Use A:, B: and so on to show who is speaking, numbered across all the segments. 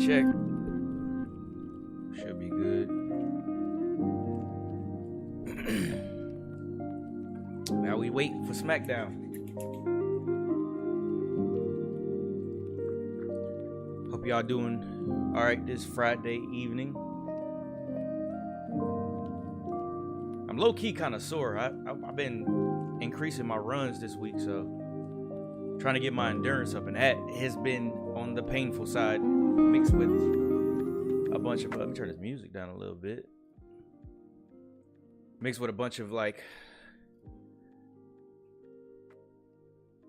A: check. Should be good. Now we wait for Smackdown. Hope y'all doing all right this Friday evening. I'm low-key kind of sore. I've been increasing my runs this week, so trying to get my endurance up, and that has been on the painful side, mixed with a bunch of, let me turn this music down a little bit, mixed with a bunch of like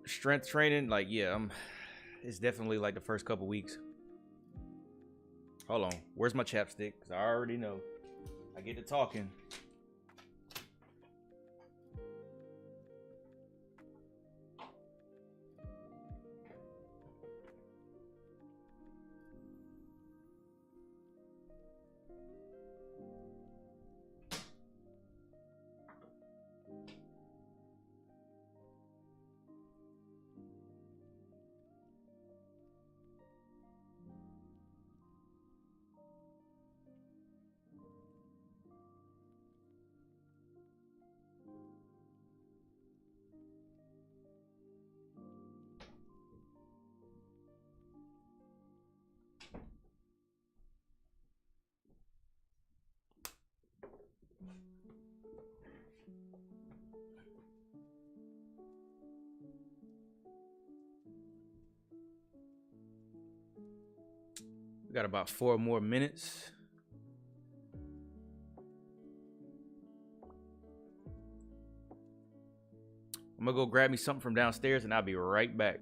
A: strength training. Like, yeah, it's definitely like the first couple weeks. Hold on, where's my chapstick? Because I already know I get to talking. We got about 4 more minutes. I'm gonna go grab me something from downstairs and I'll be right back.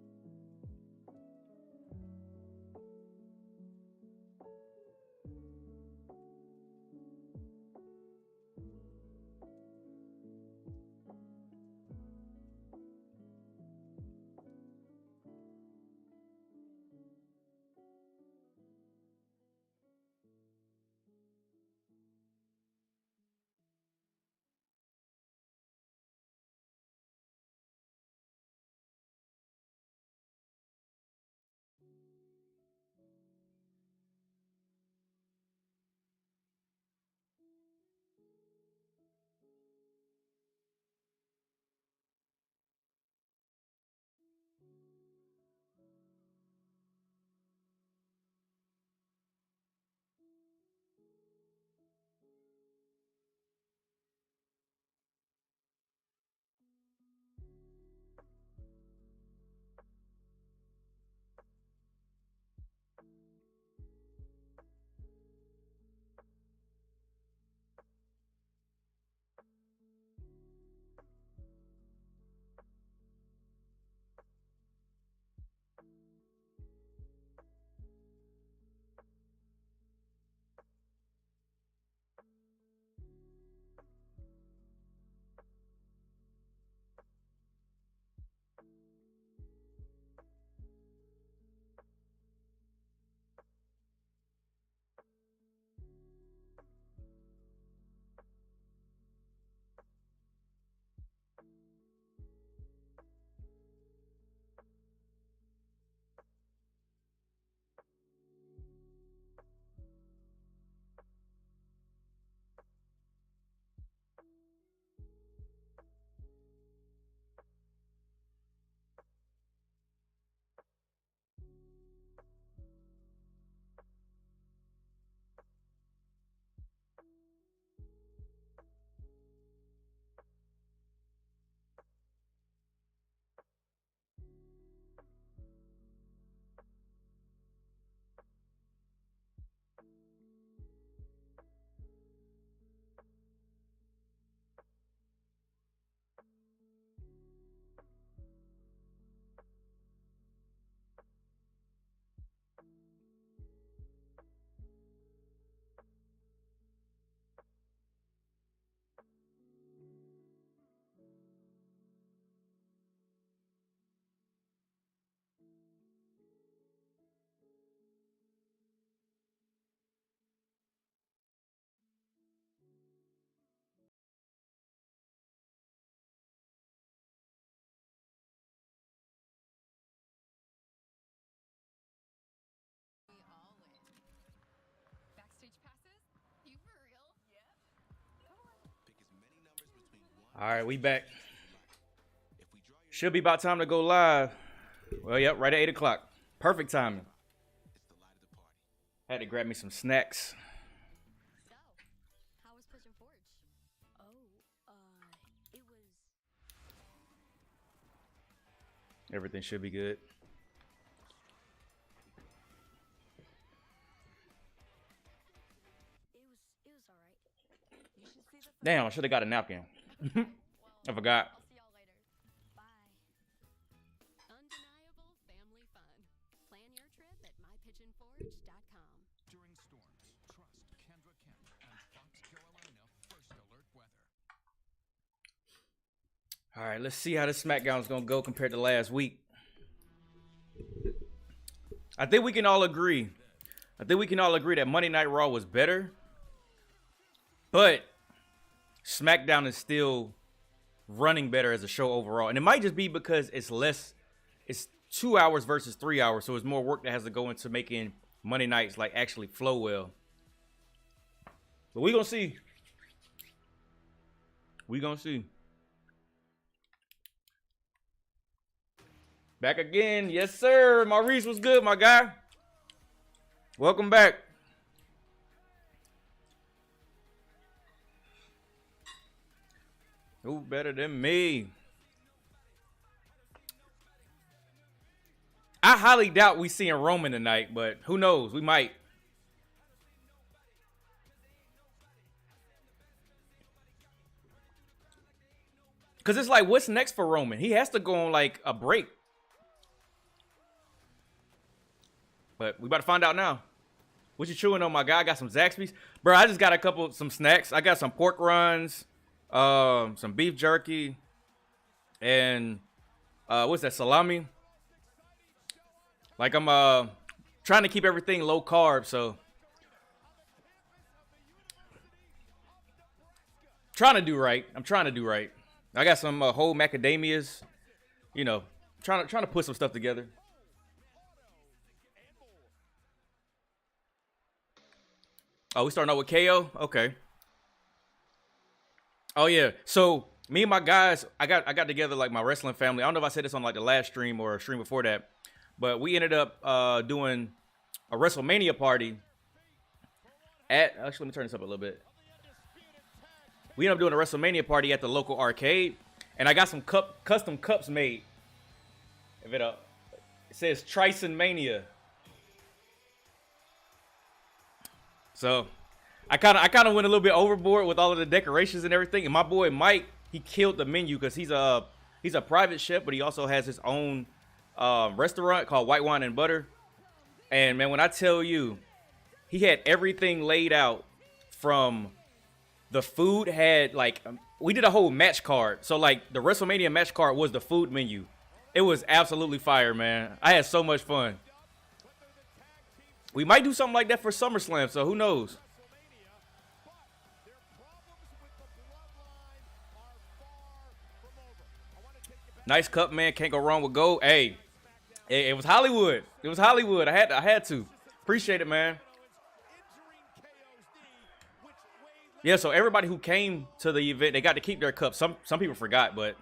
A: All right, we back. Should be about time to go live. Well, yep, right at 8 o'clock. Perfect timing. Had to grab me some snacks.
B: So, how was Pigeon Forge? It was...
A: Everything should be good.
B: It was alright. You should see the...
A: Damn, I should have got a napkin. I forgot.
B: I'll see y'all later. Bye.
C: Undeniable family fun. Plan your trip at mypigeonforge.com.
D: During storms, trust Kendra Kemp and Fox Carolina First Alert Weather.
A: All right, let's see how this Smackdown is gonna go compared to last week. I think we can all agree. That Monday Night Raw was better, but Smackdown is still running better as a show overall. And it might just be because it's 2 hours versus 3 hours. So it's more work that has to go into making Monday nights like actually flow well. But we gonna see. Back again. Yes, sir. Maurice was good, my guy. Welcome back. Who better than me? I highly doubt we seeing Roman tonight, but who knows? We might. Because it's like, what's next for Roman? He has to go on like a break. But we about to find out now. What you chewing on, my guy? I got some Zaxby's. Bro, I just got some snacks. I got some pork rinds. Some beef jerky, and what's that, salami? Like I'm trying to keep everything low carb, so I'm trying to do right. I got some whole macadamias, you know, trying to put some stuff together. Oh, we starting out with KO? Okay. Oh yeah, so me and my guys, I got together like my wrestling family. I don't know if I said this on like the last stream or a stream before that, but we ended up doing a WrestleMania party at. Actually, let me turn this up a little bit. We ended up doing a WrestleMania party at the local arcade, and I got some custom cups made. If it says Trison Mania. So. I kind of went a little bit overboard with all of the decorations and everything. And my boy Mike, he killed the menu because he's a private chef, but he also has his own restaurant called White Wine and Butter. And man, when I tell you, he had everything laid out. From the food had like we did a whole match card. So like the WrestleMania match card was the food menu. It was absolutely fire, man. I had so much fun. We might do something like that for SummerSlam, so who knows? Nice cup, man. Can't go wrong with gold. Hey, it was Hollywood. It was Hollywood. I had to. Appreciate it, man. Yeah, so everybody who came to the event, they got to keep their cups. Some people forgot, but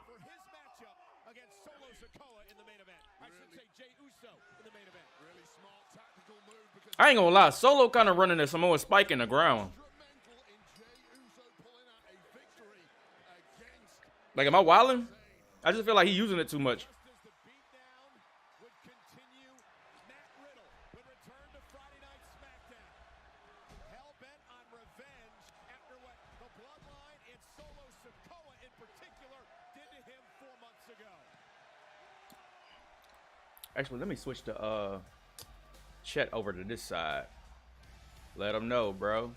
A: I ain't gonna lie. Solo kind of running a Samoa Spike in the ground. Like, am I wilding? I just feel like he's using it too much. Actually, let me switch the chat over to this side. Let them know, bro.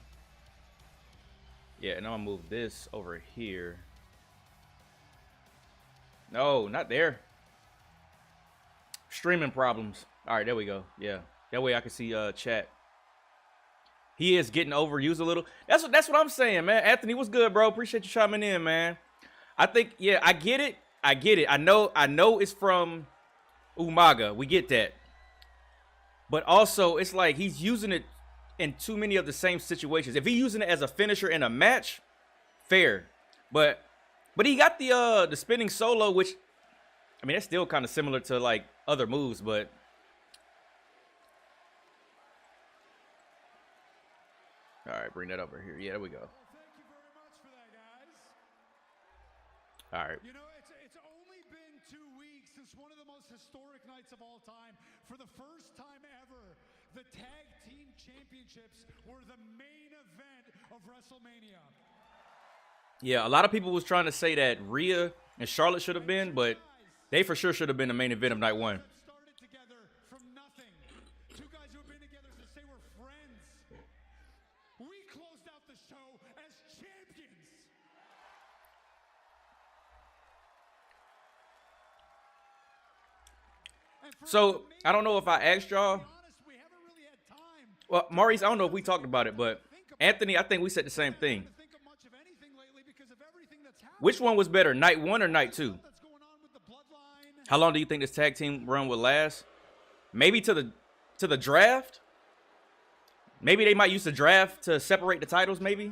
A: Yeah, and I'm gonna move this over here. No, not there. Streaming problems. All right, there we go. Yeah, that way I can see chat. He is getting overused a little. That's what I'm saying, man. Anthony, what's good, bro? Appreciate you chiming in, man. I think, yeah, I get it. I know it's from Umaga. We get that. But also, it's like he's using it in too many of the same situations. If he's using it as a finisher in a match, fair. But But he got the spinning solo, which I mean that's still kind of similar to like other moves, but all right, bring that over here. Yeah, there we go.
E: Well, thank you very much for that, guys.
A: All right.
E: You know, it's only been 2 weeks since one of the most historic nights of all time. For the first time ever, the Tag Team Championships were the main event of WrestleMania.
A: Yeah, a lot of people was trying to say that Rhea and Charlotte should have been, but they for sure should have been the main event of night one.
E: Started together from nothing. Two guys who have been together since they were friends. We closed out the show as champions.
A: So I don't know if I asked y'all.
E: We haven't really had time.
A: Well, Maurice, I don't know if we talked about it, but Anthony, I think we said the same thing.
E: To think of much of anything lately because of everything that's happened.
A: Which one was better, night one or night two?
E: That's going on with the bloodline.
A: How long do you think this tag team run will last? Maybe to the draft? Maybe they might use the draft to separate the titles, maybe?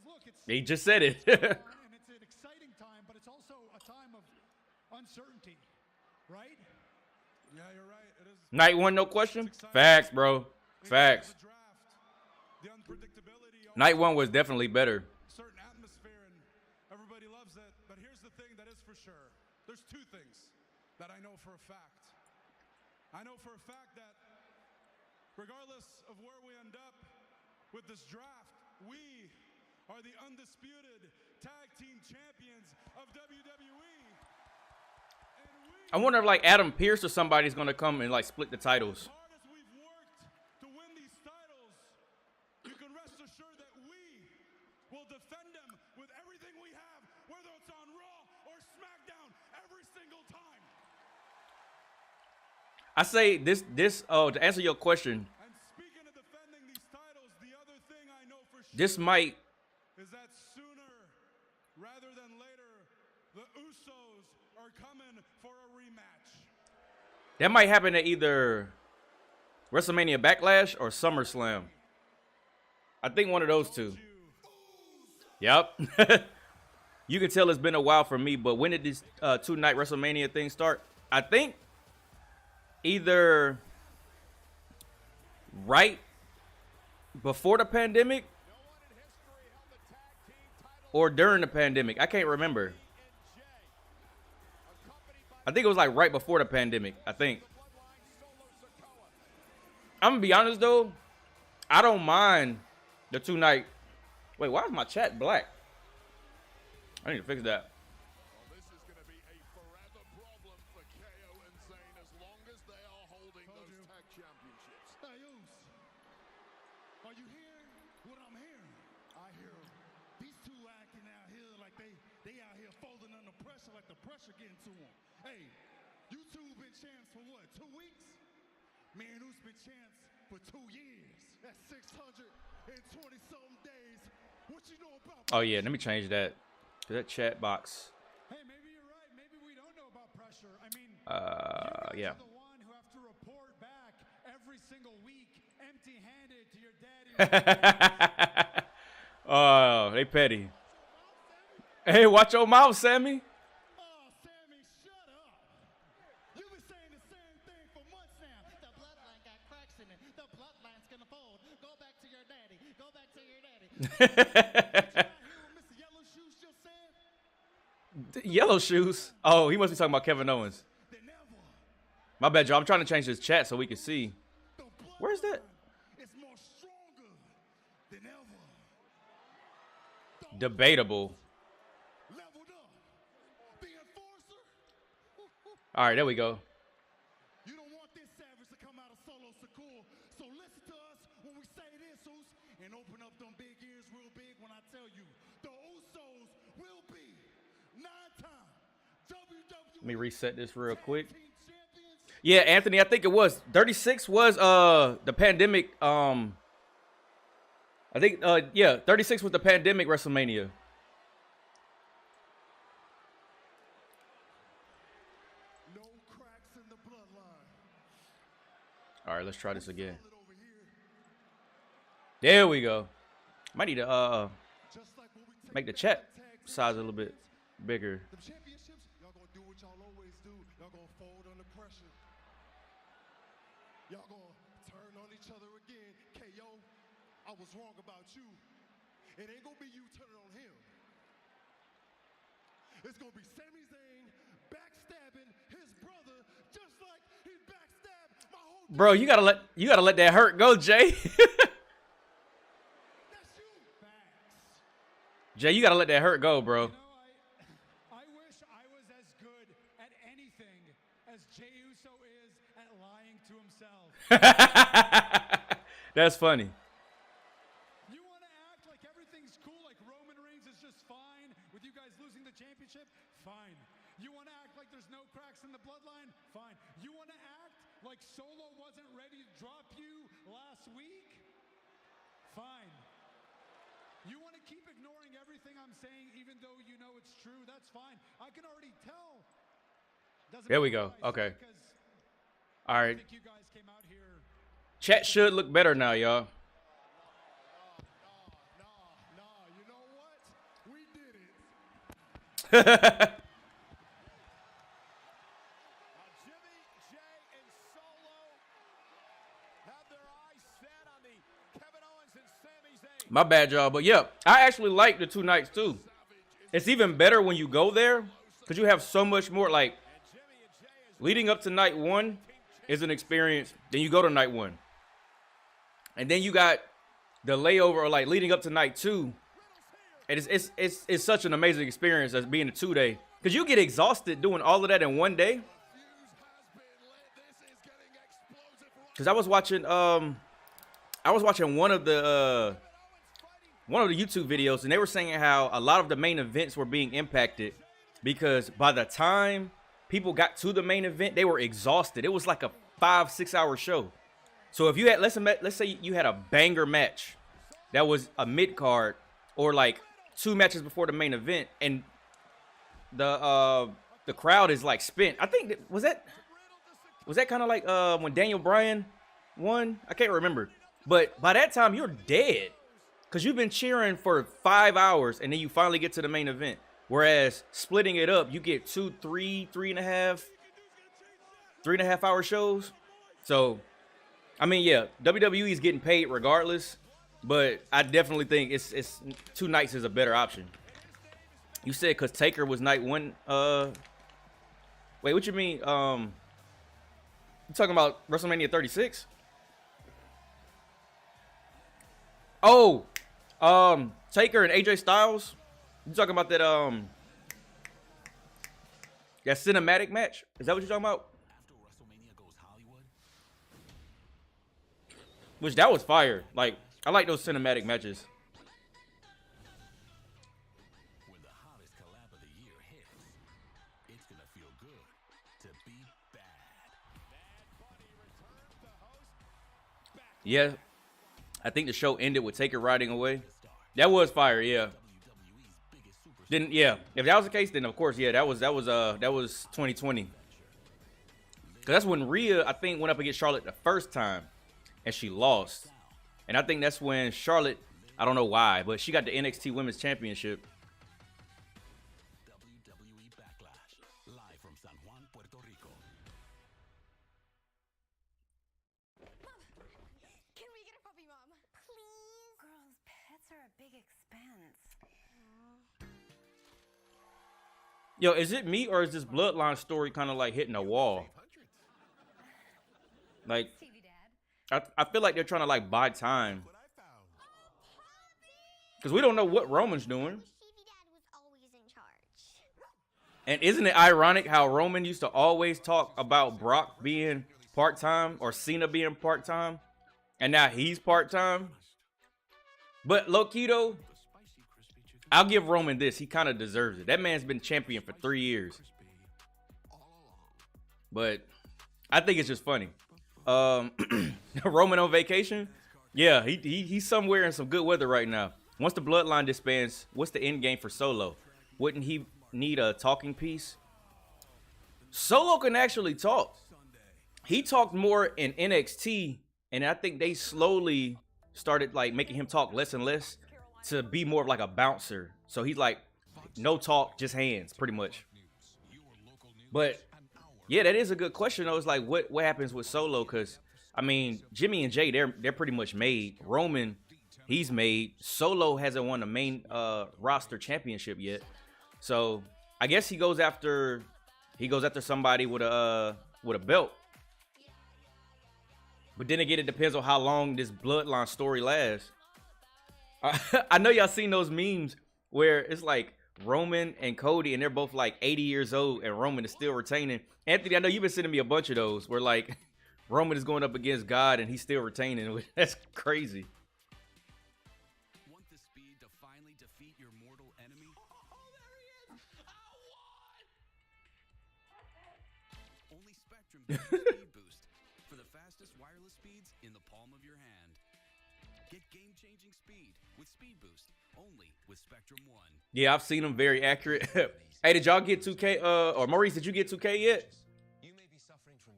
E: Look, it's
A: They just said it.
E: and it's an exciting time, but it's also a time of uncertainty, right?
D: Yeah, you're right. It is.
A: Night one, no question? Facts, bro. Facts.
D: The draft, the unpredictability,
A: Night one was definitely better.
D: certain atmosphere, and everybody loves it. But here's the thing that is for sure. There's two things that I know for a fact. I know for a fact that regardless of where we end up with this draft, we are the undisputed tag team champions of WWE. And we,
A: I wonder if like Adam Pearce or somebody's gonna come and like split the
D: as
A: titles.
D: hard as we've worked to win these titles, you can rest assured that we will defend them with everything we have, whether it's on Raw or Smackdown, every single time.
A: I say this to answer your question,
D: And speaking of defending these titles, the other thing I know for sure
A: this might
D: is that sooner rather than later, the Usos are coming for a rematch.
A: happen at either WrestleMania Backlash or SummerSlam. I think one of those two. Yep. You can tell it's been a while for me, but when did this two-night WrestleMania thing start? I think either right before the pandemic or during the pandemic. I can't remember. I think it was like right before the pandemic, I think. I'm gonna be honest though, I don't mind the two-night. Wait, why is my chat black? I need to fix that.
F: Well, this is going to be a forever problem for KO and Zayn as long as they are holding those tag championships.
E: Hey, Oos, are you hearing what I'm hearing? I hear 'em. These two acting out here like they out here folding under pressure, like the pressure getting to them. Hey, you two been champs for what, 2 weeks? Me and Oos been champs for 2 years. That's 620-something days. What you know about
A: Oh yeah, let me change that. That chat box.
E: Hey, maybe you're right. Maybe we don't know about pressure. I mean, you guys
A: Yeah.
E: are the one who have to report back every single week, empty-handed to your daddy.
A: Oh, they petty. Hey, watch your mouth, Sammy.
E: Oh, Sammy, shut up. You've been saying the same thing for months now. The bloodline got cracks in it. The bloodline's gonna fold. Go back to your daddy. Go back to your daddy. Did you not hear what Mr. Yellow Shoes just said?
A: Yellow shoes. Oh, he must be talking about Kevin Owens.
E: They never.
A: My bad, Joe. I'm trying to change this chat so we can see.
E: The
A: Where's that?
E: bloodline is more stronger than ever.
A: Debatable.
E: Leveled up. The enforcer.
A: All right, there we go.
E: You don't want this savage to come out of Solo Secure. So listen to us when we say this, Oos, and open up them big ears real big when I tell you the Usos will be 9-time WWE
A: Let me reset this real
E: Tag
A: quick.
E: Team Champions.
A: Yeah, Anthony, I think it was 36 was the pandemic. I think 36 was the pandemic WrestleMania.
E: No cracks in the bloodline.
A: All right, let's try this again.
E: Solid over here.
A: There we go. Might need to
E: Just like when we take
A: make the
E: back
A: chat
E: tag team
A: size a little bit. bigger.
E: The championships, y'all gonna do what y'all always do. Y'all gonna fold under pressure. Y'all gonna turn on each other again. KO, I was wrong about you. It ain't gonna be you turning on him. It's gonna be Sami Zayn backstabbing his brother just like he backstabbed my whole.
A: Bro, you gotta let that hurt go, Jay.
E: That's you.
A: Jay, you gotta let that hurt go, bro.
G: You know, I wish I was as good at anything as Jey Uso is at lying to himself.
A: That's funny.
G: You want to act like everything's cool, like Roman Reigns is just fine with you guys losing the championship? Fine. You want to act like there's no cracks in the bloodline? Fine. You want to act like Solo wasn't ready to drop you last week? Fine. You want to keep ignoring everything I'm saying even though you know it's true? That's fine. I can already tell.
A: There we go. Okay. All right.
G: I think you guys came out here.
A: Chat should look better now, y'all.
E: Nah, you know what? We did it.
F: Jimmy, Jay, and Solo have their eyes set on the Kevin Owens and Sami Zayn.
A: My bad, y'all. But yeah, I actually like the 2 nights too. It's even better when you go there because you have so much more. Like leading up to night 1 is an experience. Then you go to night 1, and then you got the layover, or like leading up to night 2. And it's such an amazing experience as being a 2-day because you get exhausted doing all of that in one day. Because I was watching one of the YouTube videos, and they were saying how a lot of the main events were being impacted because by the time people got to the main event, they were exhausted. It was like a 5-6 hour show. So if you had, let's say you had a banger match that was a mid card or like 2 matches before the main event, and the crowd is like spent. I think was that kind of like when Daniel Bryan won? I can't remember. But by that time you're dead because you've been cheering for 5 hours, and then you finally get to the main event. Whereas splitting it up, you get 2, 3, 3.5 hour shows. So, I mean, yeah, WWE is getting paid regardless, but I definitely think it's 2 nights is a better option. You said because Taker was night 1. Wait, what you mean? You talking about WrestleMania 36? Oh, Taker and AJ Styles. You talking about that that cinematic match? Is that what you're talking about? Which that was fire. Like, I like those cinematic matches.
H: When the hottest collab of the year hits, it's gonna feel good to be bad.
A: Yeah, I think the show ended with Taker riding away. That was fire, yeah. Then yeah, if that was the case, then of course, yeah, that was 2020. Cause that's when Rhea, I think, went up against Charlotte the first time, and she lost. And I think that's when Charlotte, I don't know why, but she got the NXT Women's Championship.
H: WWE Backlash, live from San Juan, Puerto Rico.
B: Mom, can we get a puppy, Mom? Please?
C: Girls, pets are a big expense.
A: Yo, is it me or is this Bloodline story kind of like hitting a wall? Like,
C: TV Dad.
A: I feel like they're trying to like buy time. Because we don't know what Roman's doing.
B: TV Dad was always in charge.
A: And isn't it ironic how Roman used to always talk about Brock being part-time or Cena being part-time? And now he's part-time? But low-key though, I'll give Roman this. He kind of deserves it. That man's been champion for 3 years. But I think it's just funny. Roman on vacation? Yeah, he's somewhere in some good weather right now. Once the Bloodline disbands, what's the end game for Solo? Wouldn't he need a talking piece? Solo can actually talk. He talked more in NXT, and I think they slowly started like making him talk less and less to be more of like a bouncer. So he's like, no talk, just hands, pretty much. But yeah, that is a good question though. It's like what happens with Solo? Because I mean, Jimmy and Jay, they're pretty much made. Roman, he's made. Solo hasn't won the main roster championship yet. So I guess he goes after somebody with a belt. But then again, it depends on how long this bloodline story lasts. I know y'all seen those memes where it's like Roman and Cody, and they're both like 80 years old, and Roman is still retaining. Anthony, I know you've been sending me a bunch of those where like Roman is going up against God, and he's still retaining. That's crazy.
H: Want the speed to finally defeat your mortal enemy?
F: Oh, there he is! I won!
H: Only Spectrum gives you speed boost for the fastest wireless speeds in the palm of your hand. Get game-changing speed with Speed Boost only with Spectrum One.
A: Yeah, I've seen them very accurate. Hey, did y'all get 2K? Or Maurice, did you get 2K yet?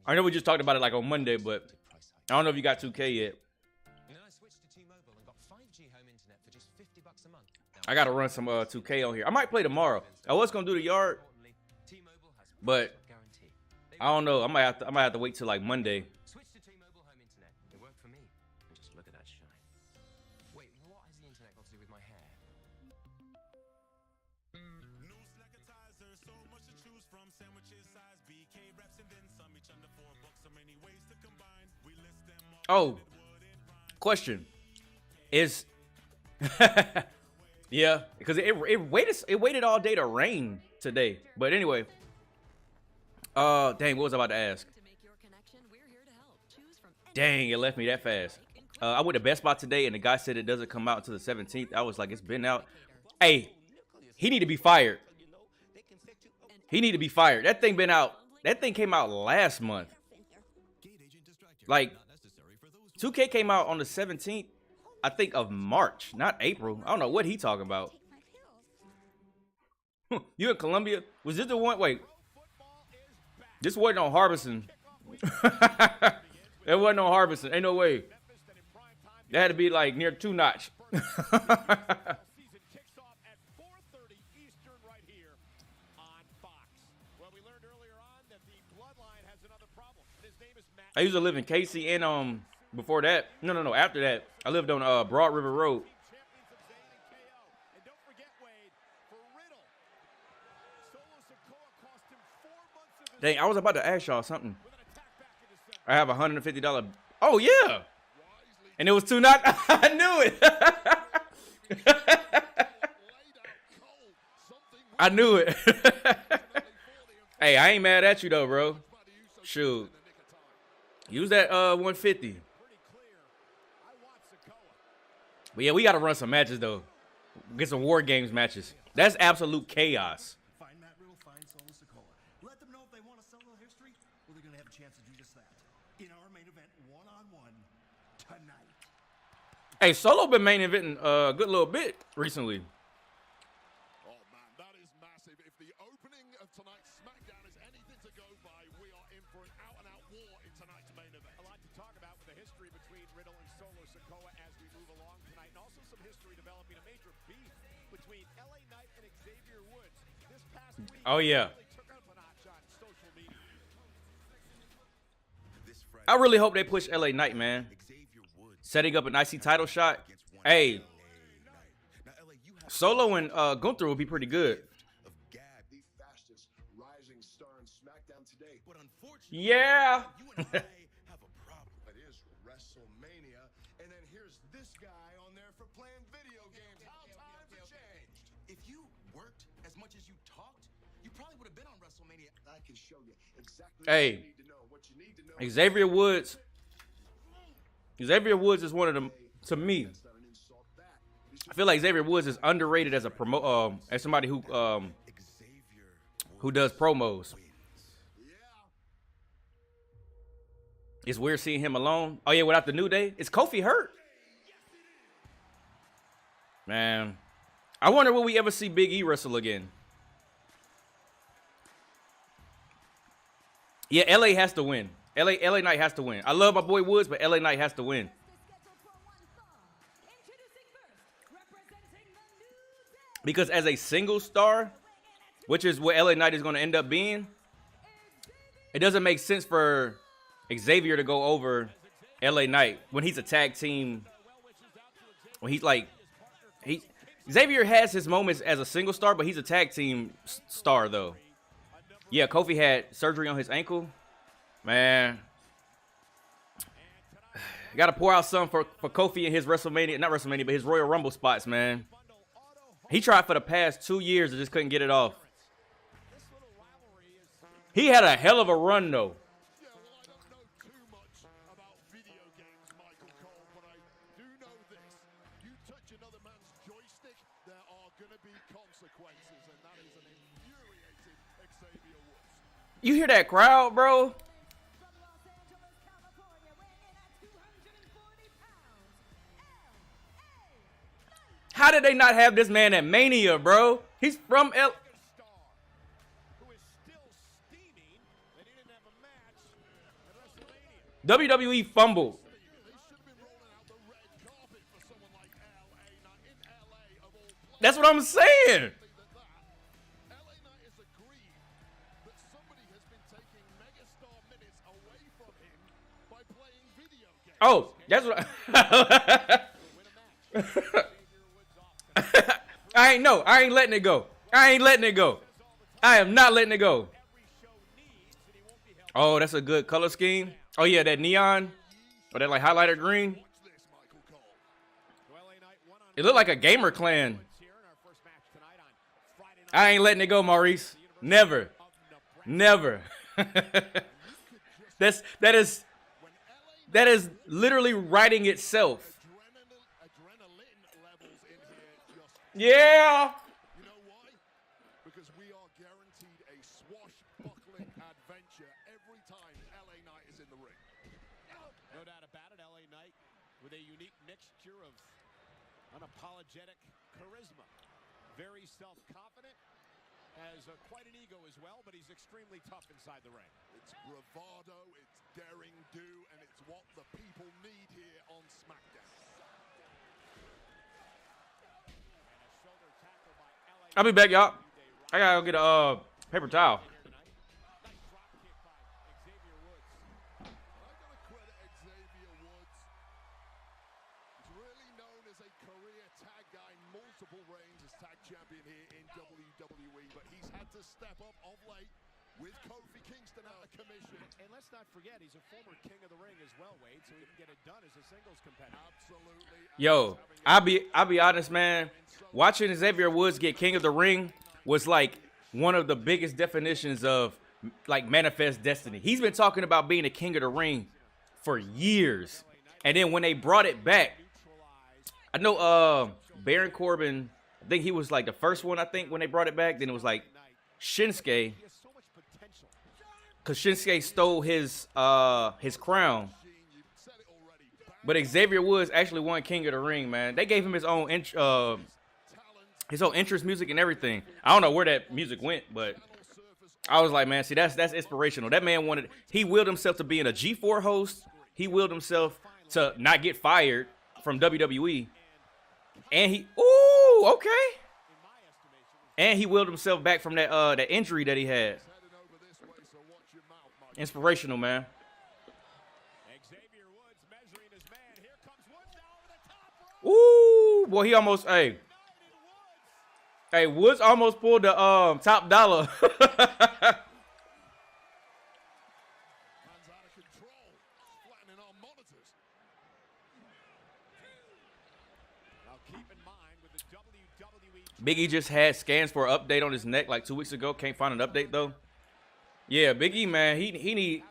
A: I know we just talked about it like on Monday, but I don't know if you got 2K yet.
I: I switched to T-Mobile and got 5G home internet for just $50 a month.
A: I gotta run some 2K on here. I might play tomorrow. I was gonna do the yard, but I don't know. I might have to wait till like Monday.
I: Switch to T-Mobile home internet. It worked for me. And just look at that shine. Wait, what has the internet got to do with my hair?
D: No slackatizer, so much to choose from. Sandwiches, size BK reps, and then some. Each under $4, so many ways to combine. We list them all.
A: Oh, question is, yeah, because it waited all day to rain today. But anyway, dang, what was I about to ask?
C: To make your connection, we're here to help. Choose from
A: Dang, it left me that fast. I went to Best Buy today, and the guy said it doesn't come out until the 17th. I was like, it's been out. Hey, he need to be fired. He need to be fired. That thing been out. That thing came out last month. Like, 2K came out on the 17th, I think, of March, not April. I don't know what he talking about. You in Columbia? Was this the one? Wait. This wasn't on Harbison. It wasn't on Harbison. Ain't no way. That had to be like near Two Notch.
F: Season kicks off at 4:30 Eastern right here on Fox. Well, we learned earlier on that the bloodline has another problem. His name is Matt.
A: I used to live in Casey, and before that, no, after that, I lived on Broad River Road.
F: Champions of Zayn and KO. And don't forget, Wade, for Riddle, Solo Sikoa cost him 4 months of his
A: Dang, I was about to ask y'all something.
F: with an attack back in December.
A: I have $150. Oh yeah, and it was two not. I knew it. I knew it. Hey, I ain't mad at you though, bro. Shoot, use that 150.
F: Pretty clear. I want Sikoa.
A: But yeah, we gotta run some matches though. Get some War Games matches. That's absolute chaos.
E: Find Matt Riddle, find Solo Sikoa. Let them know if they want a solo history, well, they're going to have a chance to do just that. In our main event, one-on-one, tonight.
A: Hey, Solo been main eventing a good little bit recently.
F: Oh, man, that is massive. If the opening of tonight's Smackdown is anything to go by, we are in for an out-and-out war in tonight's main event. A lot to talk about with the history between Riddle and Solo Sikoa as we move along tonight, and also some history developing a major beef between LA Knight and Xavier Woods. This past week,
A: Oh, yeah.
F: really took up a notch on social media.
A: I really hope they push LA Knight, man. Setting up an IC title shot. Hey, Solo and Gunther will be pretty good.
F: Of Gab, the fastest rising star in Smackdown today. But unfortunately,
A: Yeah.
F: you and I have a problem. It is WrestleMania, and then here's this guy on there for playing video games. How times have changed.
J: If you worked as much as you talked, you probably would have been on WrestleMania.
F: I can show you exactly
A: Hey.
F: what you need to know. What you need to know.
A: Xavier Woods. Xavier Woods is one of them. To me,
F: That's not an insult back. It's
A: I
F: just
A: feel like Xavier Woods is underrated as a as somebody who does promos. It's weird seeing him alone. Oh yeah, without the New Day. Is Kofi hurt? Man, I wonder will we ever see Big E wrestle again? Yeah, LA has to win. LA Knight has to win. I love my boy Woods, but LA Knight has to win.
B: Scheduled for one fall. Introducing first, representing the New Day.
A: Because as a single star, which is what LA Knight is going to end up being, it doesn't make sense for Xavier to go over LA Knight when he's a tag team. When he's like, Xavier has his moments as a single star, but he's a tag team star though. Yeah, Kofi had surgery on his ankle. Man, got to pour out some for Kofi in his WrestleMania, not WrestleMania, but his Royal Rumble spots, man. He tried for the past 2 years and just couldn't get it off. He had a hell of a run, though.
F: Yeah, well, I don't know too much about video games, Michael Cole, but I do know this. You touch another man's joystick, there are going to be consequences, and that is an infuriating Xavier Woods.
A: You hear that crowd, bro? How did they not have this man at Mania, bro? He's from L. WWE fumbled. That's what I'm saying. Oh, that's what I ain't know. I ain't letting it go. I ain't letting it go. I am not letting it go. Oh, that's a good color scheme. Oh, yeah, that neon. Or that, like, highlighter green. It looked like a gamer clan. I ain't letting it go, Maurice. Never. Never. That is literally writing itself. Yeah.
F: You know why? Because we are guaranteed a swashbuckling adventure every time LA Knight is in the ring.
K: No doubt about it, LA Knight with a unique mixture of unapologetic charisma. Very self-confident, has quite an ego as well, but he's extremely tough inside the ring.
F: It's bravado, it's daring do, and it's what the people need here on Smackdown.
A: I'll be back, y'all. I gotta go get a paper towel.
F: Multiple reigns as tag champion here in WWE, but he's had to step up of late with Kofi Kingston out of commission.
K: And let's not forget, he's a former king of the ring as well, Wade, so he can get it done as a singles competitor.
F: Absolutely.
A: Yo, I'll be honest, man. Watching Xavier Woods get king of the ring was like one of the biggest definitions of like manifest destiny. He's been talking about being a king of the ring for years, and then when they brought it back, I know Baron Corbin, I think he was like the first one, I think, when they brought it back. Then it was like Shinsuke, because Shinsuke stole his crown. But Xavier Woods actually won King of the Ring, man. They gave him his own entrance music and everything. I don't know where that music went, but I was like, man, see, that's inspirational. That man he willed himself to being a G4 host. He willed himself to not get fired from WWE. And And he willed himself back from that injury that he had. Inspirational, man. Ooh, boy, he almost, hey, Woods almost pulled the top dollar. Big E just had scans for an update on his neck like 2 weeks ago. Can't find an update though. Yeah, Big E, man, he need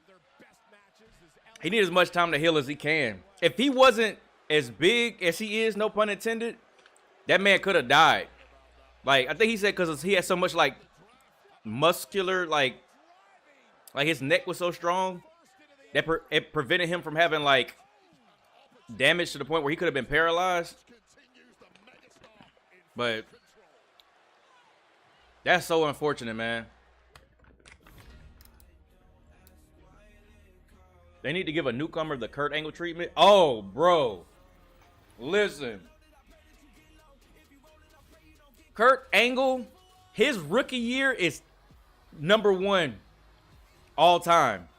A: as much time to heal as he can. If he wasn't as big as he is, no pun intended, that man could have died. Like, I think he said because he had so much like muscular, like his neck was so strong that it prevented him from having like damage to the point where he could have been paralyzed. But that's so unfortunate, man. They need to give a newcomer the Kurt Angle treatment. Oh, bro. Listen. Kurt Angle, his rookie year is #1 all time.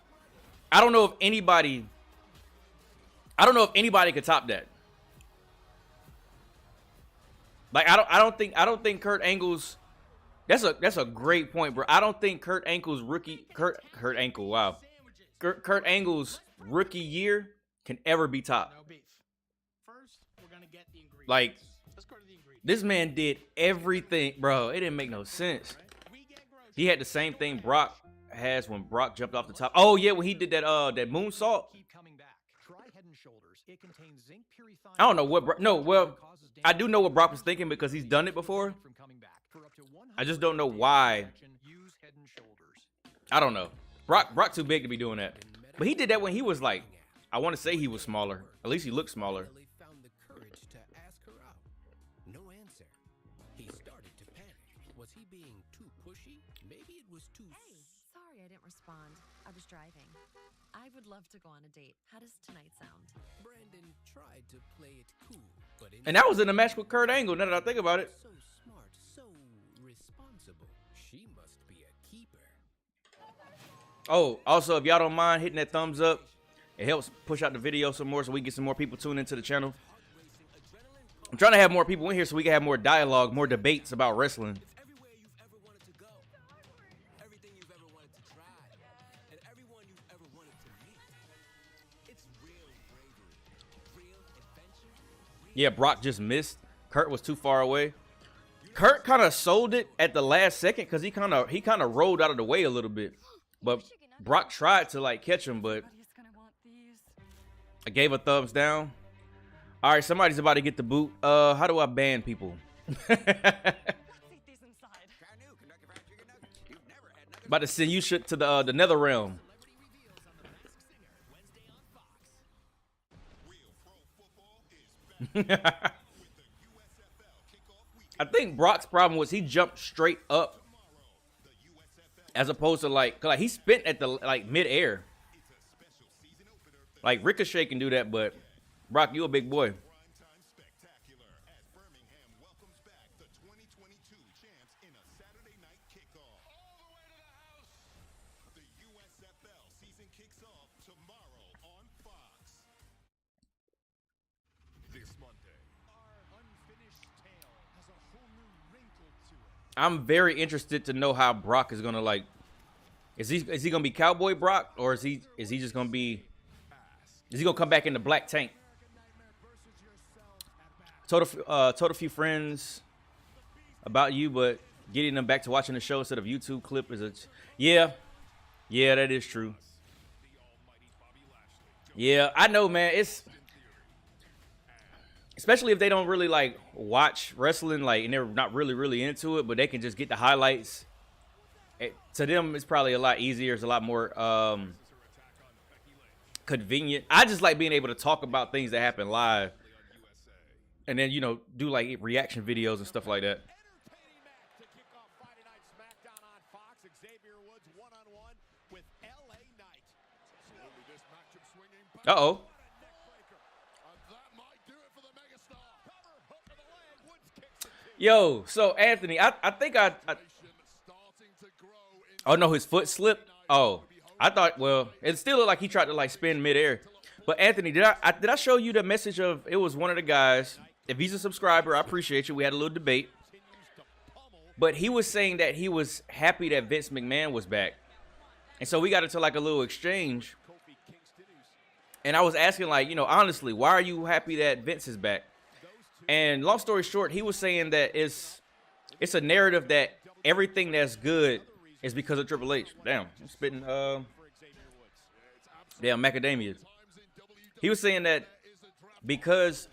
A: I don't know if anybody could top that. Like I don't think Kurt Angle's that's a great point, bro. I don't think Kurt Angle's Kurt Angle's rookie year can ever be topped. Like, this man did everything, bro. It didn't make no sense. He had the same thing Brock has when Brock jumped off the top. Oh yeah, when he did that moonsault. I don't know what I do know what Brock was thinking because he's done it before. I just don't know why. I don't know. Brock too big to be doing that. But he did that when he was like, I want to say he was smaller. At least he looked smaller.
H: No answer. He started to panic. Was he being too pushy? Maybe it was too.
C: Hey, sorry I didn't respond. I was driving. I would love to go on a date. How does tonight sound?
H: Brandon tried to play it cool, but
A: and that was in a match with Kurt Angle. Now that I think about it.
H: So smart, so responsible. She must be a keeper.
A: Oh, also, if y'all don't mind hitting that thumbs up, it helps push out the video some more so we can get some more people tuned into the channel. I'm trying to have more people in here so we can have more dialogue, more debates about wrestling.
H: Everywhere you've ever wanted to go. Everything you've ever wanted to try. And everyone you've ever wanted to meet. It's real bravery. Real adventure.
A: Yeah, Brock just missed. Kurt was too far away. Kurt kind of sold it at the last second because he kind of rolled out of the way a little bit. But Brock tried to like catch him, but I gave a thumbs down. All right, somebody's about to get the boot. How do I ban people? About to send you shit to the nether realm. I think Brock's problem was he jumped straight up as opposed to like he spent at the like mid-air. Like Ricochet can do that, but Brock, you a big boy. I'm very interested to know how Brock is gonna like. Is he gonna be Cowboy Brock, or is he just gonna be? Is he gonna come back in the black tank? Told a few friends about you, but getting them back to watching the show instead of YouTube clip is a yeah, that is true. Yeah, I know, man. It's especially if they don't really like watch wrestling, like, and they're not really into it, but they can just get the highlights. To them, it's probably a lot easier. It's a lot more convenient. I just like being able to talk about things that happen live, and then do like reaction videos and stuff like that. Uh-oh. Yo, so Anthony, I think I oh no, his foot slipped. Oh, I thought, well, it still looked like he tried to like spin midair. But Anthony, did I show you the message of it was one of the guys? If he's a subscriber, I appreciate you. We had a little debate, but he was saying that he was happy that Vince McMahon was back, and so we got into like a little exchange. And I was asking, like, honestly, why are you happy that Vince is back? And long story short, he was saying that it's a narrative that everything that's good is because of Triple H. Damn, I'm spitting damn macadamia. He was saying that because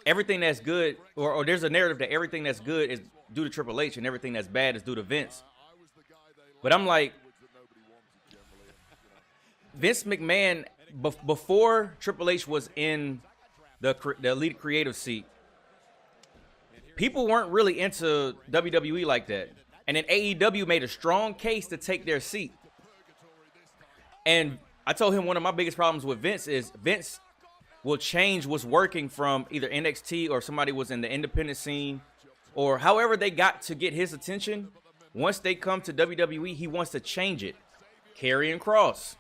A: everything that's good, or there's a narrative that everything that's good is due to Triple H and everything that's bad is due to Vince. But I'm like, Vince McMahon, before Triple H was in the elite creative seat, people weren't really into WWE like that. And then AEW made a strong case to take their seat. And I told him one of my biggest problems with Vince is Vince will change what's working from either NXT or somebody was in the independent scene or however they got to get his attention. Once they come to WWE, he wants to change it. Karrion Kross,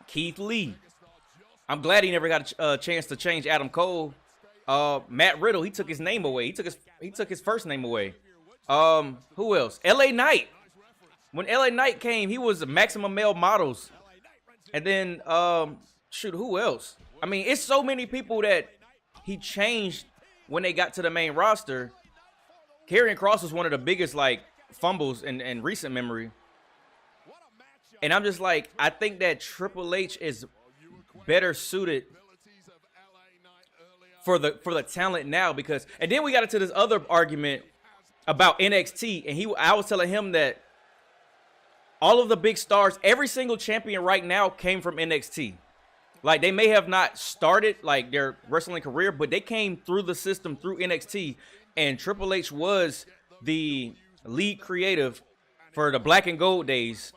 A: Keith Lee. I'm glad he never got a chance to change Adam Cole. Matt Riddle, he took his name away. He took his first name away. Who else? LA Knight. When LA Knight came, he was Maximum Male Models. And then shoot, who else? I mean, it's so many people that he changed when they got to the main roster. Karrion Kross was one of the biggest like fumbles in recent memory. And I'm just like, I think that Triple H is better suited for the talent now because, and then we got into this other argument about NXT, and I was telling him that all of the big stars, every single champion right now came from NXT. Like, they may have not started like their wrestling career, but they came through the system through NXT, and Triple H was the lead creative for the Black and Gold days,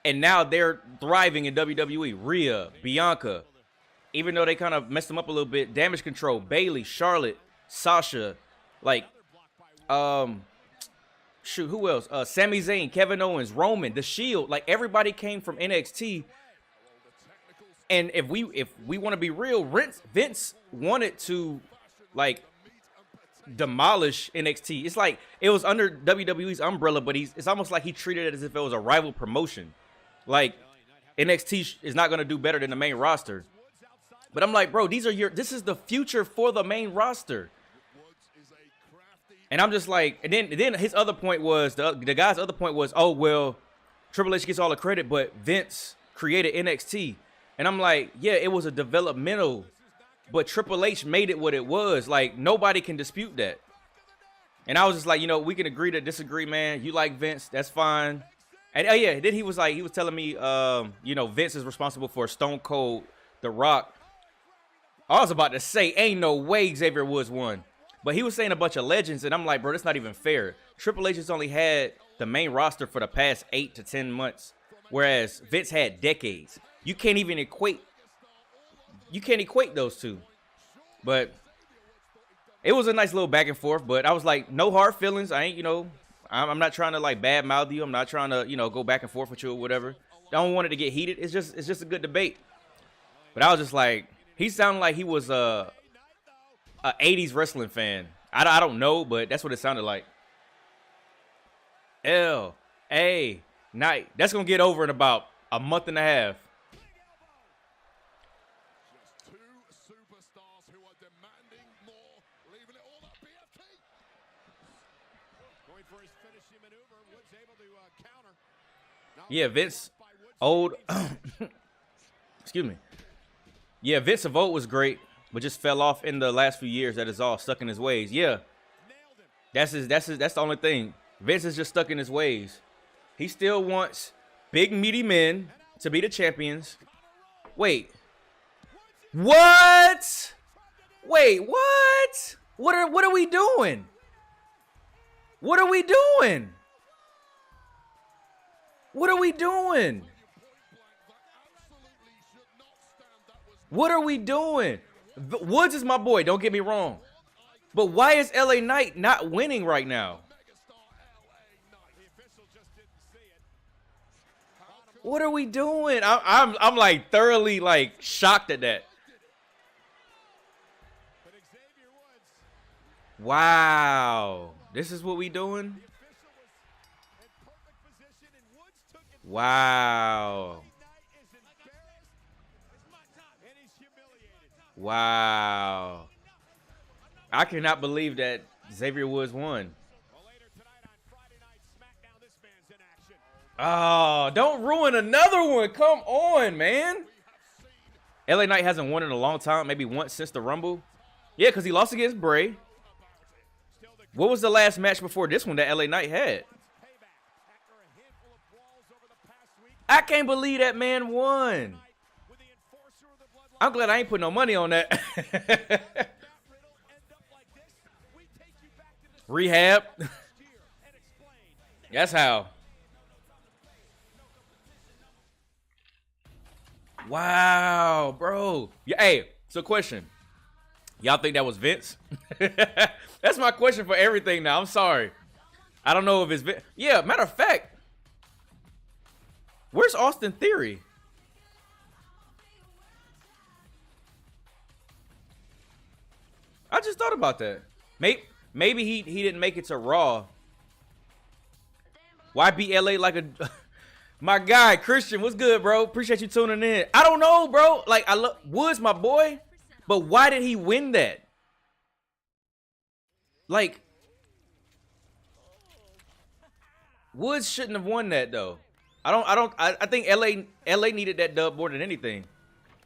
A: and now they're thriving in WWE. Rhea, Bianca, even though they kind of messed them up a little bit, Damage Control, Bayley, Charlotte, Sasha, like, shoot, who else? Sami Zayn, Kevin Owens, Roman, The Shield, like everybody came from NXT. And if we want to be real, Vince wanted to like demolish NXT. It's like it was under WWE's umbrella, but it's almost like he treated it as if it was a rival promotion. Like NXT is not going to do better than the main roster. But I'm like, bro, this is the future for the main roster. And I'm just like, and then his other point was, the guy's other point was, oh, well, Triple H gets all the credit, but Vince created NXT. And I'm like, yeah, it was a developmental, but Triple H made it what it was. Like, nobody can dispute that. And I was just like, you know, we can agree to disagree, man. You like Vince, that's fine. And oh yeah, then he was telling me, you know, Vince is responsible for Stone Cold, The Rock. I was about to say, ain't no way Xavier Woods won. But he was saying a bunch of legends, and I'm like, bro, that's not even fair. Triple H has only had the main roster for the past 8 to 10 months, whereas Vince had decades. You can't even equate those two. But it was a nice little back and forth, but I was like, no hard feelings. I ain't, you know, I'm not trying to like bad mouth you. I'm not trying to, you know, go back and forth with you or whatever. I don't want it to get heated. It's just a good debate. But I was just like, he sounded like he was a 80s wrestling fan. I don't know, but that's what it sounded like. LA Knight. That's going to get over in about a month and a half.
F: Just two superstars who are demanding more, leaving it all up BFT.
K: Going for his finishing maneuver, Woods able to counter. Now
A: Yeah, Vince, old. Excuse me. Yeah, Vince of old was great, but just fell off in the last few years. That is all stuck in his ways. Yeah, that's the only thing. Vince is just stuck in his ways. He still wants big meaty men to be the champions. Wait, what? Wait, what? What are we doing? What are we doing? What are we doing? What are we doing? Woods is my boy, don't get me wrong. But why is LA Knight not winning right now? What are we doing? I'm like thoroughly like shocked at that. Wow. This is what we doing? Wow. Wow. I cannot believe that Xavier Woods won. Oh, don't ruin another one. Come on, man. LA Knight hasn't won in a long time, maybe once since the Rumble. Yeah, because he lost against Bray. What was the last match before this one that LA Knight had? I can't believe that man won. I'm glad I ain't put no money on that. Rehab. That's how. Wow, bro. Yeah, hey, So question. Y'all think that was Vince? That's my question for everything now. I'm sorry. I don't know if it's Vince. Yeah, matter of fact. Where's Austin Theory? I just thought about that. Maybe he didn't make it to Raw. Why beat LA like a... My guy, Christian, what's good, bro? Appreciate you tuning in. I don't know, bro. Like, I love Woods, my boy. But why did he win that? Like, Woods shouldn't have won that though. I think LA needed that dub more than anything.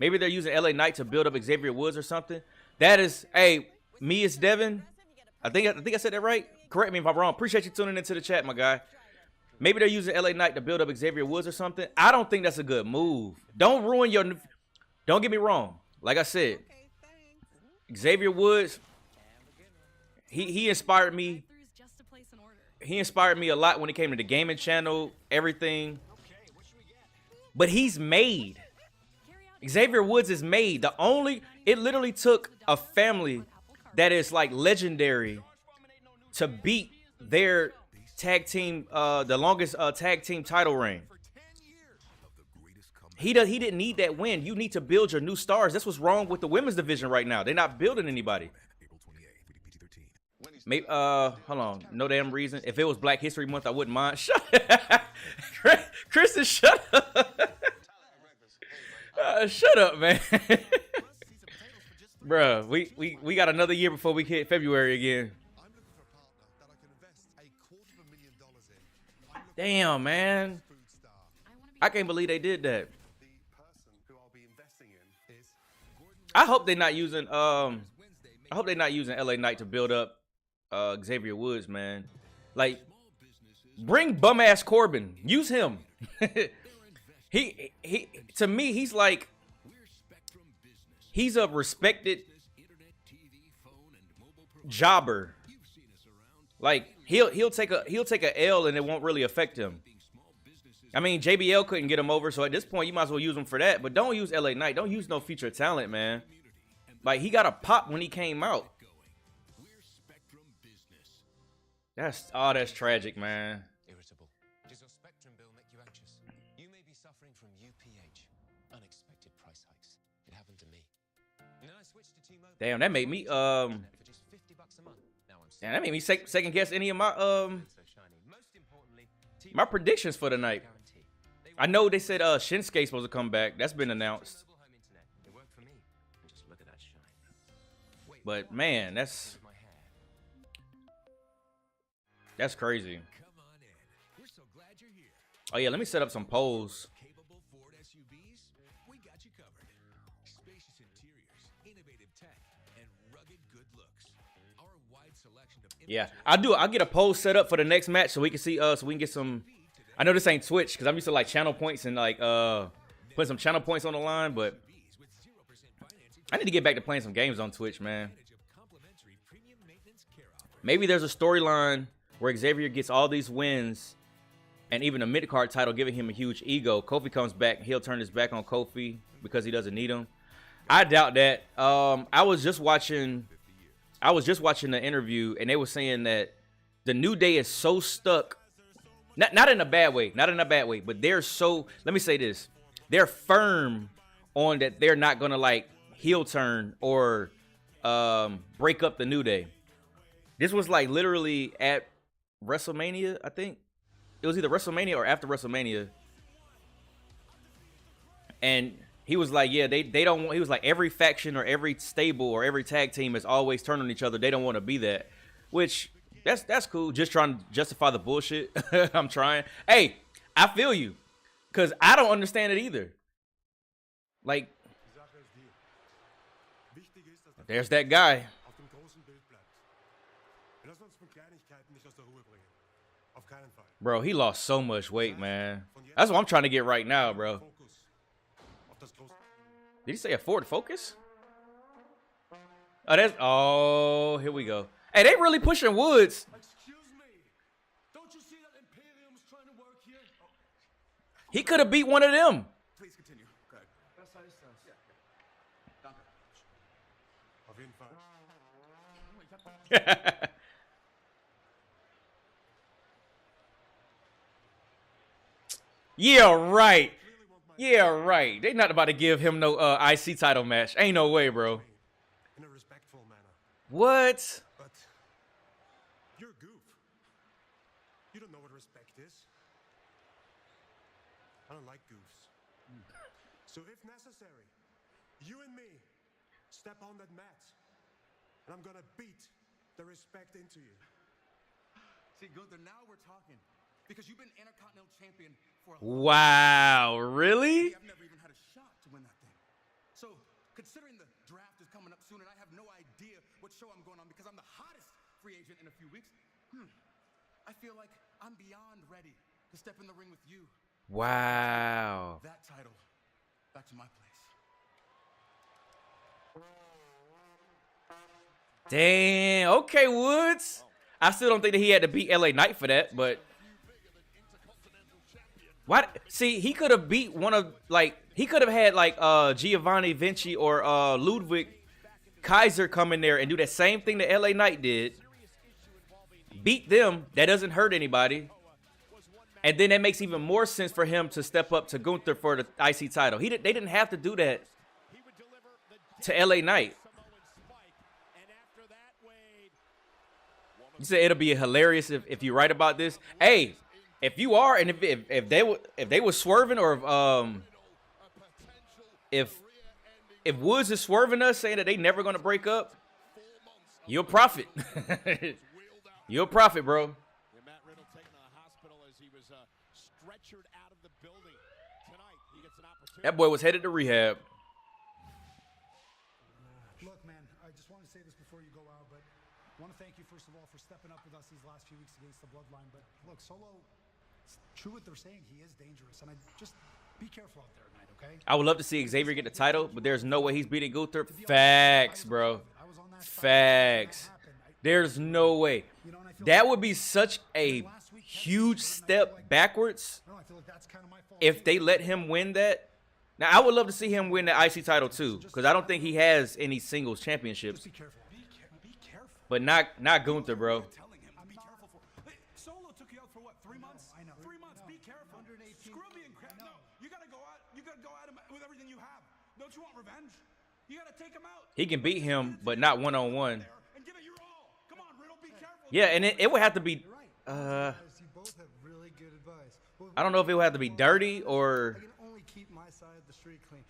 A: Maybe they're using LA Knight to build up Xavier Woods or something. That is, hey, me is Devin. I think I said that right. Correct me if I'm wrong. Appreciate you tuning into the chat, my guy. Maybe they're using LA Knight to build up Xavier Woods or something. I don't think that's a good move. Don't ruin your. Don't get me wrong. Like I said, Xavier Woods, he inspired me. He inspired me a lot when it came to the gaming channel, everything. But he's made. Xavier Woods is made. It literally took a family that is like legendary to beat their tag team, the longest tag team title reign. He didn't need that win. You need to build your new stars. That's what's wrong with the women's division right now. They're not building anybody. Maybe, hold on. No damn reason. If it was Black History Month, I wouldn't mind. Kristen, shut up. Shut up, man. Bruh, we got another year before we hit February again. Damn, man. I can't believe they did that. I hope they're not using LA Knight to build up Xavier Woods, man. Like, bring bum ass Corbin. Use him. he to me, he's like, he's a respected jobber. Like, he'll take a L and it won't really affect him. I mean, JBL couldn't get him over, so at this point you might as well use him for that. But don't use LA Knight. Don't use no future talent, man. Like, he got a pop when he came out. That's tragic, man.
I: Irritable. Does your Spectrum bill make you anxious? You may be suffering from UPH, unexpected price hikes. It happened to me. And then I switched to T-Mobile.
A: Damn, that made me
I: for just $50 a month. Now I'm
A: damn, that made me second guess any of my predictions for the night. I know they said Shinsuke's supposed to come back. That's been announced.
I: It worked for me. And just look at that shine.
A: But man, that's crazy. Oh yeah, let me set up some polls.
J: Capable Ford SUVs? We got you covered. Spacious interiors, innovative tech, and rugged good looks. Our wide selection of
A: Yeah, I'll get a poll set up for the next match so we can see so we can get some. I know this ain't Twitch because I'm used to like channel points and like put some channel points on the line, but I need to get back to playing some games on Twitch, man. Maybe there's a storyline where Xavier gets all these wins and even a mid-card title giving him a huge ego. Kofi comes back, he'll turn his back on Kofi because he doesn't need him. I doubt that. I was just watching the interview and they were saying that the New Day is so stuck. Not in a bad way, but they're so, let me say this. They're firm on that they're not going to like heel turn or break up the New Day. This was like literally at WrestleMania, I think. It was either WrestleMania or after WrestleMania. And he was like, yeah, they don't want, he was like, every faction or every stable or every tag team is always turning on each other. They don't want to be that, which that's cool. Just trying to justify the bullshit. I'm trying. Hey, I feel you because I don't understand it either. Like, there's that guy. Bro, he lost so much weight, man. That's what I'm trying to get right now, bro. Did he say a Ford Focus? Oh, here we go. Hey, they really pushing Woods.
E: Excuse me. Don't you see that Imperium's trying to work here?
A: He could have beat one of them.
J: Please continue. Good.
L: Auf jeden Fall.
A: Yeah, right. Yeah, right. They not about to give him no IC title match. Ain't no way, bro.
L: In a respectful manner.
A: What?
L: But you're a goof. You don't know what respect is. I don't like goofs. So if necessary, you and me step on that mat, and I'm gonna beat the respect into you.
M: See, Gunther, now we're talking. Because you've been Intercontinental Champion for a
A: Wow, really?
M: I've never even had a shot to win that thing. So, considering the draft is coming up soon and I have no idea what show I'm going on because I'm the hottest free agent in a few weeks, I feel like I'm beyond ready to step in the ring with you.
A: Wow.
M: That title, back to my place.
A: Damn. Okay, Woods. I still don't think that he had to beat LA Knight for that, but why? See, he could have beat one of he could have had Giovanni Vinci or Ludwig Kaiser come in there and do that same thing that LA Knight did. Beat them. That doesn't hurt anybody. And then that makes even more sense for him to step up to Gunther for the IC title. They didn't have to do that to LA Knight. You said it'll be hilarious if you write about this. Hey, if you are, and if they were swerving, or if Woods is swerving us, saying that they never gonna break up, you'll profit. You'll profit, bro.
K: Matt Riddle taken to the hospital as he was stretchered out of the building tonight. He gets an opportunity.
A: That boy was headed to rehab.
G: Look, man, I just want to say this before you go out, but I want to thank you, first of all, for stepping up with us these last few weeks against the Bloodline. But look, Solo, it's true what they're saying. He is dangerous. And just be careful out there tonight, okay?
A: I would love to see Xavier get the title, but there's no way he's beating Gunther. Facts, bro. Facts. There's no way. That would be such a huge step backwards if they let him win that. Now, I would love to see him win the IC title, too, because I don't think he has any singles championships.
G: Be careful.
A: But not Gunther, bro.
D: Solo took you out for what? 3 months? I know. 3 months. Be careful. Scrubby and crap. No, you gotta go out. You gotta go at him with everything you have. Don't you want revenge? You gotta take him out.
A: He can beat him, but not one-on-one.
D: And give it your all. Come on, Riddle. Be careful.
A: Yeah, and it would have to be. I don't know if it would have to be dirty or.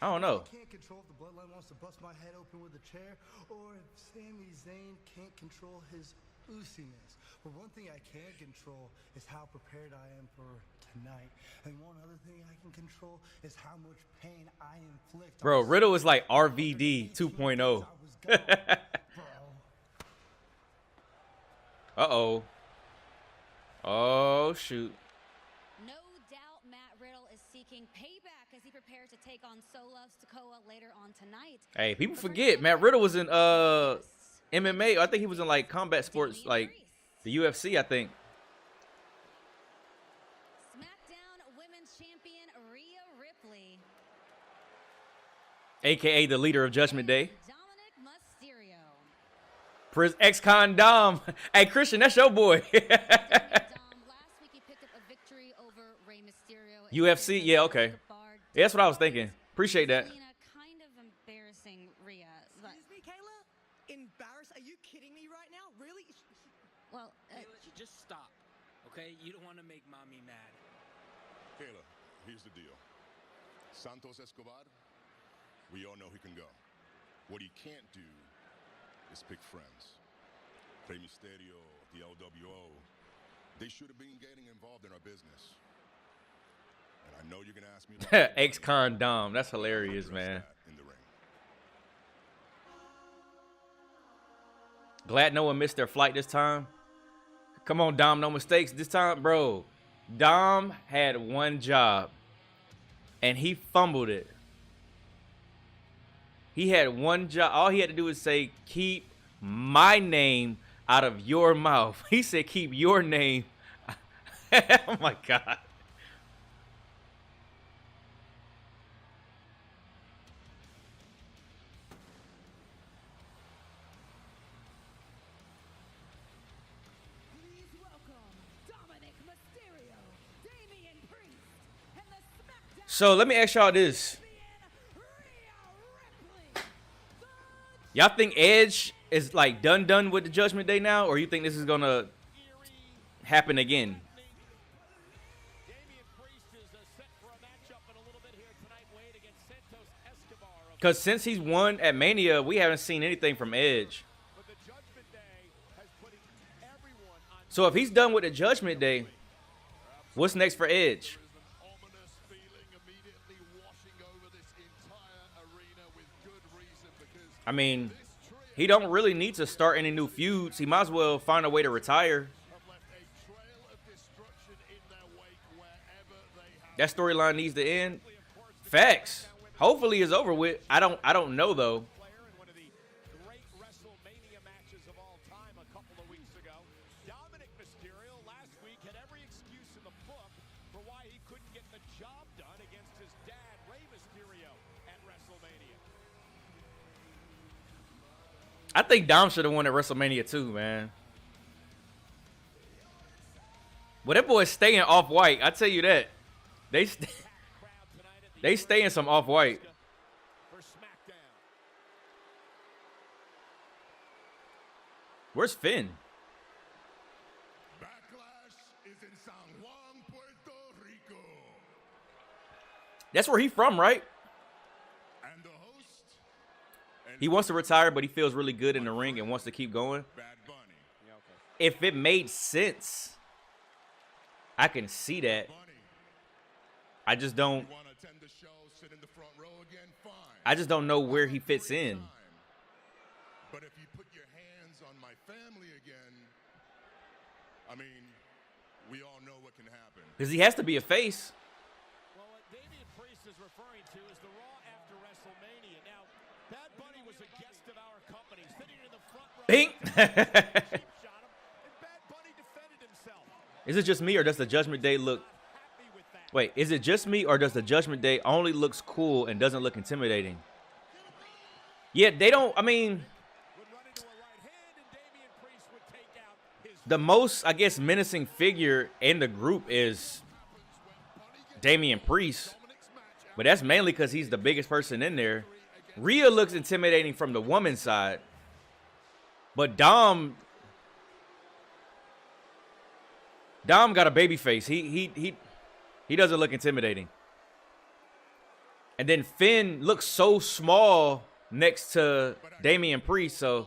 A: I don't know.
N: I can't control if the Bloodline wants to bust my head open with a chair, or if Sami Zayn can't control his oosiness. But one thing I can control is how prepared I am for tonight. And one other thing I can control is how much pain I inflict.
A: Bro, Riddle is like RVD 2.0. Uh-oh. Oh, shoot.
B: No doubt Matt Riddle is seeking payback as he prepares to take on Solo Sikoa later on tonight.
A: Hey, people forget Matt Riddle was in MMA. I think he was in like combat sports, like the UFC, I think.
B: Smackdown Women's Champion Rhea Ripley.
A: AKA the leader of Judgment Day.
B: Mysterio.
A: Ex-con Dom. Hey, Christian, that's your boy.
B: Last week he picked up a victory over Rey Mysterio.
A: UFC? Yeah, okay. Yeah, that's what I was thinking. Appreciate that.
B: Kind of embarrassing Rhea.
O: Excuse me, Kayla? Embarrassed? Are you kidding me right now? Really?
B: Well,
P: just stop, okay? You don't want to make mommy mad.
F: Kayla, here's the deal. Santos Escobar, we all know he can go. What he can't do is pick friends. Rey Mysterio, the LWO, they should have been getting involved in our business. And I know you're going to ask me about
A: Ex-con Dom. That's hilarious, man. Glad no one missed their flight this time. Come on, Dom, no mistakes this time, bro. Dom had one job, and he fumbled it. He had one job. All he had to do was say, keep my name out of your mouth. He said, keep your name. Oh, my God. So let me ask y'all this. Y'all think Edge is like done with the Judgment Day now, or you think this is gonna happen again? Because since he's won at Mania, we haven't seen anything from Edge. So if he's done with the Judgment Day, what's next for Edge? I mean, he don't really need to start any new feuds. He might as well find a way to retire. That storyline needs to end. Facts. Hopefully it's over with. I don't know though. I think Dom should have won at WrestleMania too, man. Well, that boy's staying off-white. I tell you that. They stay in some off-white. Where's Finn?
E: Backlash is in San Juan, Puerto Rico.
A: That's where he's from, right?
E: And the host?
A: He wants to retire, but he feels really good in the ring and wants to keep going. If it made sense, I can see that. I just don't. I just don't know where he fits in.
E: But if you put your hands on my family again, I mean, we all know what can happen.
A: Because he has to be a face.
K: Well, what Damian Priest is referring to is the Raw after WrestleMania. Now, Bad Bunny was a guest of our company, sitting in the front row.
A: Bing!
K: Shot him, and Bad Bunny defended himself.
A: Is it just me, or does the Judgment Day look... Wait, is it just me, or does the Judgment Day only looks cool and doesn't look intimidating? Yeah, they don't... I mean... The most, I guess, menacing figure in the group is Damian Priest. But that's mainly because he's the biggest person in there. Rhea looks intimidating from the woman's side. But Dom got a baby face. He doesn't look intimidating. And then Finn looks so small next to Damian Priest. So,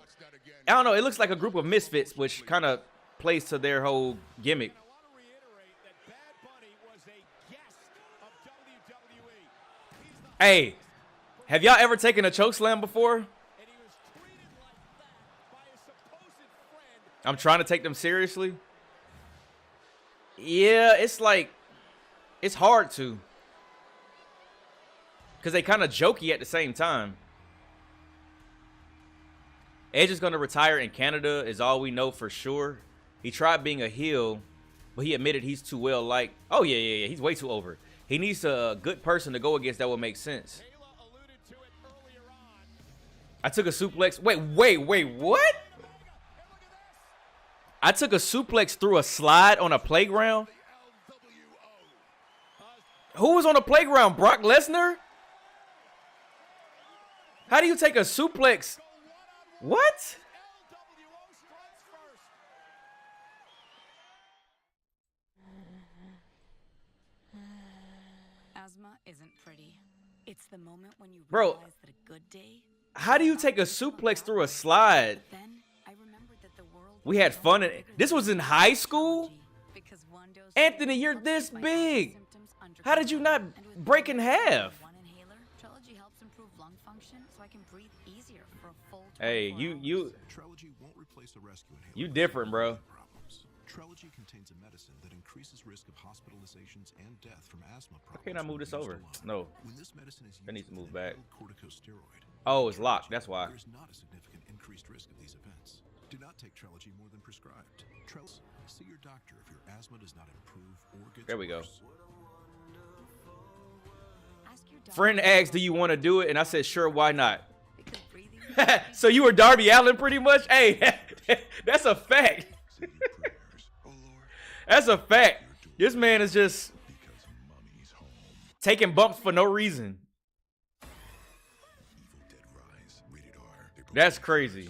A: I don't know. It looks like a group of misfits, which kind of plays to their whole gimmick. Hey, have y'all ever taken a chokeslam before? I'm trying to take them seriously. Yeah, it's like, it's hard to. Because they kind of jokey at the same time. Edge is going to retire in Canada is all we know for sure. He tried being a heel, but he admitted he's too well liked. Oh, yeah. He's way too over. He needs a good person to go against that would make sense. I took a suplex. Wait, what? I took a suplex through a slide on a playground? Who was on the playground? Brock Lesnar? How do you take a suplex? What?
Q: Asthma isn't pretty. It's the moment when you
A: Bro,
Q: realize that a good day.
A: How do you take a suplex through a slide?
Q: Then I remembered that the world
A: We had fun. This was in high school? Anthony, you're this big. How did you not break in half?
Q: Trilogy helps improve lung function so I can breathe easier for a full.
A: Hey,
R: Trilogy won't replace a rescue inhaler.
A: you different, bro.
R: Trilogy contains a medicine that increases risk of hospitalizations and death from asthma
A: Why
R: problems.
A: can't I move this over? No.
R: When this medicine is
A: That needs to move back.
R: corticosteroid.
A: Oh, it's locked. That's why.
R: There's not a significant increased risk of these events. Do not take Trilogy more than prescribed. See your doctor if your asthma does not improve or gets
A: There we go.
R: worse.
A: Friend asked, do you want to do it? And I said, sure, why not? So you were Darby Allin pretty much? Hey, that's a fact. That's a fact. This man is just... taking bumps for no reason. That's crazy.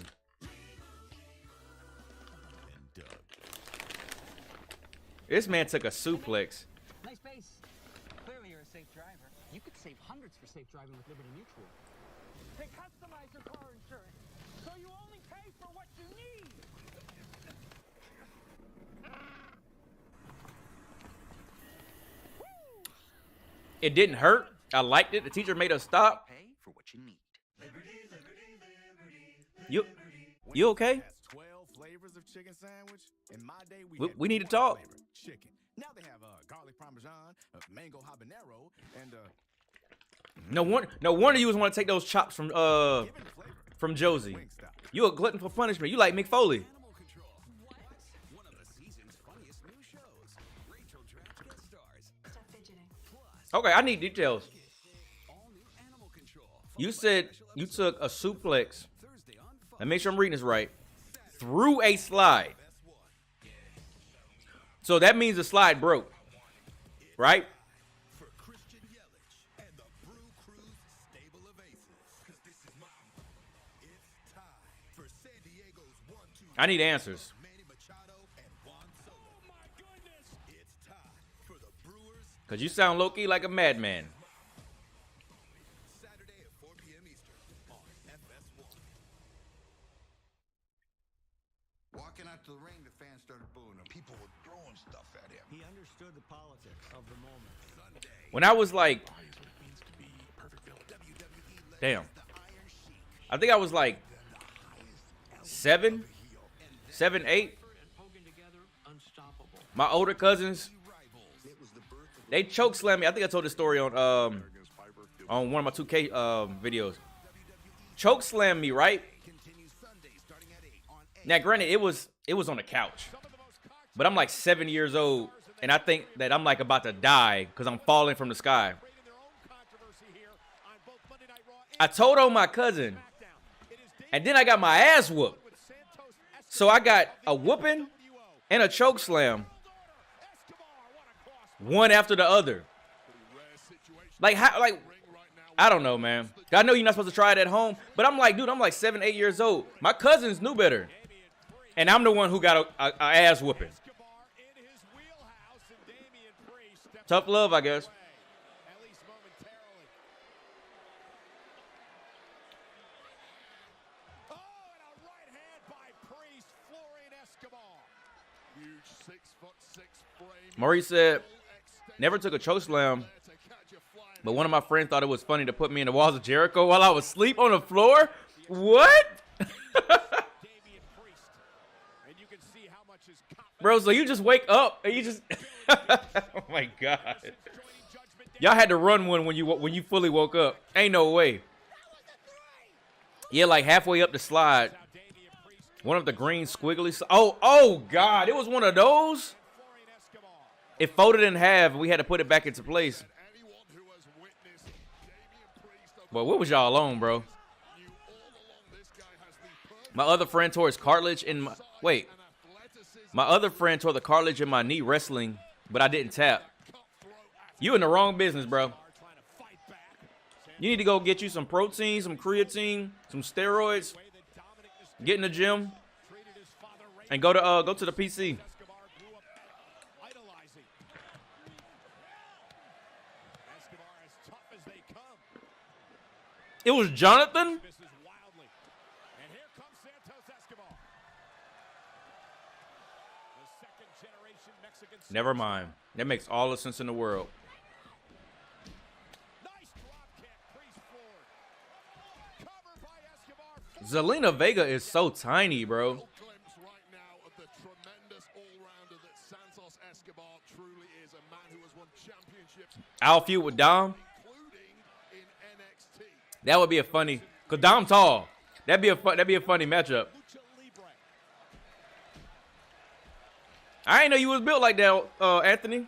A: This man took a suplex.
S: Nice base. Clearly you're a safe driver. You could save hundreds for safe driving with Liberty Mutual. They customize your car insurance, so you only pay for what you need.
A: It didn't hurt. I liked it. The teacher made us stop.
T: Pay for what you need.
A: You okay?
M: 12 flavors of chicken sandwich. In my day,
A: We need to talk.
M: Chicken. Now they have garlic parmesan, mango habanero, and
A: No wonder you was want to take those chops from Josie. You a glutton for punishment. You like Mick Foley.
J: One of the season's funniest new shows. Rachel Dratch guest stars.
C: Stop fidgeting.
A: Okay, I need details. You said you took a suplex. Let me make sure I'm reading this right. Through a slide. So that means the slide broke, right? I need answers. Because you sound low-key like a madman.
T: Walking out to the ring, the fans started booing him. People were throwing stuff at him.
N: He understood the politics of the moment.
A: When I was like, damn, I think I was like 7, 8. My older cousins, they choke slammed me. I think I told this story on one of my 2K videos. Choke slammed me, right? Now, granted, it was on the couch, but I'm like 7 years old, and I think that I'm like about to die because I'm falling from the sky. I told on my cousin, and then I got my ass whooped. So I got a whooping and a choke slam, one after the other. Like how? Like I don't know, man. I know you're not supposed to try it at home, but I'm like, dude, I'm like 7, 8 years old. My cousins knew better. And I'm the one who got a ass whooping. Tough love, I guess. Maurice said, never took a choke slam, but one of my friends thought it was funny to put me in the walls of Jericho while I was asleep on the floor. What? Bro, so you just wake up and you just oh my god. Y'all had to run one when you fully woke up. Ain't no way. Yeah, like halfway up the slide. One of the green squiggly oh god, it was one of those. It folded in half and we had to put it back into place. But what was y'all on, bro? My other friend tore his cartilage in my My other friend tore the cartilage in my knee wrestling, but I didn't tap. You in the wrong business, bro. You need to go get you some protein, some creatine, some steroids. Get in the gym and go to the PC. It was Jonathan? Never mind. That makes all the sense in the world. Zelina Vega is so tiny, bro. I'll feud with Dom. That would be a funny, cause Dom tall. That'd be a funny matchup. I didn't know you was built like that, Anthony.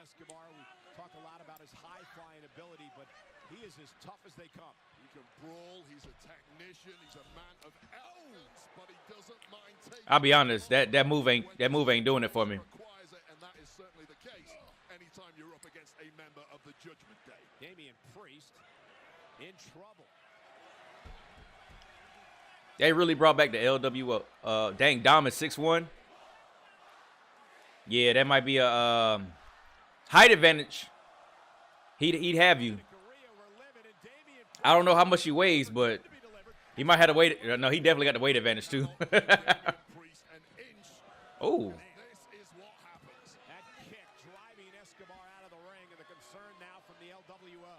K: Escobar. We talk a lot about his high-flying ability, but he is as tough as they come.
F: He can brawl. He's a technician. He's a man of L's, but he doesn't mind taking.
A: I'll be honest, that move ain't doing it for me.
F: And that is certainly the case anytime you're up against a member of the Judgment Day.
K: Damian Priest in trouble.
A: They really brought back the LWO. Dang, Dom is 6'1". Yeah, that might be a height advantage. He'd have you. I don't know how much he weighs, but he might have the weight. No, he definitely got the weight advantage too. Oh.
K: This is what happens. That kick driving Escobar out of the ring, and the concern now from the LWO.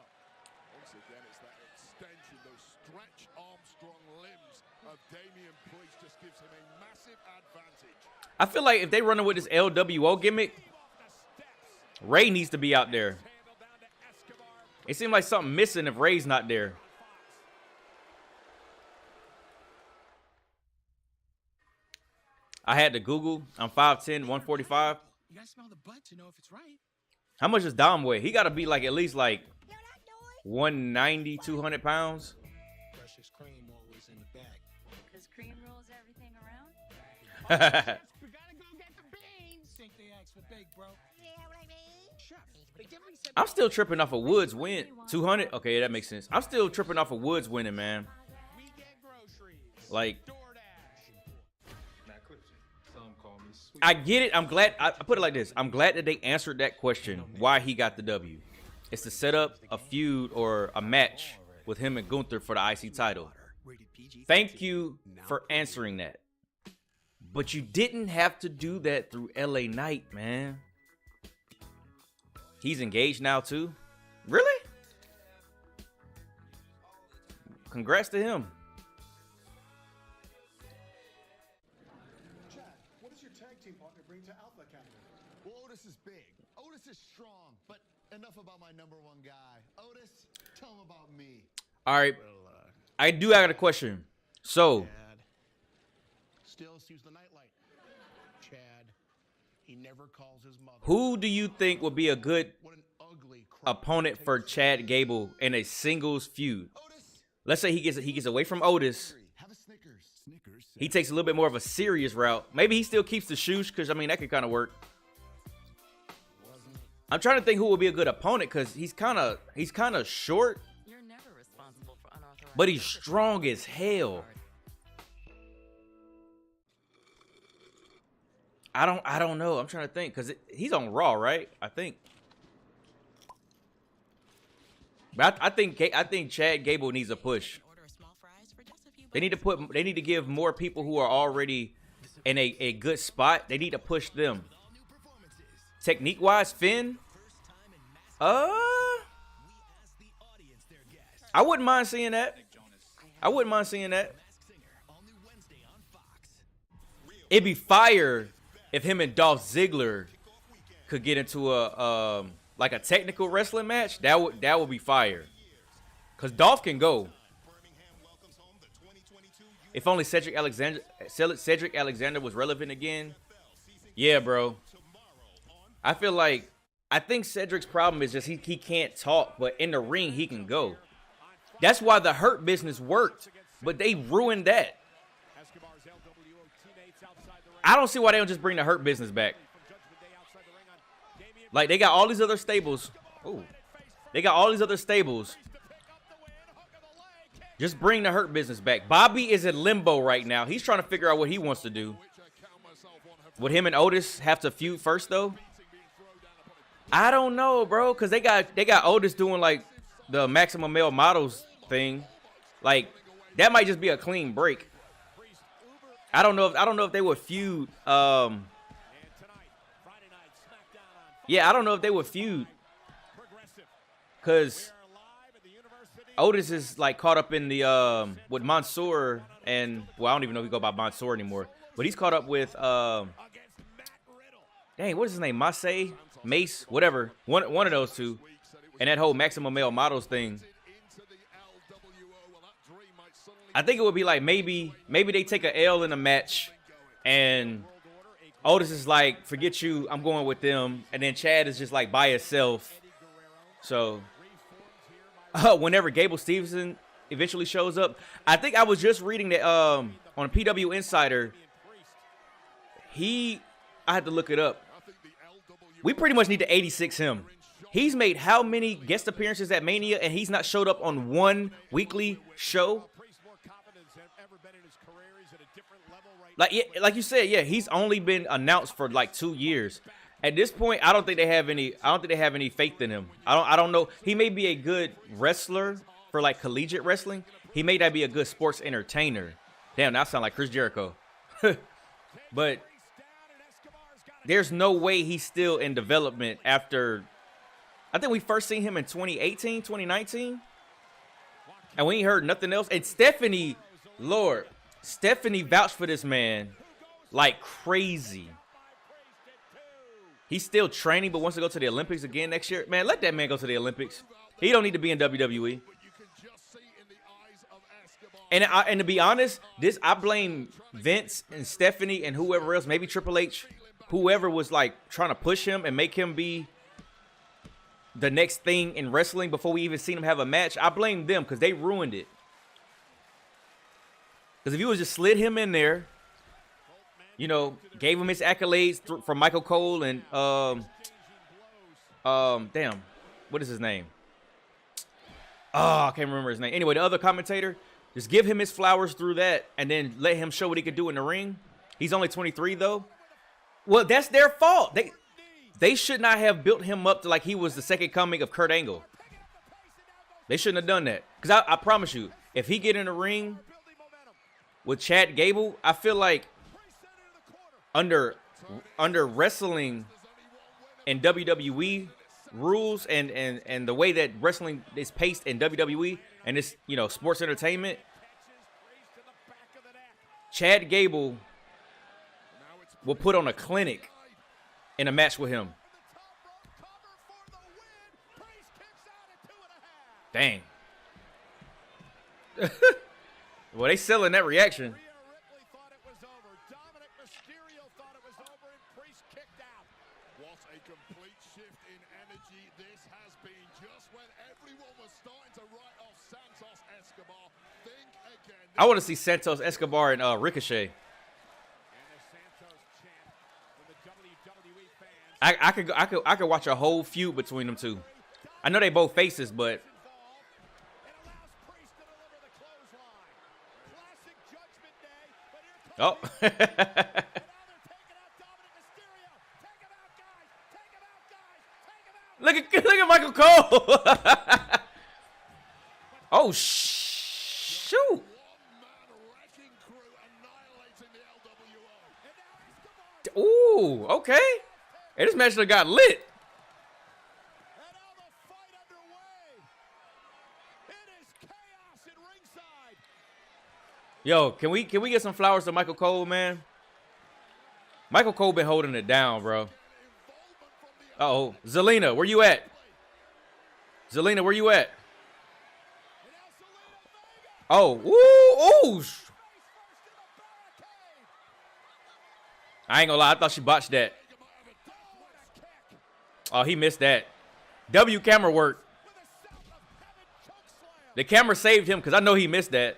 F: Once again, it's that extension, those stretch Armstrong limbs of Damian Priest just gives him a massive advantage.
A: I feel like if they running with this LWO gimmick, Ray needs to be out there. It seems like something missing if Ray's not there. I had to Google. I'm 5'10", 145.
S: You gotta smell the butt to know if it's right.
A: How much does Dom weigh? He got to be like at least like 190, 200 pounds.
S: Precious cream always in the back.
Q: Because cream rolls everything around?
S: We gotta go get the beans. Think they asked for big, bro. Yeah, what I mean? Chef, they definitely said
A: I'm still tripping off of Woods win. 200? Okay, that makes sense. I'm still tripping off of Woods winning, man. Like, I get it. I'm glad. I put it like this. I'm glad that they answered that question, why he got the W. It's to set up a feud or a match with him and Gunther for the IC title. Thank you for answering that. But you didn't have to do that through LA Knight, man. He's engaged now, too? Really? Congrats to him.
E: What does your tag team partner bring to Alpha Academy?
T: Well, Otis is big. Otis is strong, but enough about my number one guy. Otis, tell him about me.
A: All right. I do have a question. So,
T: Still sees the nightlight. Chad, he never calls his mother.
A: who do you think would be a good opponent for Chad Gable in a singles feud? Let's say he gets away from Otis. He takes a little bit more of a serious route. Maybe he still keeps the shoes, because I mean that could kind of work. I'm trying to think who would be a good opponent, because he's kind of short,
C: You're never responsible for unauthorized.
A: but he's strong as hell. I don't know. I'm trying to think, because he's on Raw, right? I think. But I think Chad Gable needs a push. They need to give more people who are already in a good spot. They need to push them. Technique wise, Finn. I wouldn't mind seeing that. It'd be fire if him and Dolph Ziggler could get into a like a technical wrestling match. That would be fire. Cause Dolph can go. If only Cedric Alexander was relevant again. Yeah, bro. I think Cedric's problem is just he can't talk, but in the ring he can go. That's why the Hurt Business worked, but they ruined that. I don't see why they don't just bring the Hurt Business back. Like, they got all these other stables. Ooh. They got all these other stables. Just bring the Hurt Business back. Bobby is in limbo right now. He's trying to figure out what he wants to do. Would him and Otis have to feud first, though? I don't know, bro, because they got Otis doing, like, the Maximum Male Models thing. Like, that might just be a clean break. I don't know if they would feud. Yeah, I don't know if they would feud. Because Otis is like caught up in the with Mansoor, and well, I don't even know if he go by Mansoor anymore. But he's caught up with dang, what is his name? Mace, whatever. One of those two. And that whole Maximum Male Models thing. I think it would be like maybe they take a L in a match and Otis is like, forget you, I'm going with them. And then Chad is just like by himself. So whenever Gable Stevenson eventually shows up, I think I was just reading that on PW Insider. I had to look it up. We pretty much need to 86 him. He's made how many guest appearances at Mania, and he's not showed up on one weekly show? Like you said, yeah, he's only been announced for like 2 years. At this point, I don't think they have any faith in him. I don't know. He may be a good wrestler for like collegiate wrestling. He may not be a good sports entertainer. Damn, that sounds like Chris Jericho. But there's no way he's still in development after. I think we first seen him in 2018, 2019. And we ain't heard nothing else. And Stephanie vouched for this man like crazy. He's still training, but wants to go to the Olympics again next year. Man, let that man go to the Olympics. He don't need to be in WWE. And to be honest, I blame Vince and Stephanie and whoever else, maybe Triple H, whoever was like trying to push him and make him be the next thing in wrestling before we even seen him have a match. I blame them because they ruined it. Because if you would just slid him in there, you know, gave him his accolades from Michael Cole and damn, what is his name? Oh, I can't remember his name. Anyway, the other commentator, just give him his flowers through that and then let him show what he could do in the ring. He's only 23 though. Well, that's their fault. They should not have built him up to like he was the second coming of Kurt Angle. They shouldn't have done that. Because I promise you, if he get in the ring with Chad Gable, I feel like under wrestling and WWE rules and the way that wrestling is paced in WWE and it's, you know, sports entertainment, Chad Gable will put on a clinic in a match with him. Dang. Well, they selling that reaction. I want to see Santos Escobar and Ricochet. I could watch a whole feud between them two. I know they both faces, but oh. Look at Michael Cole. Oh shoot. Ooh, okay. Hey, this match got lit. Yo, can we get some flowers to Michael Cole, man? Michael Cole been holding it down, bro. Uh-oh. Zelina, where you at? Zelina, where you at? Oh, woo, ooh. I ain't gonna lie, I thought she botched that. Oh, he missed that. W camera work. The camera saved him because I know he missed that.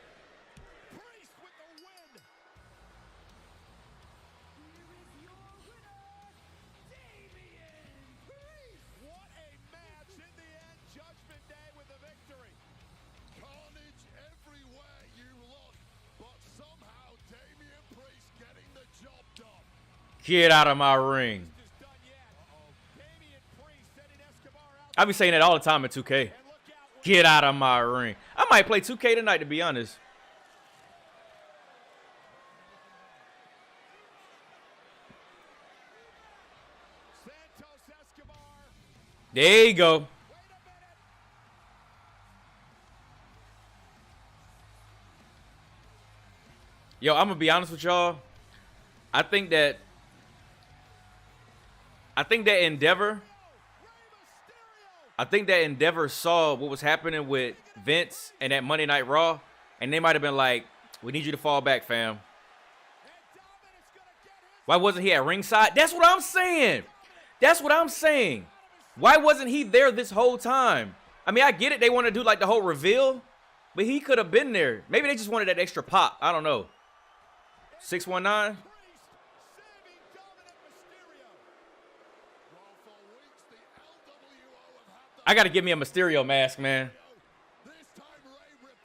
A: Get out of my ring. I be saying that all the time in 2K. Get out of my ring. I might play 2K tonight, to be honest. There you go. Yo, I'm going to be honest with y'all. I think that Endeavor saw what was happening with Vince and that Monday Night Raw, and they might have been like, we need you to fall back, fam. Why wasn't he at ringside? That's what I'm saying. That's what I'm saying. Why wasn't he there this whole time? I mean, I get it. They want to do like the whole reveal, but he could have been there. Maybe they just wanted that extra pop. I don't know. 619. I got to give me a Mysterio mask, man.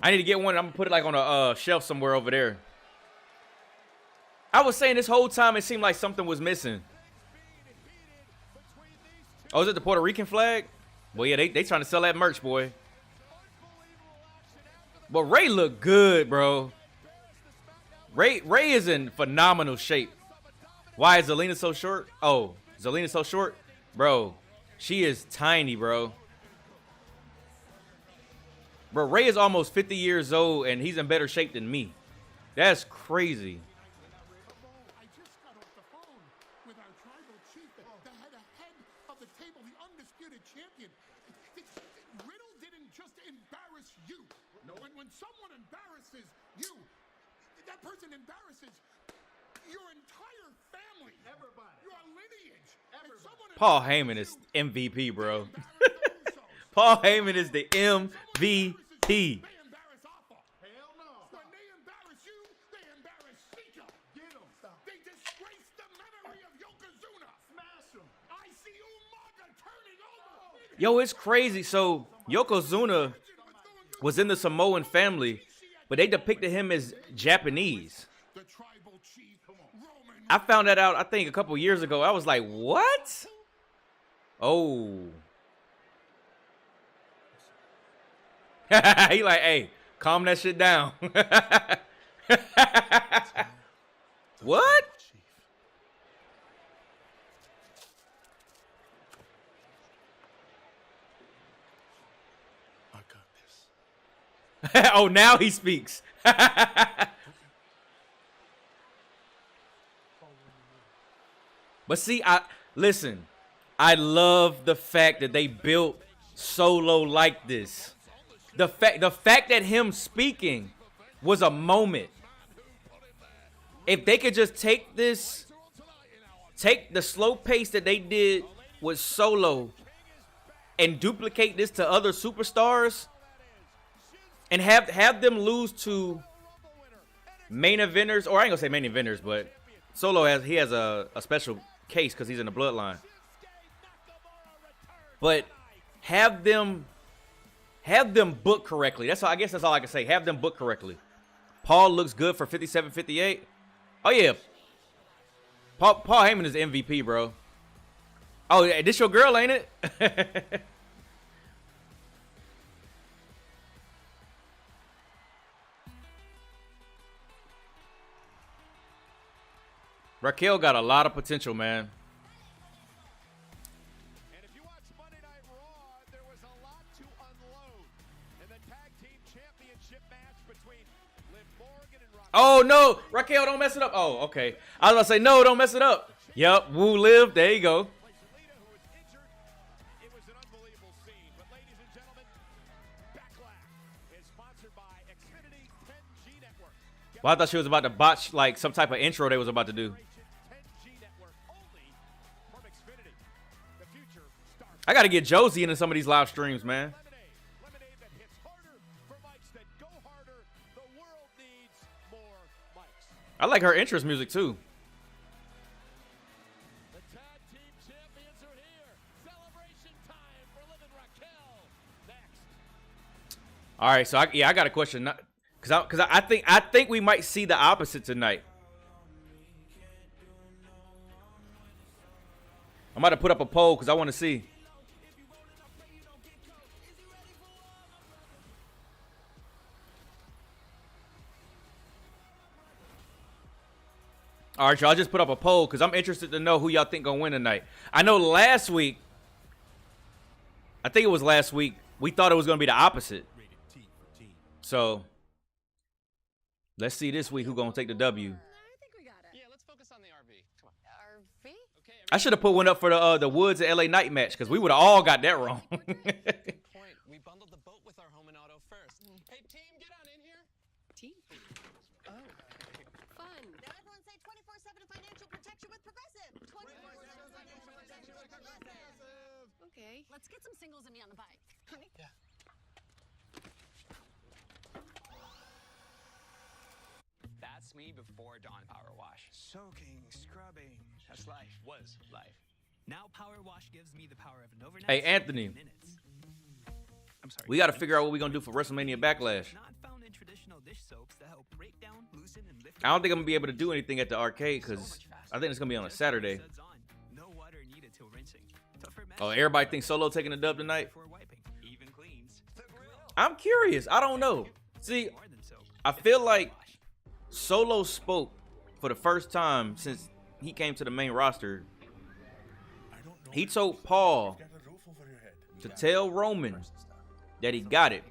A: I need to get one. I'm going to put it like on a shelf somewhere over there. I was saying this whole time it seemed like something was missing. Oh, is it the Puerto Rican flag? Well, yeah, they trying to sell that merch, boy. But Ray looked good, bro. Ray is in phenomenal shape. Why is Zelina so short? Oh, Zelina so short? Bro, she is tiny, bro. Bro, Ray is almost 50 years old, and he's in better shape than me. That's crazy.
E: I just got off the phone with our tribal chief, the head of the table, the undisputed champion. Riddle didn't just embarrass you. No. When someone embarrasses you, that person embarrasses your entire family. Everybody. Your lineage. Everybody.
A: Paul Heyman is MVP, bro. Paul Heyman is the MVP.
E: They embarrass Alpha. Hell no. When they embarrass you, they embarrass Sika. Get them. They disgrace the memory of Yokozuna. Smash them. I see Umaga turning over.
A: Yo, it's crazy. So Yokozuna was in the Samoan family, but they depicted him as Japanese. I found that out, I think, a couple years ago. I was like, what? Oh. He like, hey, calm that shit down. What?
E: I got this.
A: Oh, now he speaks. But see, listen, I love the fact that they built Solo like this. The fact that him speaking was a moment. If they could just take the slow pace that they did with Solo and duplicate this to other superstars and have them lose to main eventers, or I ain't gonna say main eventers, but Solo has a special case because he's in the bloodline. But have them booked correctly. I guess that's all I can say. Have them booked correctly. Paul looks good for 57-58. Oh yeah. Paul Heyman is MVP, bro. Oh, this your girl, ain't it? Raquel got a lot of potential, man.
K: And if you watch Monday Night Raw, there was a lot to unload in the tag team championship match between Liv Morgan and Raquel.
A: Oh no, Raquel, don't mess it up. Oh, okay. I was gonna say no, don't mess it up. Yep, Woo Liv. There you go.
K: It was an unbelievable scene. But ladies and gentlemen, Backlash is sponsored by Xfinity 10G Network.
A: Well, I thought she was about to botch like some type of intro they was about to do. I gotta get Josie into some of these live streams, man. I like her interest music too.
K: The tag team champions are here. Celebration time for Liv and Raquel. Next.
A: All right, so I got a question, because I think we might see the opposite tonight. I'm about to put up a poll because I want to see. All right, y'all, just put up a poll because I'm interested to know who y'all think gonna win tonight. I know last week, I think it was last week, we thought it was gonna be the opposite. So let's see this week who gonna take the W.
I: Yeah, let's focus on the RV. Come on.
Q: RV?
A: I should have put one up for the Woods and LA Knight match because we would have all got that wrong.
I: Good point. We bundled the boat with our home and auto first. Hey, team, get on in here.
Q: Team? Oh. Fun.
B: Now everyone say 24/7 financial protection
C: Okay, let's get some singles and me on the bike. Honey? Yeah.
U: That's me before Dawn Power Wash.
S: Soaking, scrubbing. That's life.
U: Was life.
S: Now Power Wash gives me the power of an overnight.
A: Hey, Anthony.
S: I'm sorry.
A: We got to figure out what we're going to do for WrestleMania Backlash.
S: Not found in traditional dish soaps that help break down, loosen, and lift.
A: I don't think I'm going to be able to do anything at the arcade because I think it's going to be on a Saturday.
S: No water needed till rinsing.
A: Oh, everybody thinks Solo taking the dub tonight?
S: Even cleans.
A: I'm curious. I don't know. See, I feel like Solo spoke for the first time since he came to the main roster. He told Paul to tell Roman that he got it.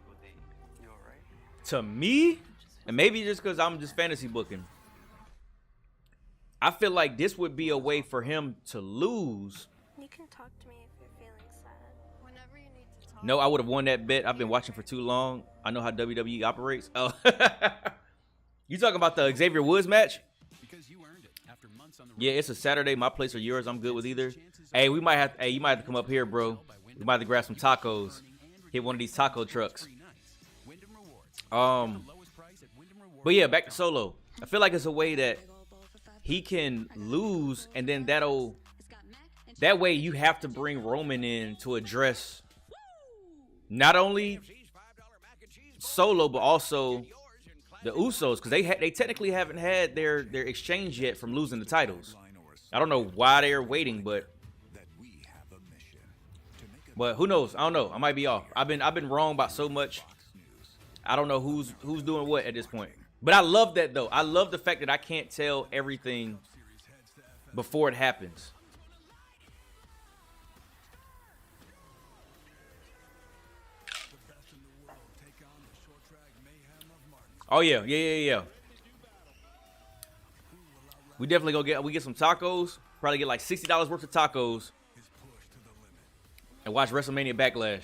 A: To me, and maybe just because I'm just fantasy booking, I feel like this would be a way for him to lose.
V: You can talk to me if you're feeling sad. Whenever you need to talk.
A: No, I would have won that bet. I've been watching for too long. I know how WWE operates. Oh, you talking about the Xavier Woods match? Yeah, it's a Saturday. My place or yours. I'm good with either. Hey, you might have to come up here, bro. We might have to grab some tacos. Hit one of these taco trucks. But yeah, back to Solo. I feel like it's a way that he can lose, and then that way you have to bring Roman in to address not only Solo but also the Usos, because they technically haven't had their exchange yet from losing the titles. I don't know why they're waiting, but who knows? I don't know. I might be off. I've been wrong about so much. I don't know who's doing what at this point. But I love that though. I love the fact that I can't tell everything before it happens. Oh yeah. We definitely go get some tacos. Probably get like $60 worth of tacos. And watch WrestleMania Backlash.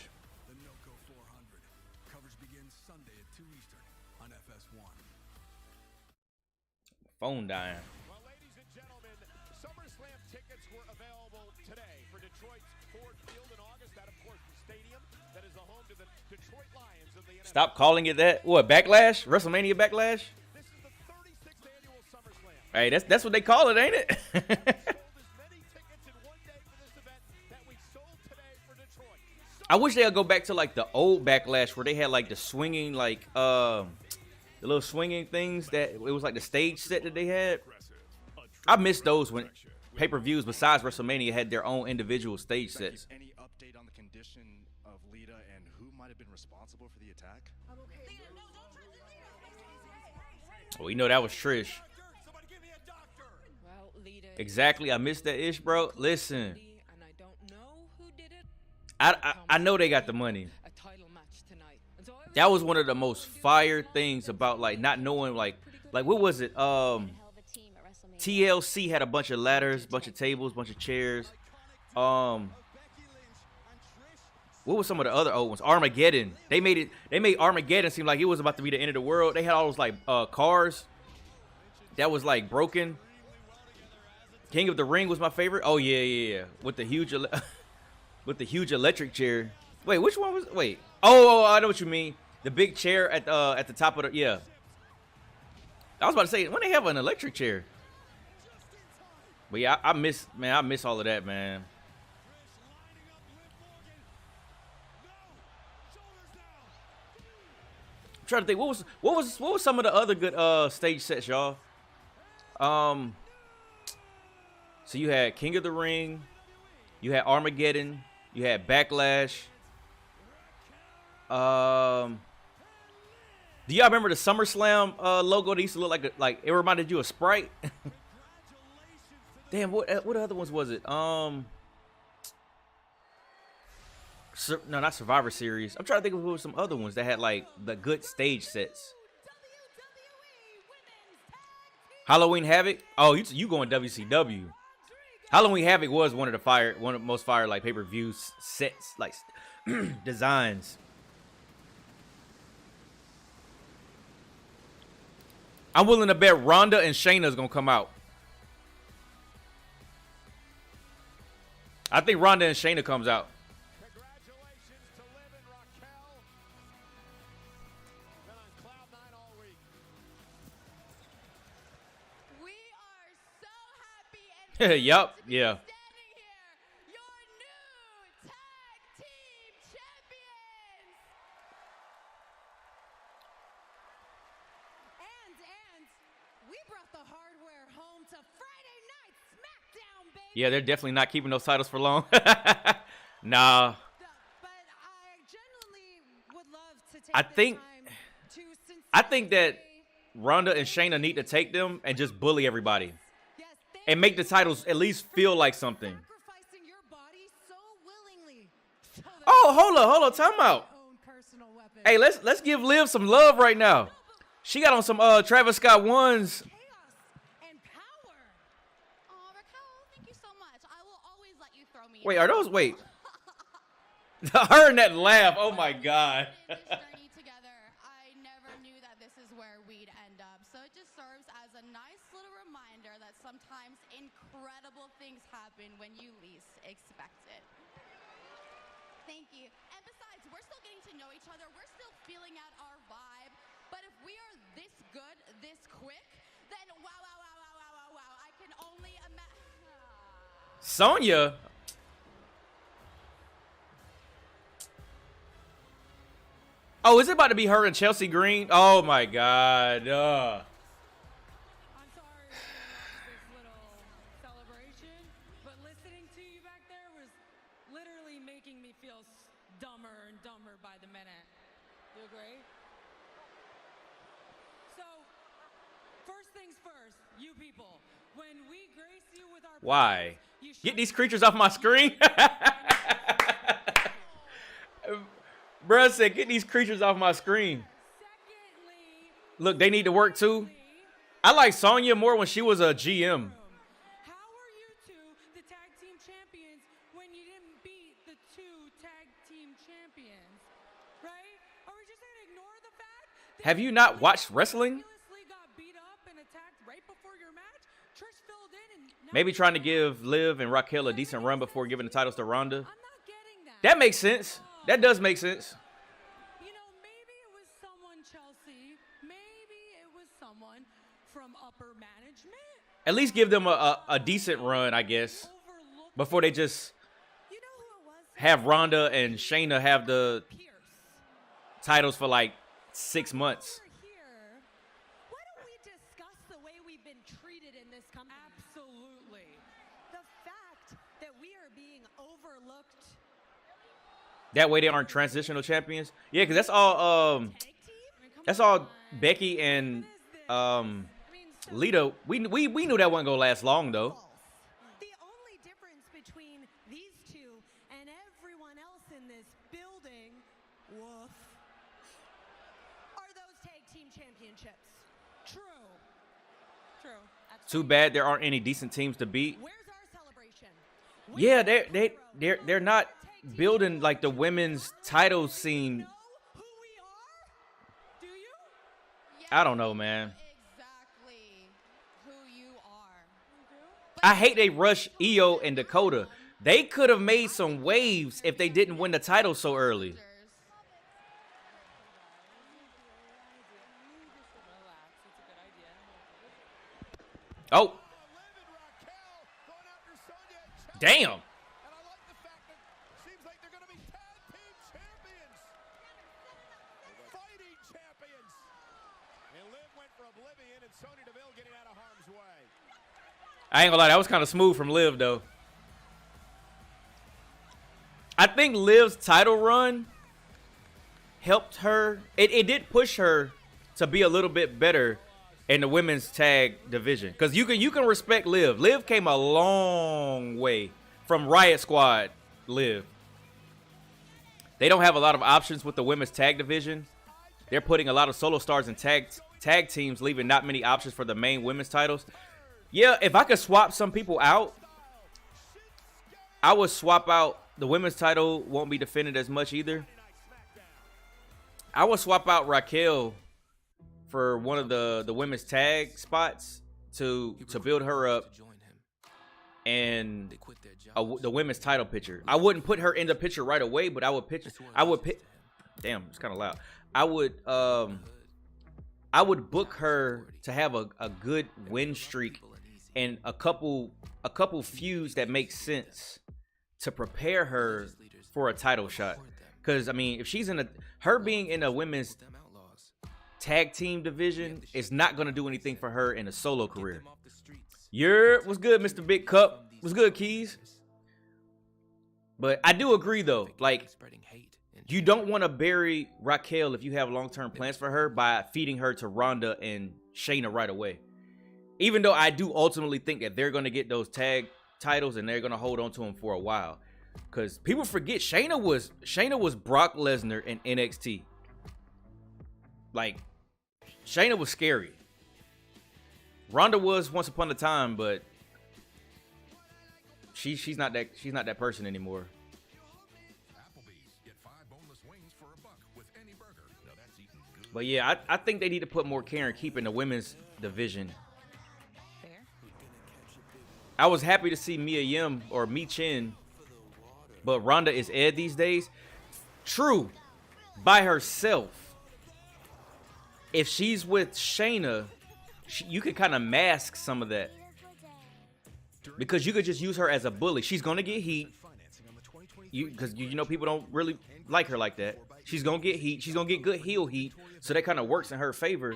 A: Phone dying.
K: Well, ladies and gentlemen, SummerSlam tickets were available today for Detroit's Ford Field in August. That, of course, the stadium that is the home to the Detroit Lions of the NFL.
A: Stop calling it that. What, Backlash? WrestleMania Backlash?
K: This is the 36th annual SummerSlam.
A: Hey, that's what they call it, ain't it? I wish they'd go back to like the old Backlash where they had like the swinging, like the little swinging things that it was like the stage set that they had. I miss those when pay-per-views besides WrestleMania had their own individual stage sets.
W: Any update on the condition of Lita and who might have been responsible for the attack?
A: Well, you know that was Trish. Exactly. I missed that ish, bro. Listen. I know they got the money. That was one of the most fire things about like not knowing like what was it? TLC had a bunch of ladders, bunch of tables, bunch of chairs. What was some of the other old ones? Armageddon. They made Armageddon seem like it was about to be the end of the world. They had all those like cars that was like broken. King of the Ring was my favorite. Oh yeah. With the huge electric chair. Wait, which one was? Wait. Oh, I know what you mean. The big chair at the top of the yeah. I was about to say when they have an electric chair. But yeah, I miss all of that, man. I'm trying to think what was some of the other good stage sets, y'all. So you had King of the Ring, you had Armageddon, you had Backlash. Do y'all remember the SummerSlam logo? They used to look like it reminded you of Sprite. Damn, what other ones was it? No, not Survivor Series. I'm trying to think of who were some other ones that had like the good stage sets. Halloween Havoc. Oh, you going WCW? Halloween Havoc was one of the most fire like pay-per-view sets, like designs. I'm willing to bet Ronda and Shayna's gonna come out. I think Ronda and Shayna comes out.
K: Congratulations to Liv and Raquel. Been on cloud nine all week.
B: We are so happy and
A: Yup, yeah.
B: standing here, your new tag team champions. And we brought the hardware home to Friday Night Smackdown, baby.
A: Yeah, they're definitely not keeping those titles for long. Nah.
B: But I genuinely would love to take
A: I
B: this
A: think
B: time to
A: I think that Ronda and Shayna need to take them and just bully everybody. And make the titles at least feel like something.
B: sacrificing your body so willingly.
A: Oh, hold on, time out. Hey, let's give Liv some love right now. She got on some Travis Scott ones.
B: Oh, Raquel, thank you so much. I will always let you throw me.
A: Wait, are those wait? Her and that laugh. Oh my God.
B: Journey together. I never knew that this is where we'd end up. So it just serves as a nice little reminder that sometimes incredible things happen when you least expect it. Thank you. And besides, we're still getting to know each other. We're still feeling out our vibe. But if we are this good, this quick, then wow. I can only imagine.
A: Sonya. Oh, is it about to be her and Chelsea Green? Oh my God.
G: I'm sorry this little celebration, but listening to you back there was literally making me feel dumber and dumber by the minute. You agree? So, first things first, you people, when we grace you with our
A: Why? Get these creatures off my screen. Bruh said, get these creatures off my screen. Look, they need to work too. I like Sonya more when she was a GM.
G: How are you two the tag team champions when you didn't beat the two tag team champions? Right? Are we just going to ignore the fact that
A: Have you not watched wrestling?
G: got beat up and attacked right before your match? Trish filled in and now
A: Maybe trying to give Liv and Raquel a decent run before giving the titles to Ronda. That makes sense. That does make sense.
G: you know, maybe it was someone, Chelsea. Maybe it was someone from upper management.
A: At least give them a decent run, I guess, before they just have Ronda and Shayna have the titles for like 6 months.
B: Why don't we discuss the way we've been treated in this company?
G: Absolutely.
B: The fact that we are being overlooked.
A: That way they aren't transitional champions. Yeah, because that's all Becky and Lita. We knew that wasn't gonna last long though.
B: The only difference between these two and everyone else in this building, woof, are those tag team championships.
G: True.
A: Too bad there aren't any decent teams to beat.
B: Where's our celebration?
A: Yeah, they're not building like the women's title scene.
B: Do you?
A: I don't know, man.
B: Exactly who you are.
A: I hate they rush Io and Dakota. They could have made some waves if they didn't win the title so early. Oh. Damn. I ain't gonna lie, that was kind of smooth from Liv, though. I think Liv's title run helped her. It did push her to be a little bit better in the women's tag division. Because you can respect Liv. Liv came a long way from Riot Squad Liv. They don't have a lot of options with the women's tag division. They're putting a lot of solo stars in tag teams, leaving not many options for the main women's titles. Yeah, if I could swap some people out, I would swap out the women's title. Won't be defended as much either. I would swap out Raquel for one of the women's tag spots to build her up. and the women's title picture. I wouldn't put her in the picture right away, but I would pick. Damn, it's kind of loud. I would book her to have a good win streak and a couple feuds that make sense to prepare her for a title shot. Because I mean, if she's her being in a women's tag team division is not gonna do anything for her in a solo career. What's good, Mr. Big Cup? What's good, Keys? But I do agree though, like, you don't want to bury Raquel if you have long-term plans for her by feeding her to Ronda and Shayna right away. Even though I do ultimately think that they're going to get those tag titles and they're going to hold on to them for a while. Because people forget Shayna was Brock Lesnar in NXT. Like, Shayna was scary. Ronda was once upon a time, but she's not that person anymore. But yeah, I think they need to put more care in keeping the women's division. I was happy to see Mia Yim or Mi Chin, but Ronda is Ed these days. True, by herself. If she's with Shayna, you could kind of mask some of that. Because you could just use her as a bully. She's going to get heat. Because you know people don't really like her like that. She's going to get heat. She's going to get good heel heat. So that kind of works in her favor.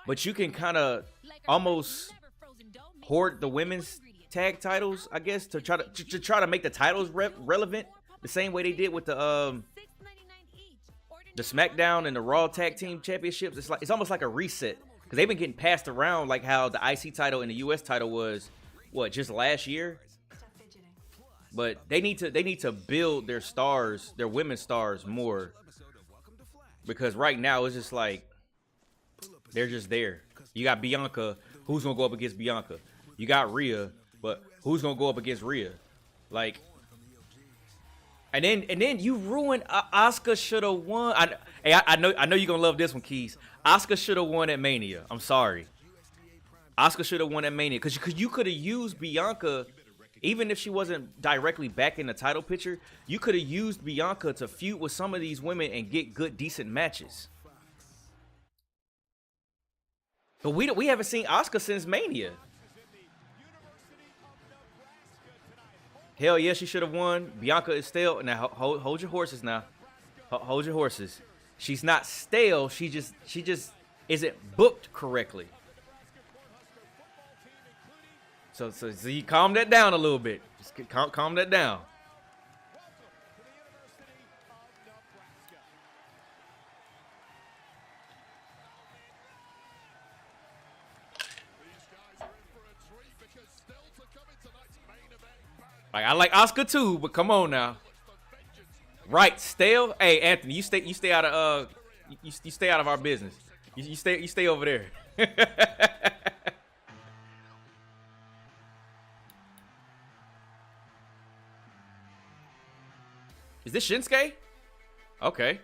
A: But you can kind of almost hoard the women's tag titles, I guess, to try to make the titles relevant. The same way they did with the SmackDown and the Raw Tag Team Championships. It's almost like a reset. Because they've been getting passed around like how the IC title and the US title was, just last year? But they need to build their stars, their women's stars more. Because right now it's just like they're just there. You got Bianca, who's gonna go up against Bianca? You got Rhea, but who's gonna go up against Rhea? Like, and then you ruined Asuka should have won. I know you're gonna love this one, Keys. Asuka should have won at Mania. I'm sorry. Asuka should have won at Mania because you could have used Bianca. Even if she wasn't directly back in the title picture, you could have used Bianca to feud with some of these women and get good, decent matches. But we haven't seen Asuka since Mania. Hell yeah, she should have won. Bianca is stale. Now hold your horses now. Hold your horses. She's not stale. She just isn't booked correctly. So you calm that down a little bit. Just calm that down. Like, I like Asuka too, but come on now. Right, stale. Hey, Anthony, you stay out of you stay out of our business. You stay over there. Is this Shinsuke? Okay.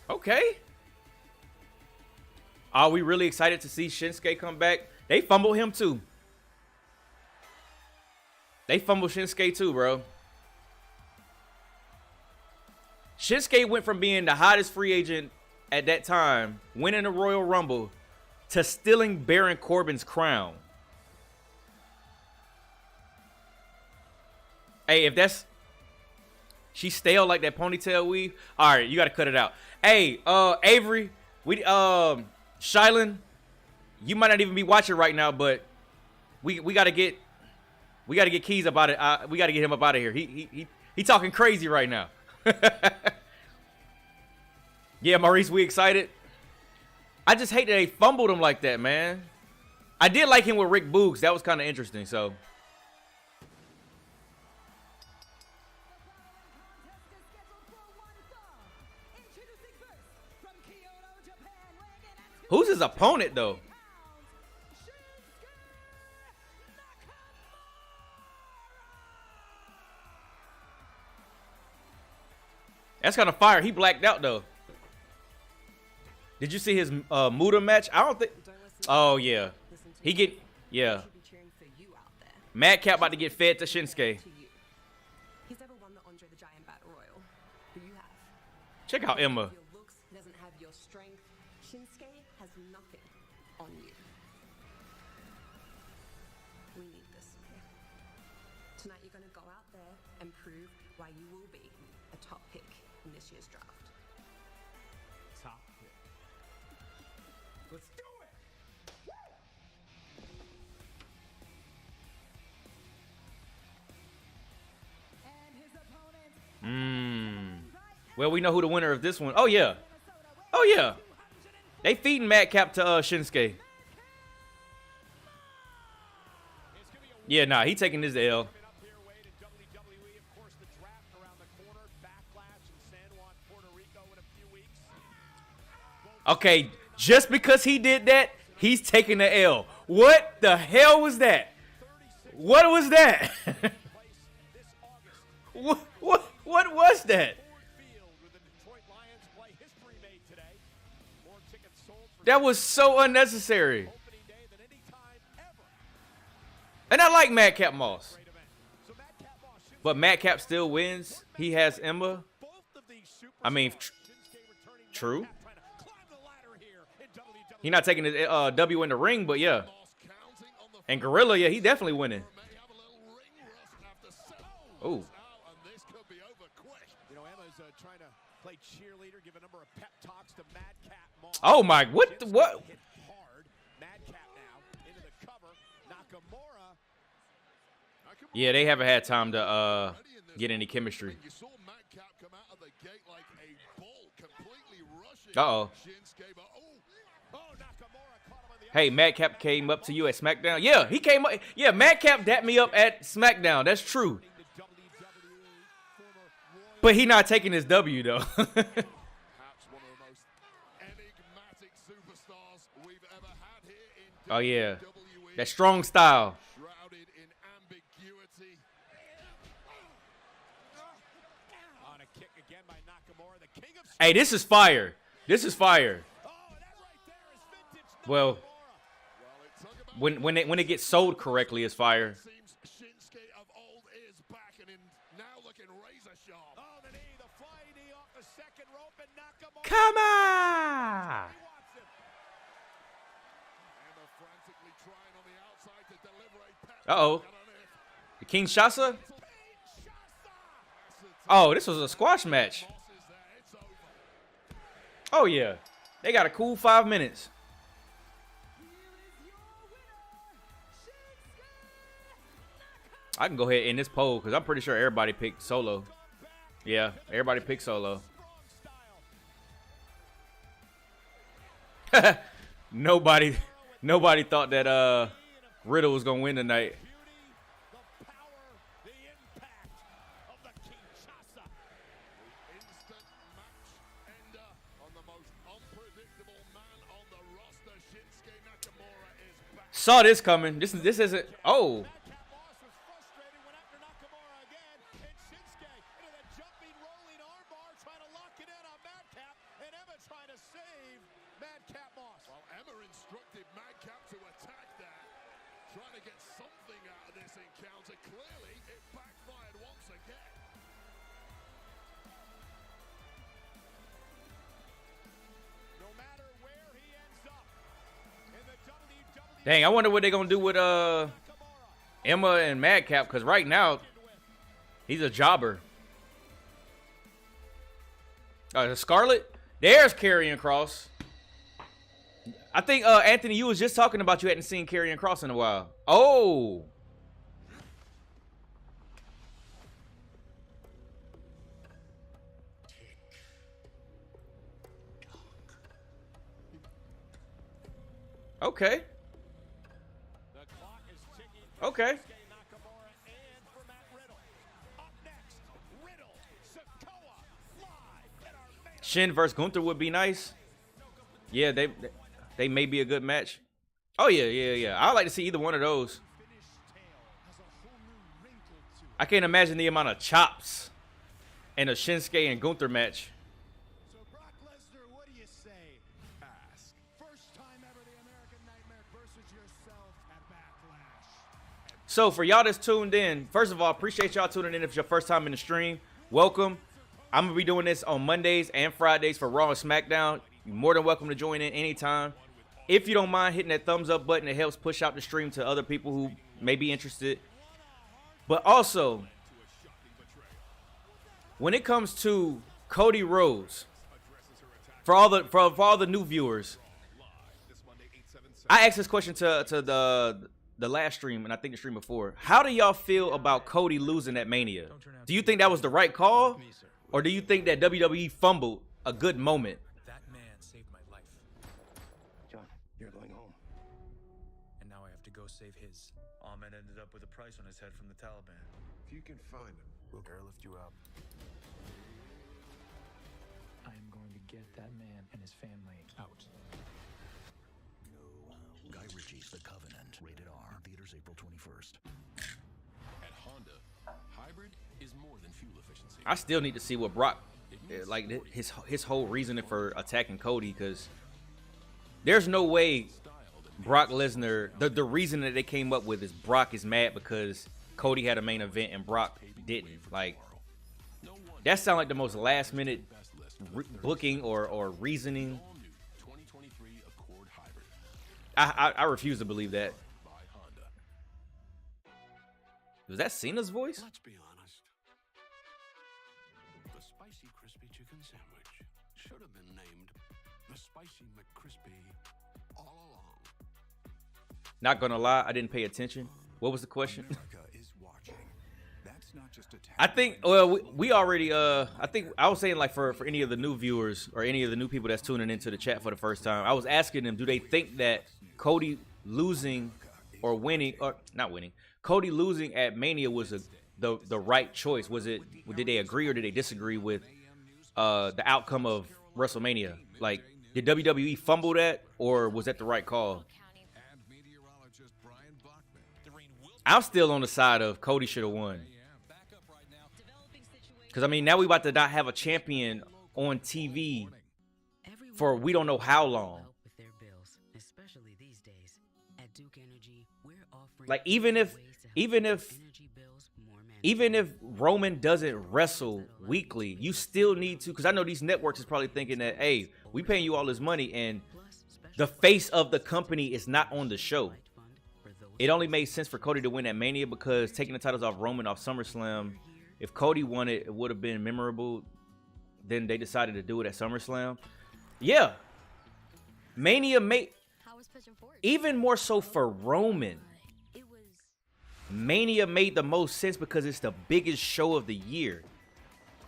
A: Okay. Are we really excited to see Shinsuke come back? They fumbled him too. They fumbled Shinsuke too, bro. Shinsuke went from being the hottest free agent at that time, winning the Royal Rumble, to stealing Baron Corbin's crown. Hey, if that's... She's stale like that ponytail weave. All right, you got to cut it out. Hey, Avery, Shylin, you might not even be watching right now, but we got to get Keys about it. We got to get him up out of here. He talking crazy right now. Yeah, Maurice, we excited. I just hate that they fumbled him like that, man. I did like him with Rick Boogs. That was kind of interesting, so... Who's his opponent, though? That's kind of fire. He blacked out, though. Did you see his Muda match? I don't think... Oh, yeah. He get, yeah. Madcap about to get fed to Shinsuke.
C: He's never won the Andre the Giant Battle Royal, but you have.
A: Check out Emma.
C: Your looks, he doesn't have your strength. Shinsuke has nothing on you. We need this. Tonight you're going to go out there and prove why you will be a top pick in this year's draft.
K: Top pick. Let's do it!
A: Well, we know who the winner of this one. Oh yeah. Oh yeah. They feeding Madcap to Shinsuke. Yeah, nah, he taking his L. Okay, just because he did that, he's taking the L. What the hell was that? What was that? What was that? That was so unnecessary. And I like Madcap Moss. But Madcap still wins. He has Emma. I mean, true. He's not taking his W in the ring, but yeah. And Gorilla, yeah, he definitely winning. Oh.
K: Trying to play cheerleader, give a number of pep talks to Madcap Moss.
A: Oh my, what?
K: Hard. Madcap now into the cover. Nakamura.
A: Yeah, they haven't had time to get any chemistry.
F: You saw Madcap come out of the gate like a bull, completely rushing.
A: Uh-oh. Hey, Madcap came up to you at Smackdown. Yeah, he came up. Yeah, Madcap dapped me up at Smackdown. That's true. But he not taking his W though.
F: Perhaps one of the most enigmatic superstars we've ever had here in
A: Oh yeah, that strong style.
F: shrouded in ambiguity.
K: On a kick again by Nakamura, the king of
A: Hey, this is fire. This is fire. Well, when it gets sold correctly, it's fire.
F: Shinsuke of old is back and now looking razor sharp.
K: Oh, the knee, the flying knee off the second rope, and Nakamura.
A: Come on.
F: Emma frantically trying on the outside to deliver a pep.
A: Uh-oh. The King Shasa? Oh, this was a squash match. Oh, yeah. They got a cool 5 minutes. I can go ahead and end this poll because I'm pretty sure everybody picked Solo. Yeah, everybody picked Solo. Nobody thought that Riddle was gonna win tonight. Saw this coming. This isn't. Oh. Dang, I wonder what they're going to do with Emma and Madcap, because right now, he's a jobber. Scarlett? There's Karrion Kross. I think, Anthony, you was just talking about you hadn't seen Karrion Kross in a while. Oh! Okay. Okay. Shin versus Gunther would be nice. Yeah, they may be a good match. Oh yeah. I'd like to see either one of those. I can't imagine the amount of chops in a Shinsuke and Gunther match.
E: So Brock Lesnar, what do you say? Ask. First time ever the American Nightmare versus yourself.
A: So for y'all that's tuned in, first of all, appreciate y'all tuning in. If it's your first time in the stream, welcome. I'm going to be doing this on Mondays and Fridays for Raw and SmackDown. You're more than welcome to join in anytime. If you don't mind hitting that thumbs up button, it helps push out the stream to other people who may be interested. But also, when it comes to Cody Rhodes, for all the new viewers, I asked this question to the last stream, and I think the stream before. How do y'all feel about Cody losing at Mania? Do you think that was the right call? Or do you think that WWE fumbled a good moment?
J: That man saved my life.
D: John, you're going home.
J: And now I have to go save his. Ahmed ended up with a price on his head from the Taliban.
R: If you can find him, we'll airlift you out.
S: I am going to get that man and his family out.
H: Guy Ritchie's The Covenant, rated R, theaters April 21st.
J: At Honda, hybrid is more than fuel efficiency.
A: I still need to see what Brock, like his whole reasoning for attacking Cody, because there's no way Brock Lesnar, the reason that they came up with is Brock is mad because Cody had a main event and Brock didn't. Like, that sounds like the most last minute booking or reasoning. I refuse to believe that. Was that Cena's voice?
H: Let's be honest. The Spicy Crispy Chicken Sandwich should have been named the Spicy McCrispy all along.
A: Not gonna lie, I didn't pay attention. What was the question? I think, well, we already, I think I was saying, like, for any of the new viewers or any of the new people that's tuning into the chat for the first time, I was asking them, do they think that Cody losing or winning, or not winning, Cody losing at Mania was the right choice? Did they agree or did they disagree with the outcome of WrestleMania? Like, did WWE fumble that, or was that the right call? I'm still on the side of Cody should have won. Because, I mean, now we about to not have a champion on TV for we don't know how long. Like, even if Roman doesn't wrestle weekly, you still need to, because I know these networks is probably thinking that, hey, we paying you all this money and the face of the company is not on the show. It only made sense for Cody to win at Mania because taking the titles off Roman off SummerSlam, if Cody won it, it would have been memorable. Then they decided to do it at SummerSlam. Yeah. Mania made, even more so for Roman, Mania made the most sense because it's the biggest show of the year.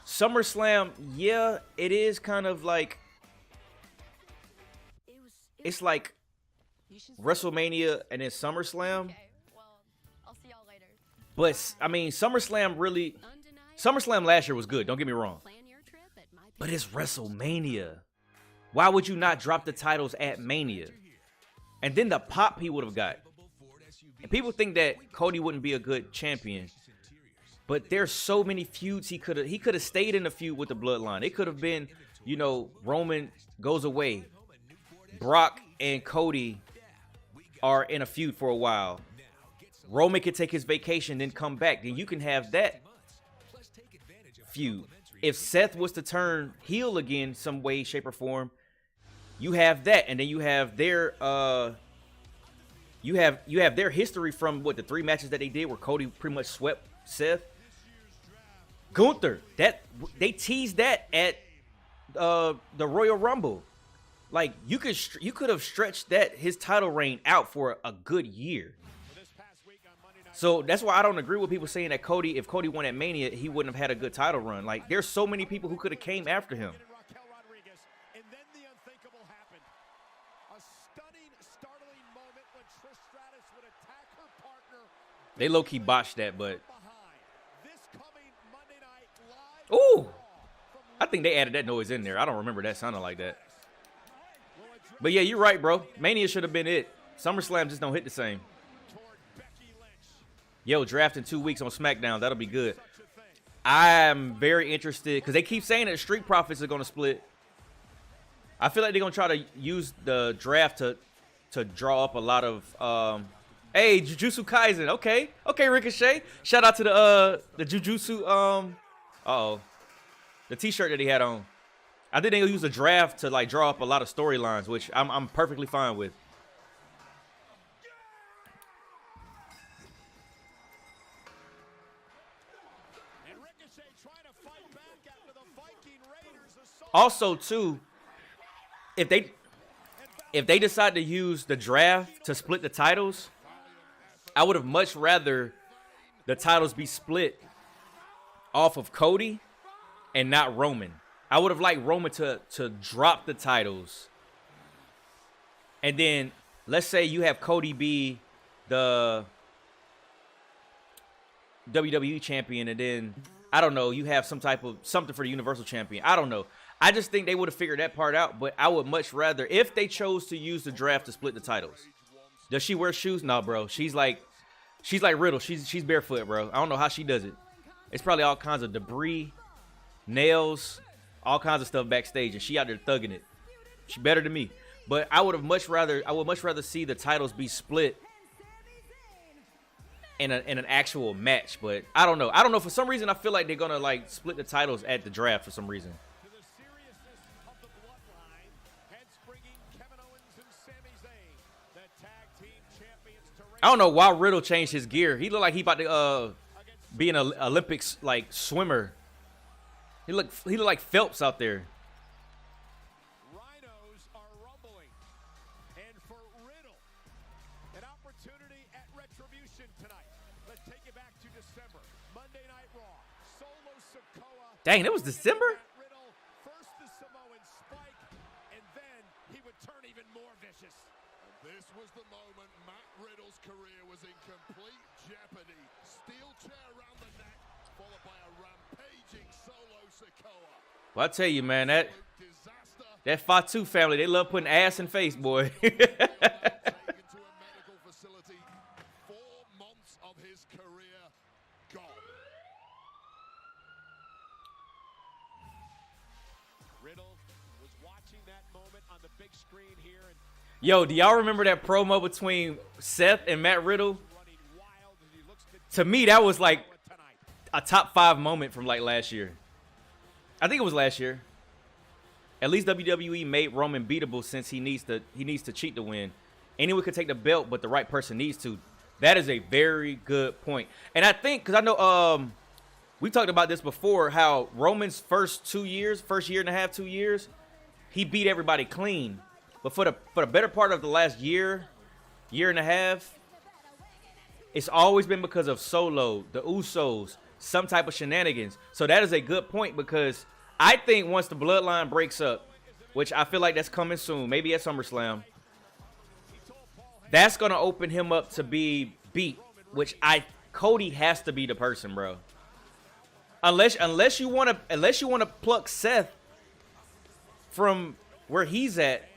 A: SummerSlam, yeah, it is kind of like, it's like WrestleMania and then SummerSlam.
B: Okay, well, I'll see y'all later.
A: But, I mean, SummerSlam last year was good, don't get me wrong. But it's WrestleMania. Why would you not drop the titles at Mania? And then the pop he would have got. And people think that Cody wouldn't be a good champion. But there's so many feuds he could have stayed in the feud with the Bloodline. It could have been, you know, Roman goes away. Brock and Cody are in a feud for a while. Roman could take his vacation, then come back. Then you can have that feud. If Seth was to turn heel again some way, shape, or form, you have that. And then you have their you have their history from what, the 3 matches that they did where Cody pretty much swept Seth. Gunther, that they teased that at the Royal Rumble. Like, you could have stretched his title reign out for a good year. So that's why I don't agree with people saying that if Cody won at Mania, he wouldn't have had a good title run. Like, there's so many people who could have came after him. They low-key botched that, but... Ooh! I think they added that noise in there. I don't remember that sounding like that. But yeah, you're right, bro. Mania should have been it. SummerSlam just don't hit the same. Yo, draft in 2 weeks on Smackdown. That'll be good. I'm very interested because they keep saying that Street Profits are going to split. I feel like they're going to try to use the draft to draw up a lot of Hey, Jujutsu Kaisen. Okay. Okay, Ricochet. Shout out to the Jujutsu uh-oh. The t-shirt that he had on. I think they'll use a draft to like draw up a lot of storylines, which I'm perfectly fine with. Also, too, if they decide to use the draft to split the titles, I would have much rather the titles be split off of Cody and not Roman. I would have liked Roman to drop the titles. And then let's say you have Cody be the WWE champion, and then I don't know, you have something for the Universal champion. I don't know. I just think they would have figured that part out, but I would much rather if they chose to use the draft to split the titles. Does she wear shoes? No, bro. She's like Riddle. She's barefoot, bro. I don't know how she does it. It's probably all kinds of debris, nails, all kinds of stuff backstage, and she out there thugging it. She better than me. But I would much rather see the titles be split in an actual match. But I don't know. I don't know. For some reason, I feel like they're gonna like split the titles at the draft for some reason. I don't know why Riddle changed his gear. He looked like he about to be an Olympics like swimmer. He looked like Phelps out there.
K: Rhinos are rumbling. And for Riddle, an opportunity at retribution tonight. Let's take it back to December. Monday Night Raw. Solo Sikoa.
A: Dang, that was December?
K: Riddle, first the Samoan spike, and then he would turn even more vicious.
F: This was the moment Matt Riddle's career was in complete jeopardy. Steel chair around the neck, followed by a rampaging Solo Sikoa.
A: Well, I tell you, man, that Fatu family, they love putting ass in face, boy.
F: Taken to a medical facility. 4 months of his career gone.
K: Riddle was watching that moment on the big screen here. And
A: Yo, do y'all remember that promo between Seth and Matt Riddle? To me, that was like a top 5 moment from like last year. I think it was last year. At least WWE made Roman beatable since he needs to cheat to win. Anyone could take the belt, but the right person needs to. That is a very good point. And I think, because I know we talked about this before, how Roman's first year and a half, 2 years, he beat everybody clean. But for the better part of the last year and a half, it's always been because of Solo, the Usos, some type of shenanigans. So that is a good point, because I think once the bloodline breaks up, which I feel like that's coming soon, maybe at SummerSlam, that's gonna open him up to be beat. Which Cody has to be the person, bro. Unless you wanna pluck Seth from where he's at.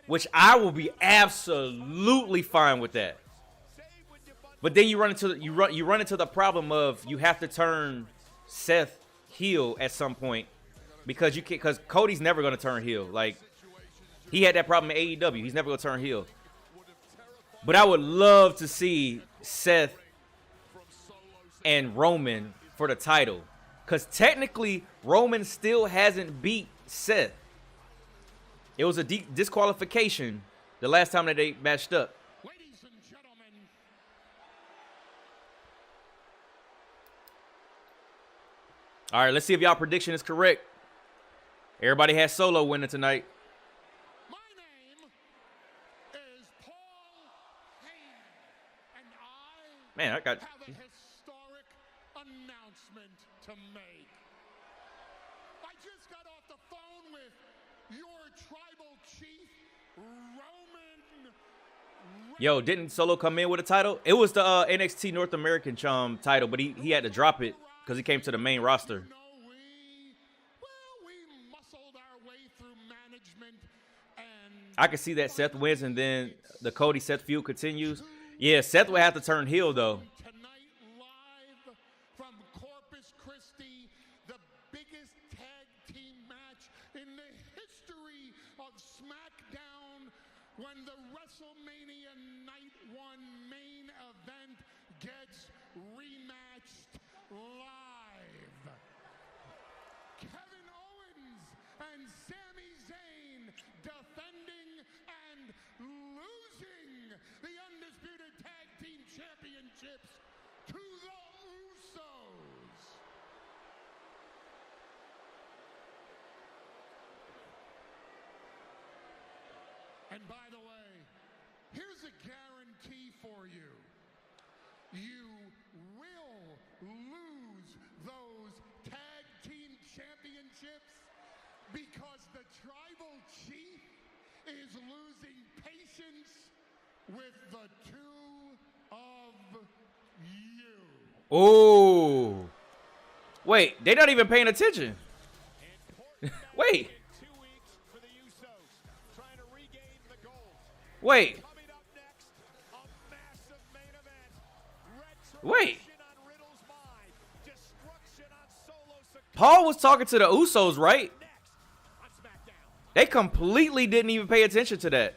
A: Which I will be absolutely fine with that. But then you run into the problem of you have to turn Seth heel at some point, because Cody's never gonna turn heel. Like, he had that problem in AEW. He's never gonna turn heel. But I would love to see Seth and Roman for the title, because technically Roman still hasn't beat Seth. It was a disqualification the last time that they matched up.
E: Ladies and gentlemen,
A: All right, let's see if y'all prediction is correct. Everybody has Solo winning tonight.
E: my name is Paul Heyman, and
A: Man, I got
E: have a historic announcement to make. I just got off the phone with your tribal chief, Roman.
A: Yo, didn't Solo come in with a title? It was the NXT North American title, but he had to drop it because he came to the main roster.
E: We muscled our way through management, and
A: I can see that Seth wins and then the Cody-Seth feud continues. Yeah, Seth would have to turn heel, though.
E: tonight live from Corpus Christi, the biggest tag team match in the history of Smackdown, when the WrestleMania Night 1 main rematched live. Kevin Owens and Sami Zayn defending and losing the undisputed tag team championships to the Usos. And by the way, here's a guarantee for you. You will lose those tag team championships because the tribal chief is losing patience with the two of you.
A: Oh. Wait, they're not even paying attention. Wait. Wait. Wait. Paul was talking to the Usos, right? They completely didn't even pay attention to that.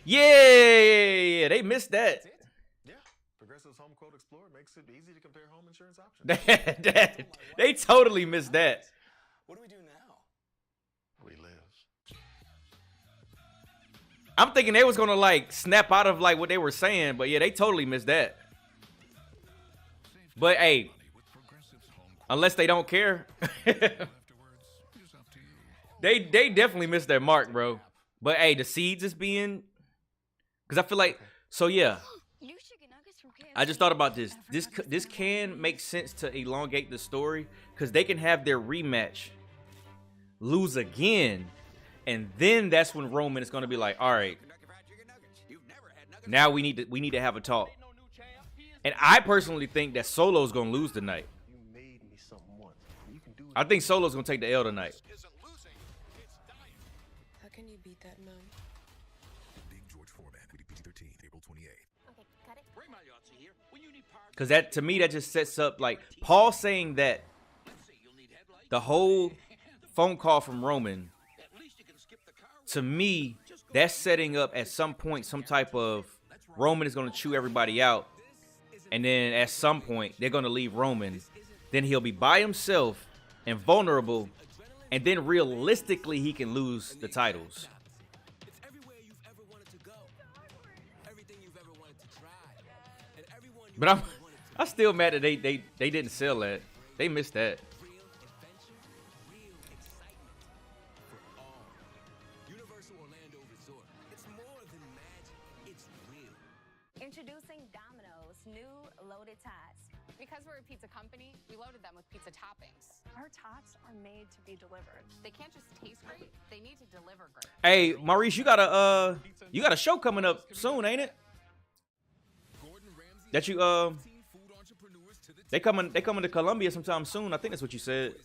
A: Yeah, they missed that.
L: Yeah, Progressive's Home Quote Explorer makes it easy to compare home insurance options.
A: They totally missed that.
L: What do we do now? We live.
A: I'm thinking they was gonna like snap out of like what they were saying, but yeah, they totally missed that. But hey, unless they don't care, they definitely missed their mark, bro. But hey, the seeds is being, because I feel like, so yeah. I just thought about this. This can make sense to elongate the story because they can have their rematch, lose again. And then that's when Roman is going to be like, all right, now we need to have a talk. And I personally think that Solo's going to lose tonight. I think Solo's going to take the L tonight.
C: How can you beat that man?
R: Big George Foreman, PG-13, April 28th.
C: Okay, cut it. Bring my Yahtzee here. When you need power.
A: Because that, to me, that just sets up, like, Paul saying that the whole phone call from Roman, to me, that's setting up at some point some type of Roman is going to chew everybody out. And then at some point, they're going to leave Roman. Then he'll be by himself and vulnerable. And then realistically, he can lose the titles. But I'm still mad that they didn't sell that. They missed that.
B: Introducing Domino's new loaded tots. Because we're a pizza company, we loaded them with pizza toppings. Our tots are made to be delivered. They can't just taste great, they need to deliver great.
A: Hey, Maurice, you got a show coming up soon, ain't it? That you they coming to Columbia sometime soon. I think that's what you said.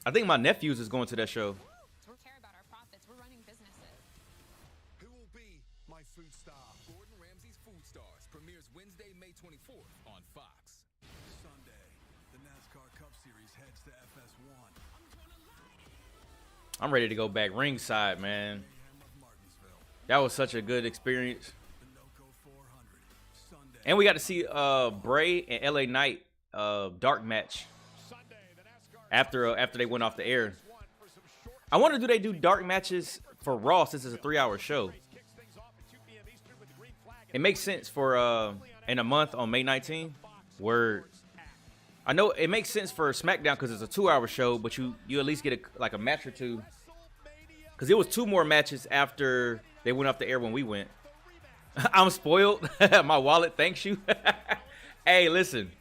A: I think my nephews is going to that show.
B: We care about our profits. We're running businesses.
J: Who will be my food star? Gordon Ramsay's Food Stars premieres Wednesday, May 24th on Fox.
R: Sunday, the NASCAR Cup Series heads to FS1.
A: I'm ready to go back ringside, man. That was such a good experience. And we got to see Bray and LA Knight dark match after they went off the air. I wonder, do they do dark matches for Raw since it's a 3-hour show? It makes sense for in a month on May 19th. Where I know it makes sense for SmackDown because it's a 2-hour show, but you at least get a match or two. Because it was 2 more matches after they went off the air when we went. I'm spoiled. My wallet thanks you. Hey, listen.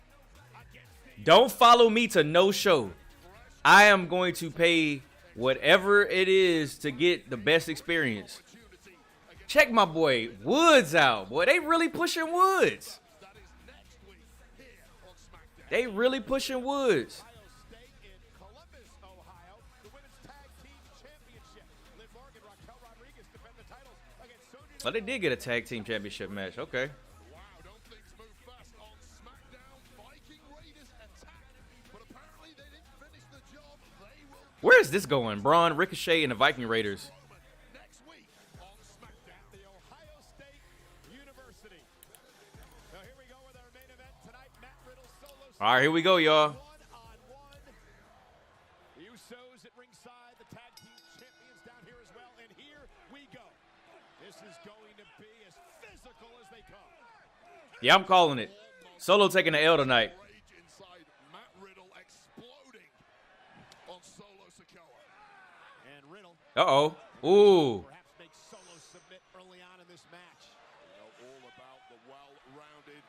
A: Don't follow me to no show. I am going to pay whatever it is to get the best experience. Check my boy Woods out. Boy, they really pushing Woods. They really pushing Woods. Oh, they did get a tag team championship match. Okay. Where is this going? Braun, Ricochet, and the Viking Raiders. All right, here we go, y'all.
K: The Usos at ringside, the tag team champions down here as well, and here we go. This is going to be as physical as they come.
A: Yeah, I'm calling it. Solo taking the L tonight.
F: Inside, Matt Riddle exploding on Solo Sikoa.
K: And Riddle.
A: Uh-oh. Ooh.
K: Perhaps make Solo submit early on in this match.
F: You know all about the well-rounded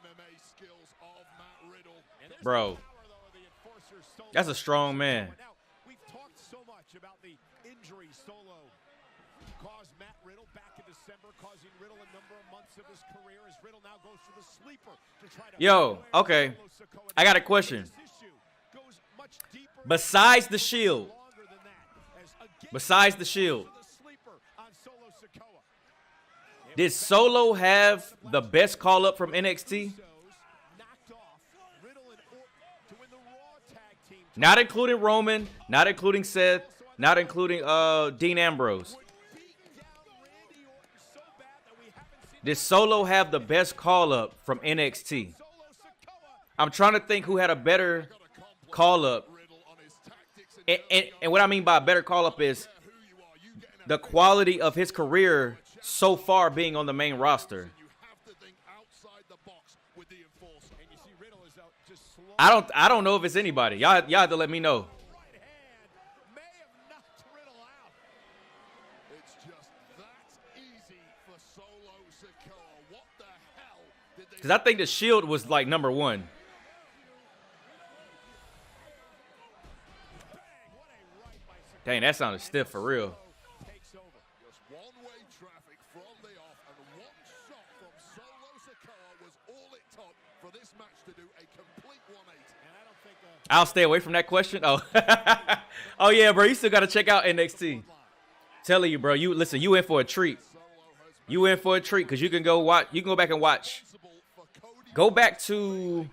F: MMA skills of Matt Riddle.
A: Bro. That's a strong man.
K: Now, we've talked so much about the injury Solo caused Matt Riddle back in December, causing Riddle a number of months of his career as Riddle now goes for the sleeper to try to
A: Yo, okay. I got a question. Besides the Shield. Besides the Shield. Did Solo have the best call-up from NXT? Not including Roman, not including Seth, not including Dean Ambrose. Did Solo have the best call-up from NXT? I'm trying to think who had a better call-up. And what I mean by better call-up is the quality of his career so far being on the main roster. I don't know if it's anybody. Y'all have to let me know. Because I think the Shield was like number one. Dang, that sounded stiff for real. I'll stay away from that question. Oh, oh yeah, bro. You still got to check out NXT. Telling you, bro. You listen. You in for a treat. You in for a treat because you can go watch. You can go back and watch. Go back to.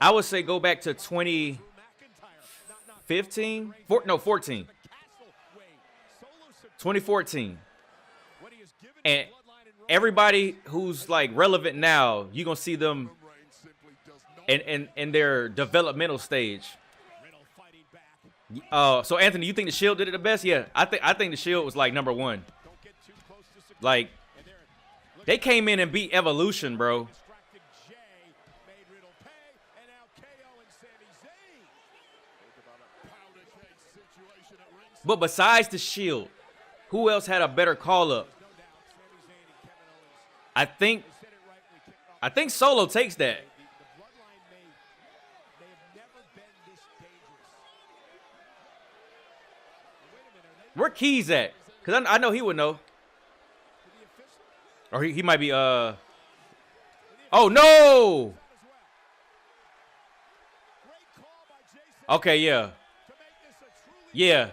A: I would say go back to 2015. 14. 2014. And everybody who's like relevant now, you're gonna see them in their developmental stage. So Anthony, you think the Shield did it the best? Yeah, I think the Shield was like number one. Like they came in and beat Evolution, bro. But besides the Shield, who else had a better call-up? I think Solo takes that. Where Keys at? Because I know he would know. Or he might be, oh, no! Okay, yeah. Yeah.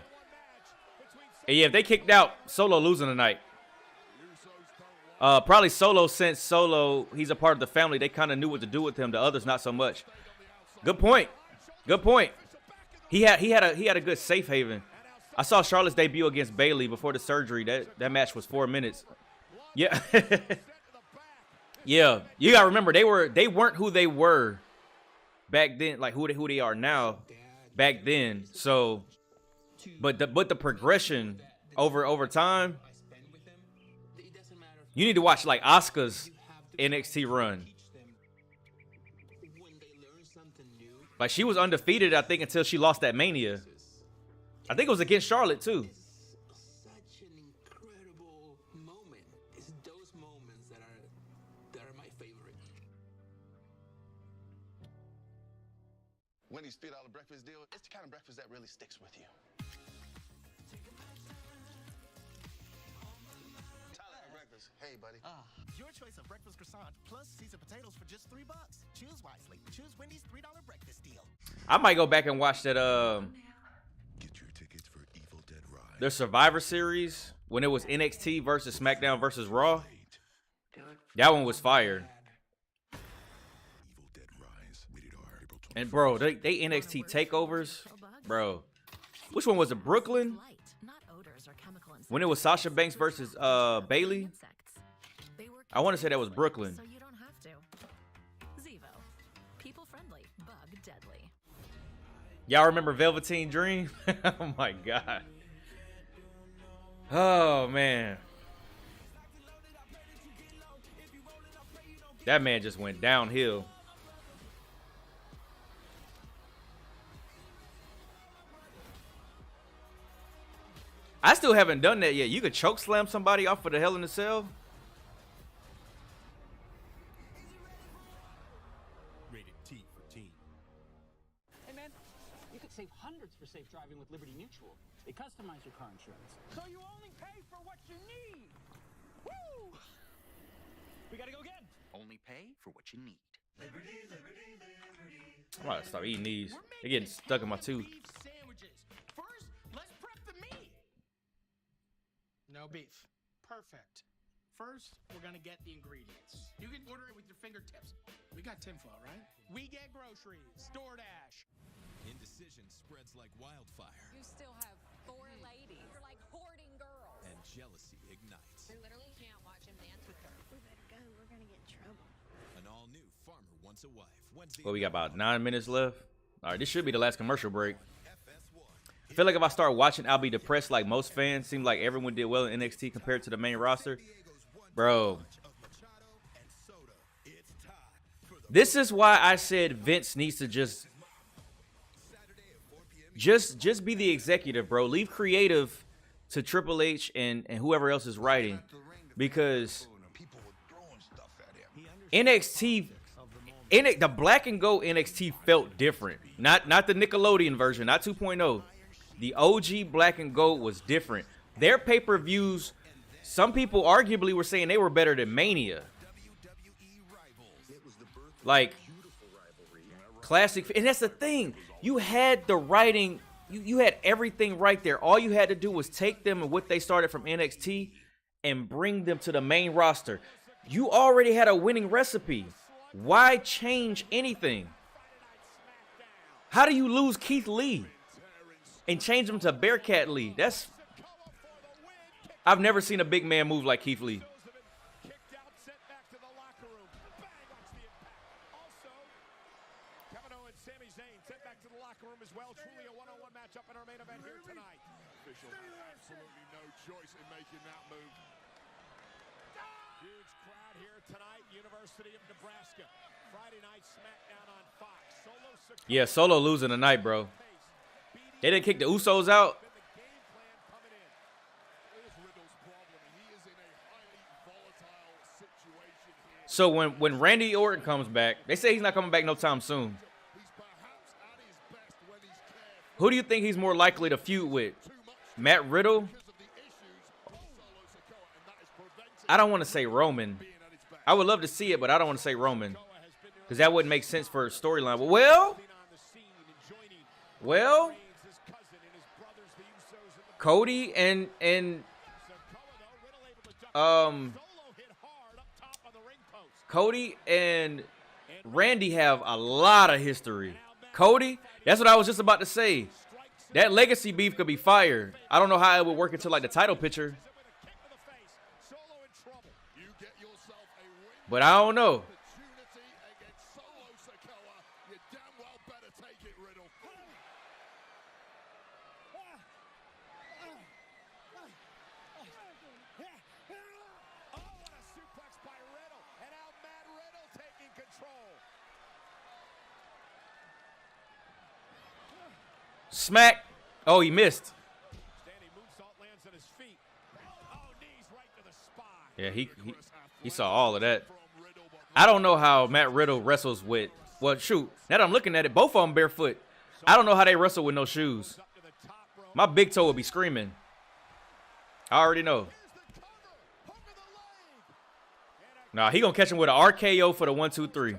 A: Yeah, if they kicked out, Solo losing tonight. Probably Solo, since Solo, he's a part of the family. They kind of knew what to do with him. The others, not so much. Good point. Good point. He had a good safe haven. I saw Charlotte's debut against Bayley before the surgery. That match was 4 minutes. Yeah. Yeah. You gotta remember they weren't who they were back then, like who they are now back then. So but the progression over time. You need to watch like Asuka's NXT run. Like she was undefeated, I think, until she lost that Mania. I think it was against Charlotte too.
J: Such an incredible moment. It's those moments that are my favorite.
D: Wendy's $3 breakfast deal, it's the kind of breakfast that really sticks with you. Tyler, breakfast. Hey, buddy.
M: Your choice of breakfast croissant plus seasoned potatoes for just $3. Choose wisely. Choose Wendy's $3 breakfast deal.
A: I might go back and watch that their Survivor Series when it was NXT versus SmackDown versus Raw. That one was fire. And bro, they NXT takeovers, bro. Which one was it? Brooklyn? When it was Sasha Banks versus Bayley. I want to say that was Brooklyn.
Q: deadly.
A: Y'all remember Velveteen Dream? Oh my god. Oh man. That man just went downhill. I still haven't done that yet. You could choke slam somebody off of the Hell in a Cell.
J: Rated T for teen.
S: Hey man, you could save hundreds for safe driving with Liberty Mutual. They customize your car insurance, so you only pay for what you need. Woo! We gotta go again.
N: Only pay for what you need. Liberty, liberty, liberty.
A: I'm about to start eating these. They're getting stuck in my tooth.
M: Sandwiches. First, let's prep the meat. No beef. Perfect. First, we're gonna get the ingredients. You can order it with your fingertips. We got tinfoil, right? We get groceries. DoorDash.
J: Indecision spreads like wildfire.
Q: You still have 4 ladies. You're like hoarding girls.
J: And jealousy ignites.
Q: We literally can't watch him dance with her.
V: We better go. We're gonna get in trouble.
J: An all-new Farmer Wants a Wife. Wednesday.
A: Well, we got about 9 minutes left. All right, this should be the last commercial break. I feel like if I start watching, I'll be depressed like most fans. Seems like everyone did well in NXT compared to the main roster. Bro. This is why I said Vince needs to just be the executive, bro. Leave creative to Triple H and whoever else is writing. Because NXT, the black and gold NXT felt different. Not the Nickelodeon version, not 2.0. The OG black and gold was different. Their pay-per-views, some people arguably were saying they were better than Mania. Like, classic. And that's the thing. You had the writing. You had everything right there. All you had to do was take them and what they started from NXT and bring them to the main roster. You already had a winning recipe. Why change anything? How do you lose Keith Lee and change him to Bearcat Lee? I've never seen a big man move like Keith Lee.
F: Absolutely no choice in making that move. Huge crowd here tonight, University of Nebraska. Friday night Smackdown on Fox.
A: Yeah, Solo losing tonight, bro. They didn't kick the Usos out. So when Randy Orton comes back, they say he's not coming back no time soon. Who do you think he's more likely to feud with? Matt Riddle? I don't want to say Roman. I would love to see it, but I don't want to say Roman. Because that wouldn't make sense for a storyline. Well, Cody and Cody and Randy have a lot of history. Cody, that's what I was just about to say. That legacy beef could be fired. I don't know how it would work into like the title picture. But I don't know. Smack. Oh, he missed. Yeah, he saw all of that. I don't know how Matt Riddle wrestles with, well, shoot. Now that I'm looking at it, both of them barefoot. I don't know how they wrestle with no shoes. My big toe would be screaming. I already know. Nah, he gonna catch him with an RKO for the 1, 2, 3.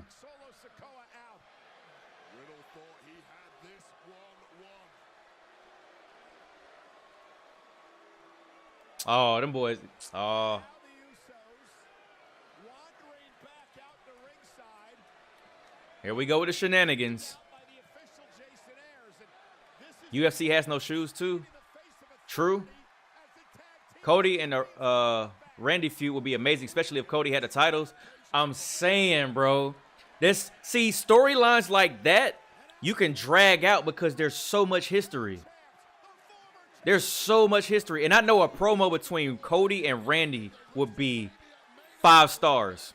A: Oh, them boys. Oh. Here we go with the shenanigans. UFC has no shoes, too. True. Cody and the Randy feud would be amazing, especially if Cody had the titles. I'm saying, bro. See, storylines like that you can drag out because there's so much history. There's so much history. And I know a promo between Cody and Randy would be 5 stars.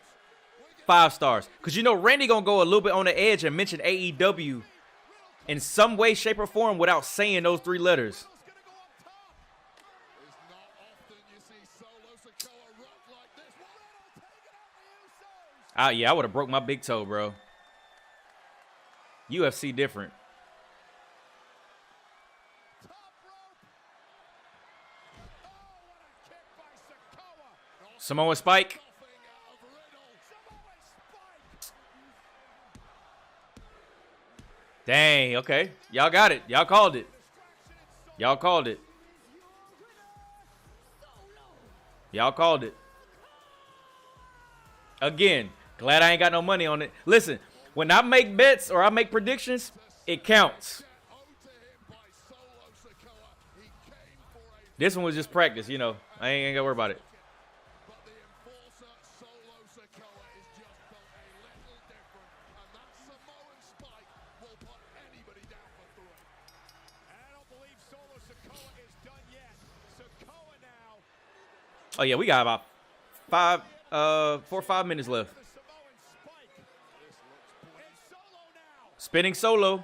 A: 5 stars. Because you know Randy going to go a little bit on the edge and mention AEW in some way, shape, or form without saying those 3 letters. Yeah, I would have broke my big toe, bro. UFC different. Samoa Spike. Dang, okay. Y'all got it. Y'all called it. Y'all called it. Y'all called it. Again, glad I ain't got no money on it. Listen, when I make bets or I make predictions, it counts. This one was just practice, you know. I ain't got to worry about it. Oh, yeah, we got about 4 or 5 minutes left. Spinning solo.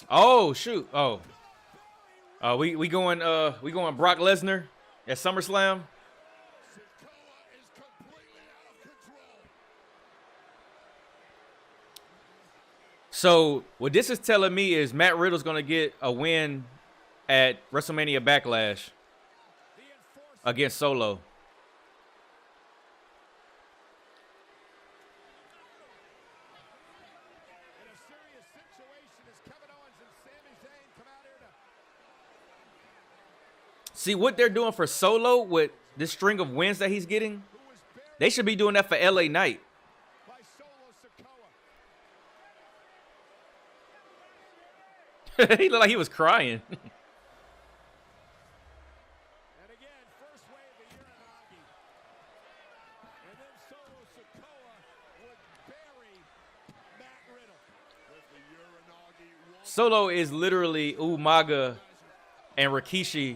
A: Oh, shoot. Oh. We going Brock Lesnar at SummerSlam. So what this is telling me is Matt Riddle's going to get a win at WrestleMania Backlash against Solo. See what they're doing for Solo with this string of wins that he's getting? They should be doing that for LA Knight. He looked like he was crying. Solo is literally Umaga and Rikishi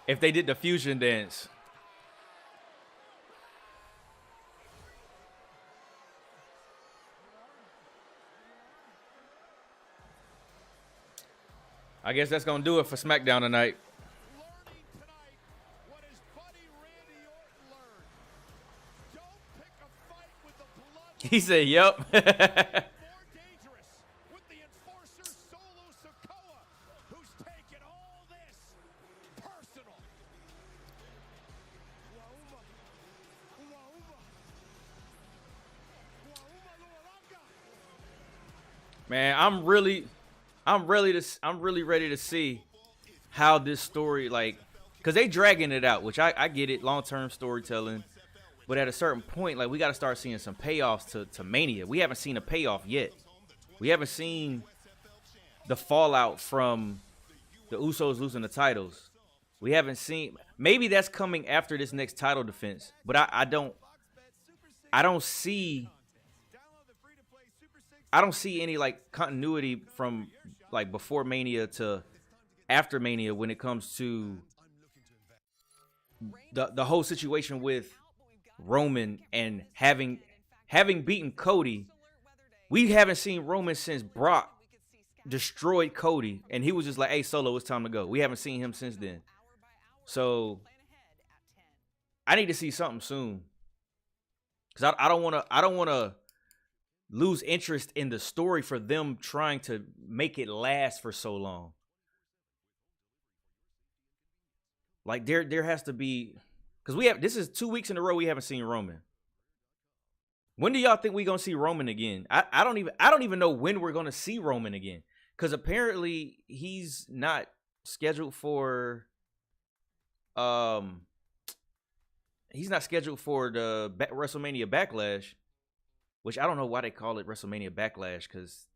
A: if they did the fusion dance. I guess that's going to do it for Smackdown tonight. He said, yep. Man, I'm really ready to see how this story, like, because they dragging it out, which I get it, long-term storytelling. But at a certain point, like, we got to start seeing some payoffs to Mania. We haven't seen a payoff yet. We haven't seen the fallout from the Usos losing the titles. We haven't seen, maybe that's coming after this next title defense. But I don't see any, like, continuity from, like, before Mania to after Mania when it comes to the whole situation with Roman and having beaten Cody. We haven't seen Roman since Brock destroyed Cody, and he was just like, hey, Solo, it's time to go. We haven't seen him since then. So I need to see something soon. Because I don't want to lose interest in the story for them trying to make it last for so long. Like there has to be, because this is 2 weeks in a row we haven't seen Roman. When do y'all think we're gonna see Roman again? I don't even know when we're gonna see Roman again. Because apparently he's not scheduled for the WrestleMania Backlash. Which I don't know why they call it WrestleMania Backlash, because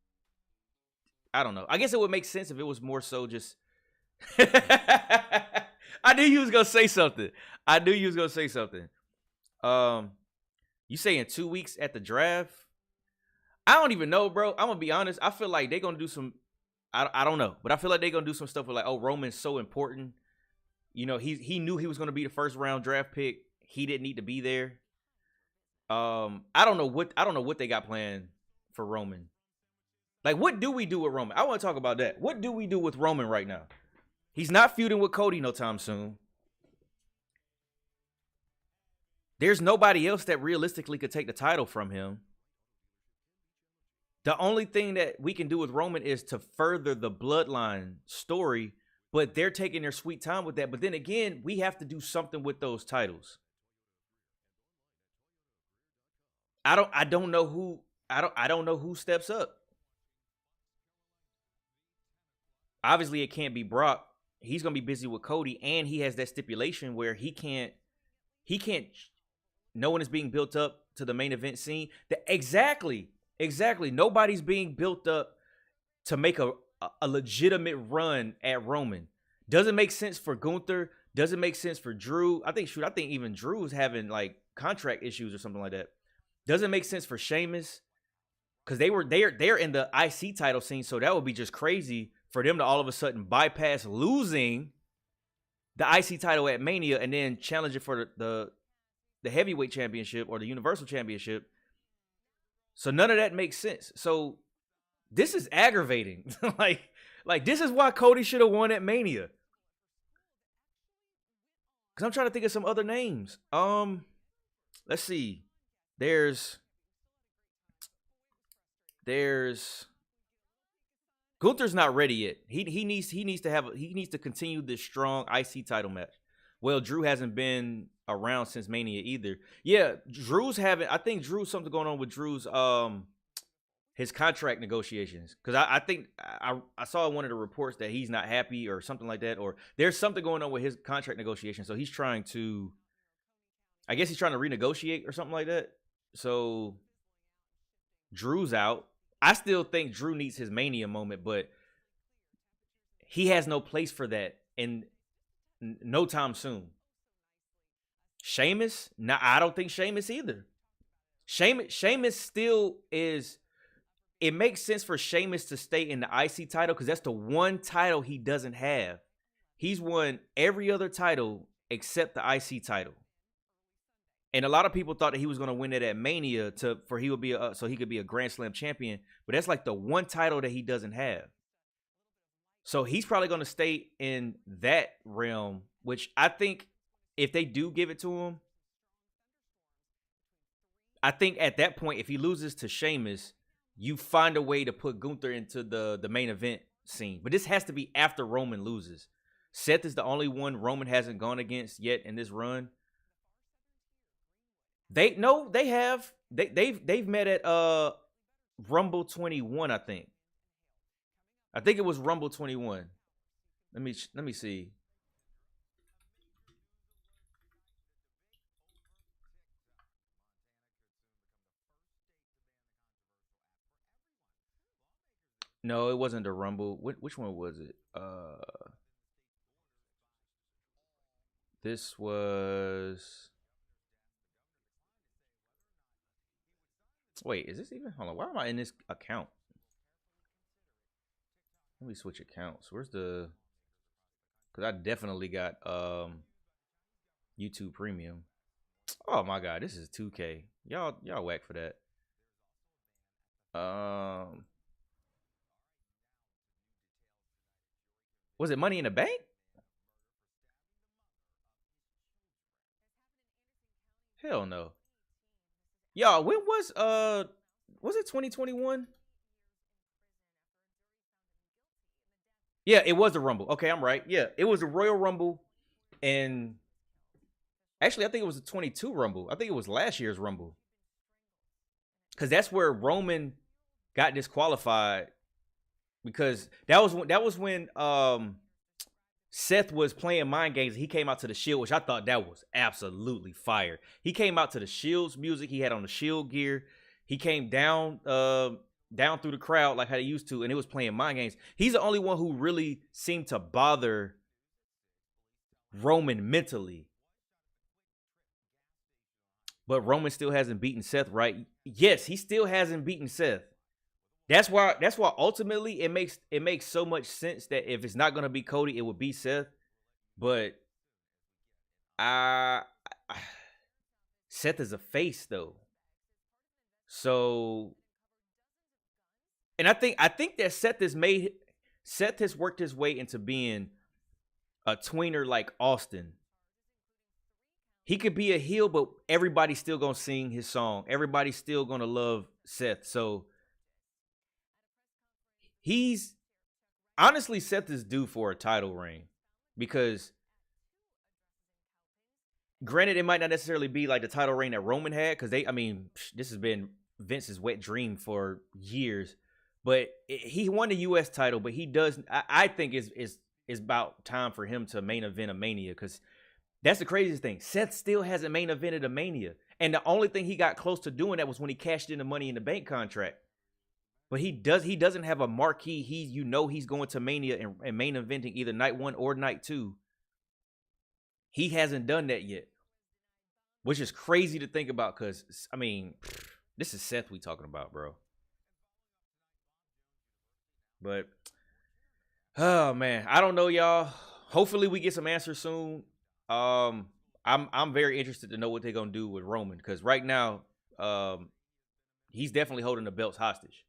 A: I don't know. I guess it would make sense if it was more so just. I knew you was gonna say something. You saying 2 weeks at the draft? I don't even know, bro. I'm gonna be honest. I feel like they're gonna do some. I don't know, but I feel like they're gonna do some stuff with like, oh, Roman's so important. You know, he knew he was gonna be the first round draft pick. He didn't need to be there. I don't know what they got planned for Roman. Like, what do we do with Roman? I want to talk about that. What do we do with Roman right now? He's not feuding with Cody no time soon. There's nobody else that realistically could take the title from him. The only thing that we can do with Roman is to further the bloodline story, but they're taking their sweet time with that. But then again, we have to do something with those titles. I don't know who steps up. Obviously, it can't be Brock. He's gonna be busy with Cody, and he has that stipulation where he can't. No one is being built up to the main event scene. Exactly. Nobody's being built up to make a legitimate run at Roman. Doesn't make sense for Gunther. Doesn't make sense for Drew. I think even Drew's having like contract issues or something like that. Doesn't make sense for Sheamus because they're in the IC title scene, so that would be just crazy for them to all of a sudden bypass losing the IC title at Mania and then challenge it for the heavyweight championship or the Universal Championship. So none of that makes sense. So this is aggravating. like this is why Cody should have won at Mania. Because I'm trying to think of some other names. Let's see. There's Gunther's not ready yet. He needs to continue this strong IC title match. Well, Drew hasn't been around since Mania either. Yeah, I think Drew's something going on with Drew's his contract negotiations. Because I think I saw one of the reports that he's not happy or something like that, or there's something going on with his contract negotiation. So he's trying to renegotiate or something like that. So Drew's out. I still think Drew needs his Mania moment, but he has no place for that in no time soon. Sheamus? Nah, I don't think Sheamus either. Sheamus still is. It makes sense for Sheamus to stay in the IC title because that's the one title he doesn't have. He's won every other title except the IC title. And a lot of people thought that he was going to win it at Mania so he could be a Grand Slam champion. But that's like the one title that he doesn't have. So he's probably going to stay in that realm, which I think if they do give it to him, I think at that point, if he loses to Sheamus, you find a way to put Gunther into the main event scene. But this has to be after Roman loses. Seth is the only one Roman hasn't gone against yet in this run. They've met at Rumble 21, I think. I think it was Rumble 21. Let me see. No, it wasn't the Rumble. Which one was it? This was. Wait, is this even? Hold on. Why am I in this account? Let me switch accounts. Where's the? Because I definitely got YouTube Premium. Oh my God, this is 2K. Y'all whack for that. Was it Money in the Bank? Hell no. Y'all, when was it 2021? Yeah, it was the Rumble. Okay, I'm right. Yeah, it was the Royal Rumble, and actually, I think it was the 22 Rumble. I think it was last year's Rumble, because that's where Roman got disqualified, because that was when Seth was playing mind games. He came out to the Shield, which I thought that was absolutely fire. He came out to the Shield's music. He had on the Shield gear. He came down down through the crowd like how they used to, and it was playing mind games. He's the only one who really seemed to bother Roman mentally. But Roman still hasn't beaten Seth, right? Yes, he still hasn't beaten Seth. That's why ultimately it makes so much sense that if it's not gonna be Cody, it would be Seth. But Seth is a face though. So, and I think that Seth has worked his way into being a tweener like Austin. He could be a heel, but everybody's still gonna sing his song. Everybody's still gonna love Seth. So Seth is due for a title reign, because granted, it might not necessarily be like the title reign that Roman had, because this has been Vince's wet dream for years. But he won the U.S. title, but he does. I think it's about time for him to main event a Mania, because that's the craziest thing. Seth still hasn't main evented a Mania, and the only thing he got close to doing that was when he cashed in the Money in the Bank contract. But he doesn't have a marquee. He's going to Mania and main eventing either night 1 or night 2. He hasn't done that yet, which is crazy to think about, because this is Seth we talking about, bro. But oh man, I don't know, y'all. Hopefully we get some answers soon. I'm very interested to know what they're gonna do with Roman, because right now, he's definitely holding the belts hostage.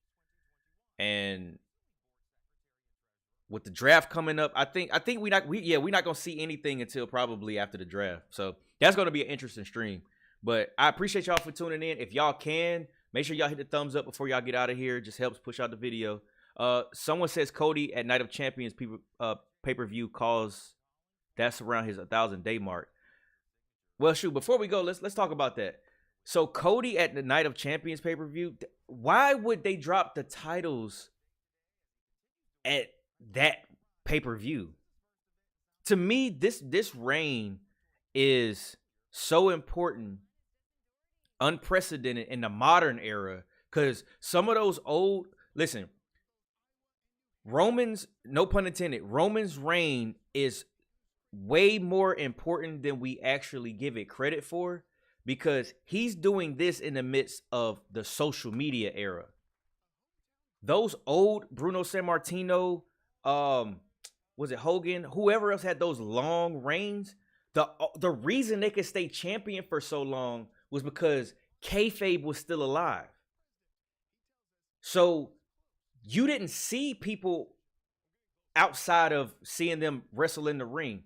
A: And with the draft coming up, I think we're not gonna see anything until probably after the draft. So that's gonna be an interesting stream. But I appreciate y'all for tuning in. If y'all can, make sure y'all hit the thumbs up before y'all get out of here. It just helps push out the video. Someone says Cody at Night of Champions pay-per-view calls that's around his 1,000-day mark. Well, shoot, before we go, let's talk about that. So Cody at the Night of Champions pay-per-view, why would they drop the titles at that pay-per-view? To me, this reign is so important, unprecedented in the modern era, because some of those old, listen, Roman's, no pun intended, Roman's reign is way more important than we actually give it credit for, because he's doing this in the midst of the social media era. Those old Bruno Sammartino, was it Hogan, whoever else had those long reigns, the reason they could stay champion for so long was because kayfabe was still alive. So you didn't see people outside of seeing them wrestle in the ring.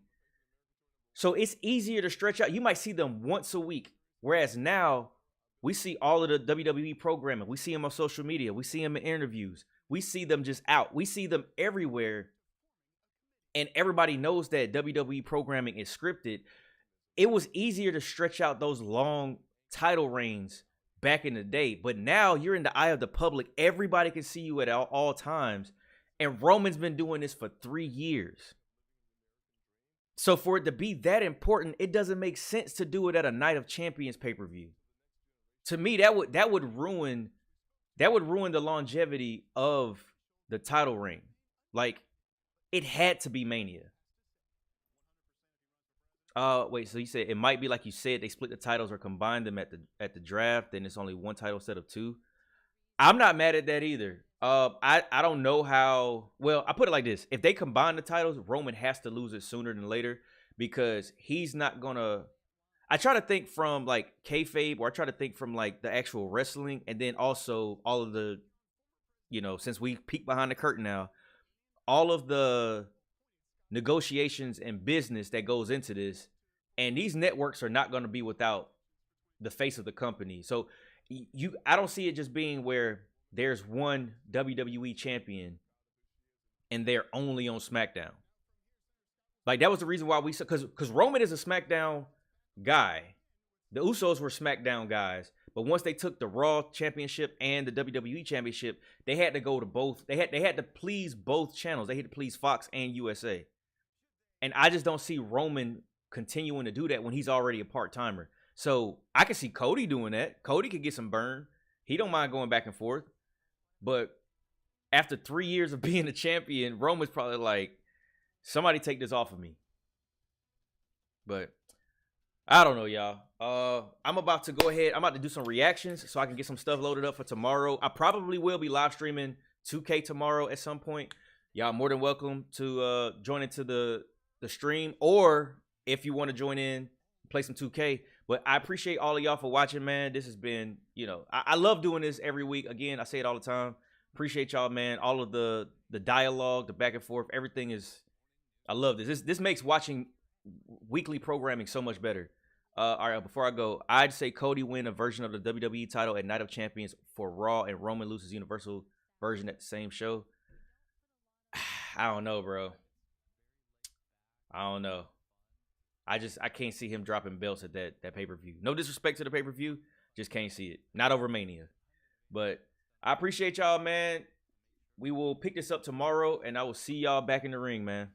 A: So it's easier to stretch out. You might see them once a week. Whereas now, we see all of the WWE programming. We see them on social media. We see them in interviews. We see them just out. We see them everywhere. And everybody knows that WWE programming is scripted. It was easier to stretch out those long title reigns back in the day. But now you're in the eye of the public. Everybody can see you at all times. And Roman's been doing this for 3 years. So for it to be that important, it doesn't make sense to do it at a Night of Champions pay-per-view. To me, that would ruin the longevity of the title reign. Like, it had to be Mania. Wait, so you said it might be like you said, they split the titles or combined them at the draft, then it's only one title instead of 2. I'm not mad at that either. I don't know how. Well, I put it like this: if they combine the titles, Roman has to lose it sooner than later, because he's not gonna. I try to think from like kayfabe, or I try to think from like the actual wrestling, and then also all of the, since we peek behind the curtain now, all of the negotiations and business that goes into this, and these networks are not going to be without the face of the company. So I don't see it just being where there's one WWE champion and they're only on SmackDown. Like, that was the reason why because Roman is a SmackDown guy. The Usos were SmackDown guys, but once they took the Raw Championship and the WWE Championship, they had to go to both. They had to please both channels. They had to please Fox and USA. And I just don't see Roman continuing to do that when he's already a part-timer. So I can see Cody doing that. Cody could get some burn. He don't mind going back and forth. But after 3 years of being a champion, Roman's probably like, somebody take this off of me. But I don't know, y'all. I'm about to go ahead. I'm about to do some reactions so I can get some stuff loaded up for tomorrow. I probably will be live streaming 2K tomorrow at some point. Y'all more than welcome to join into the stream, or if you want to join in, play some 2K. But I appreciate all of y'all for watching, man. This has been, you know, I love doing this every week. Again, I say it all the time. Appreciate y'all, man. All of the dialogue, the back and forth, everything is, I love this. This makes watching weekly programming so much better. All right, before I go, I'd say Cody win a version of the WWE title at Night of Champions for Raw, and Roman loses Universal version at the same show. I don't know, bro. I don't know. I can't see him dropping belts at that pay-per-view. No disrespect to the pay-per-view, just can't see it. Not over Mania. But I appreciate y'all, man. We will pick this up tomorrow, and I will see y'all back in the ring, man.